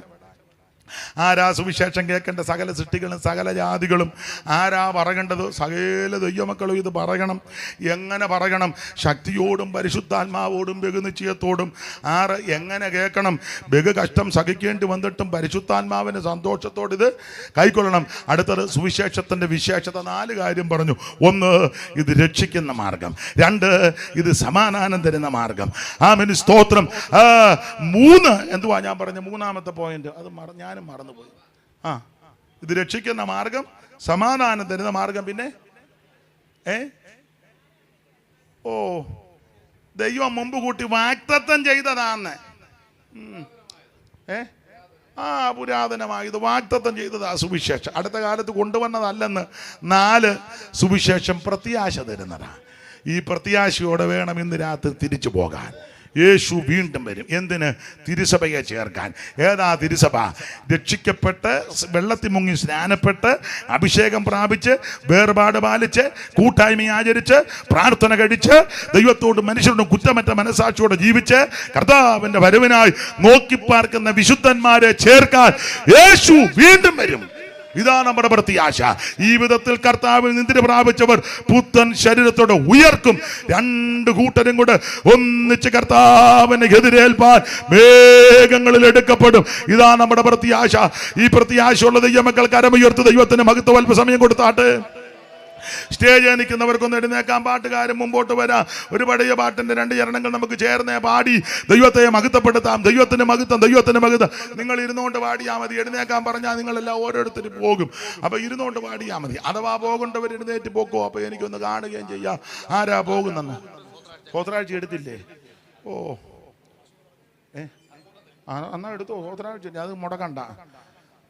ആരാ സുവിശേഷം കേൾക്കേണ്ട? സകല സൃഷ്ടികളും സകല ജാതികളും. ആരാ പറയേണ്ടത്? സകല ദൈവമക്കളും ഇത് പറയണം. എങ്ങനെ പറയണം? ശക്തിയോടും പരിശുദ്ധാത്മാവോടും ബഹുനിശ്ചയത്തോടും. എങ്ങനെ കേൾക്കണം? ബഹു കഷ്ടം സഹിക്കേണ്ടി വന്നിട്ടും പരിശുദ്ധാത്മാവിന് സന്തോഷത്തോട് ഇത് കൈക്കൊള്ളണം. അടുത്തത് സുവിശേഷത്തിൻ്റെ വിശേഷത. 4 കാര്യം പറഞ്ഞു. 1, ഇത് രക്ഷിക്കുന്ന മാർഗം. 2, ഇത് സമാധാനം തരുന്ന മാർഗം. ആമേൻ. സ്തോത്രം. 3 എന്തുവാ ഞാൻ പറഞ്ഞ 3ാമത്തെ പോയിന്റ്? അത് ഞാനും മറന്നുപോയി. ഇത് രക്ഷിക്കുന്ന മാർഗം, സമാധാനം തരുന്ന മാർഗം, പിന്നെ ദൈവം മുമ്പ് കൂട്ടി വാഗ്ദത്തം ചെയ്തതാന്ന്. പുരാതനമായി ഇത് വാഗ്ദത്തം ചെയ്തതാ സുവിശേഷം. അടുത്ത കാലത്ത് കൊണ്ടുവന്നതല്ലെന്ന്. 4, സുവിശേഷം പ്രത്യാശ തരുന്നതാണ്. ഈ പ്രത്യാശയോടെ വേണം ഇന്ന് രാത്രി തിരിച്ചു പോകാൻ. യേശു വീണ്ടും വരും. എന്തിന്? തിരുസഭയെ ചേർക്കാൻ. ഏതാ തിരുസഭ? രക്ഷിക്കപ്പെട്ട് വെള്ളത്തിൽ മുങ്ങി സ്നാനപ്പെട്ട് അഭിഷേകം പ്രാപിച്ച് വേർപാട് പാലിച്ച് കൂട്ടായ്മ ആചരിച്ച് പ്രാർത്ഥന കഴിച്ച് ദൈവത്തോടും മനുഷ്യരോടും കുറ്റമറ്റ മനസാക്ഷിയോടെ ജീവിച്ച് കർത്താവിൻ്റെ വരവിനായി നോക്കിപ്പാർക്കുന്ന വിശുദ്ധന്മാരെ ചേർക്കാൻ യേശു വീണ്ടും വരും. ഇതാ നമ്മുടെ പ്രത്യാശ. ഈ വിധത്തിൽ കർത്താവിൽ നിദ്ര പ്രാപിച്ചവർ പുത്തൻ ശരീരത്തോടെ ഉയർക്കും. 2 കൂട്ടരും കൂടെ ഒന്നിച്ച് കർത്താവിനെ എതിരേൽപ്പാൻ മേഘങ്ങളിൽ എടുക്കപ്പെടും. ഇതാ നമ്മുടെ പ്രത്യാശ. ഈ പ്രത്യാശയുള്ള ദൈവമക്കൾ കരമുയർത്ത് ദൈവത്തിന് മഹത്വം അല്പ സമയം കൊടുത്താട്ടെ. സ്റ്റേജിൽ നിൽക്കുന്നവർക്കൊന്ന് എഴുന്നേക്കാൻ, പാട്ടുകാരും മുമ്പോട്ട് വരാം. ഒരു പഴയ പാട്ടിന്റെ 2 ചരണങ്ങൾ നമുക്ക് ചേർന്നേ പാടി ദൈവത്തെ മഹത്വപ്പെടുത്താം. ദൈവത്തിന് മഹത്വം, ദൈവത്തിന് മഹത്വം. നിങ്ങൾ ഇരുന്നുകൊണ്ട് പാടിയാൽ മതി. എഴുന്നേക്കാൻ പറഞ്ഞാൽ നിങ്ങളെല്ലാം ഓരോരുത്തരും പോകും. അപ്പൊ ഇരുന്നുകൊണ്ട് പാടിയാൽ മതി. അഥവാ പോകേണ്ടവർ എഴുന്നേറ്റ് പോക്കോ. അപ്പൊ എനിക്കൊന്ന് കാണുകയും ചെയ്യാം ആരാ പോകുന്നെന്ന്. സ്വോത്രാഴ്ച എടുത്തില്ലേ? ഓ എന്നാ എടുത്തോ. സ്വോത്രാഴ്ച അത് മുടക്കണ്ട.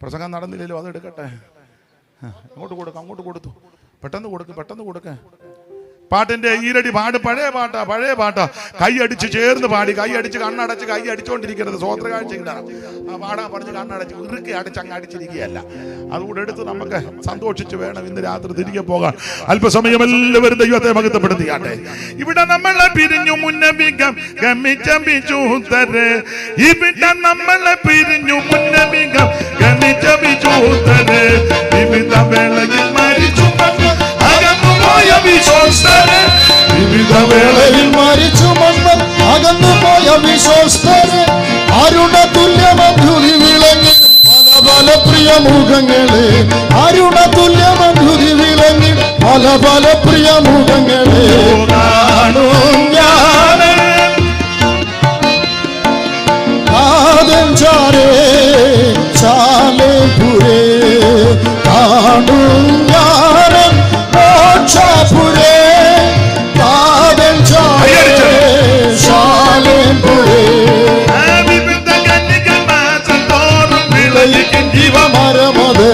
പ്രസംഗം നടന്നില്ലല്ലോ, അത് എടുക്കട്ടെ. അങ്ങോട്ട് കൊടുക്ക, അങ്ങോട്ട് കൊടുത്തു. പെട്ടെന്ന് കൊടുക്ക. പാട്ടിന്റെ ഈരടി പാട്. പഴയ പാട്ടാ. കൈ അടിച്ച് ചേർന്ന് പാടി. കൈ അടിച്ച് കണ്ണടച്ച് കൈ അടിച്ചോണ്ടിരിക്കരുത്. സ്വോത്രകാഴ്ച ഇടാം. പാടാൻ പറഞ്ഞ് കണ്ണടച്ച് ഇറുക്കി അടിച്ച് അങ്ങ് അടിച്ചിരിക്കുകയല്ല. അതുകൂടെ എടുത്ത് നമുക്ക് സന്തോഷിച്ച് വേണം ഇന്ന് രാത്രി തിരികെ പോകാൻ. അല്പസമയം എല്ലാവരും ദൈവത്തെ മഹത്വപ്പെടുത്തിയാട്ടെ. ഇവിടെ നമ്മളെ പിരിഞ്ഞു മുന്നമികം ഗമിച്ചൂത്തരെ. ഇവിടെ നമ്മളെ പിരിഞ്ഞു മുന്നമികം ഗമിച്ചൂത്തരെ. വിവിധ വേളയിൽ മരിച്ചു വിവിധ വേളയിൽ മരിച്ചു മണ്ണം അകന്നുപോയ വിശ്വസ്തരെ. അരുണ തുല്യമധുരി വിളങ്ങി പല പ്രിയ മുഖങ്ങളെ. അരുണ തുല്യമധുരി വിളങ്ങി പല പ്രിയ മുഖങ്ങളെ. കാതം ചാരേ ചാലേ പുരേ കാണും ഞാനും മോക്ഷപുരേ. കാതം ചാരേ ചാലേ പുരേ ജീവമരമത്.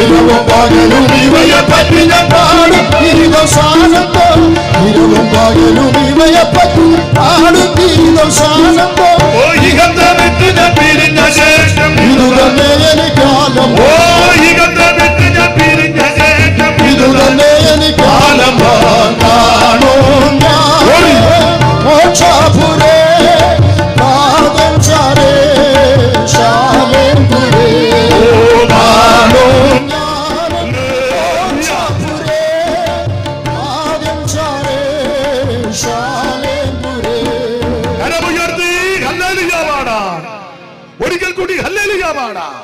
ഇരുവും പകലും ഇവയെ പറ്റി ഞാൻ പാടും ഗീതസാനന്ദം. ഇരുവും പകലും ഇവയെ പറ്റി പാടും ഗീതസാനന്ദം. ഇതു തന്നെ എനിക്കാലം. ഇതു തന്നെ എനിക്കാലം. കാണും ഞാൻ മോക്ഷപുരേ. കാതം ചാരേ ശാലേ പുരേ. ഒരിക്കൽ കൂടി ഹല്ലേലൂയ പാടാം.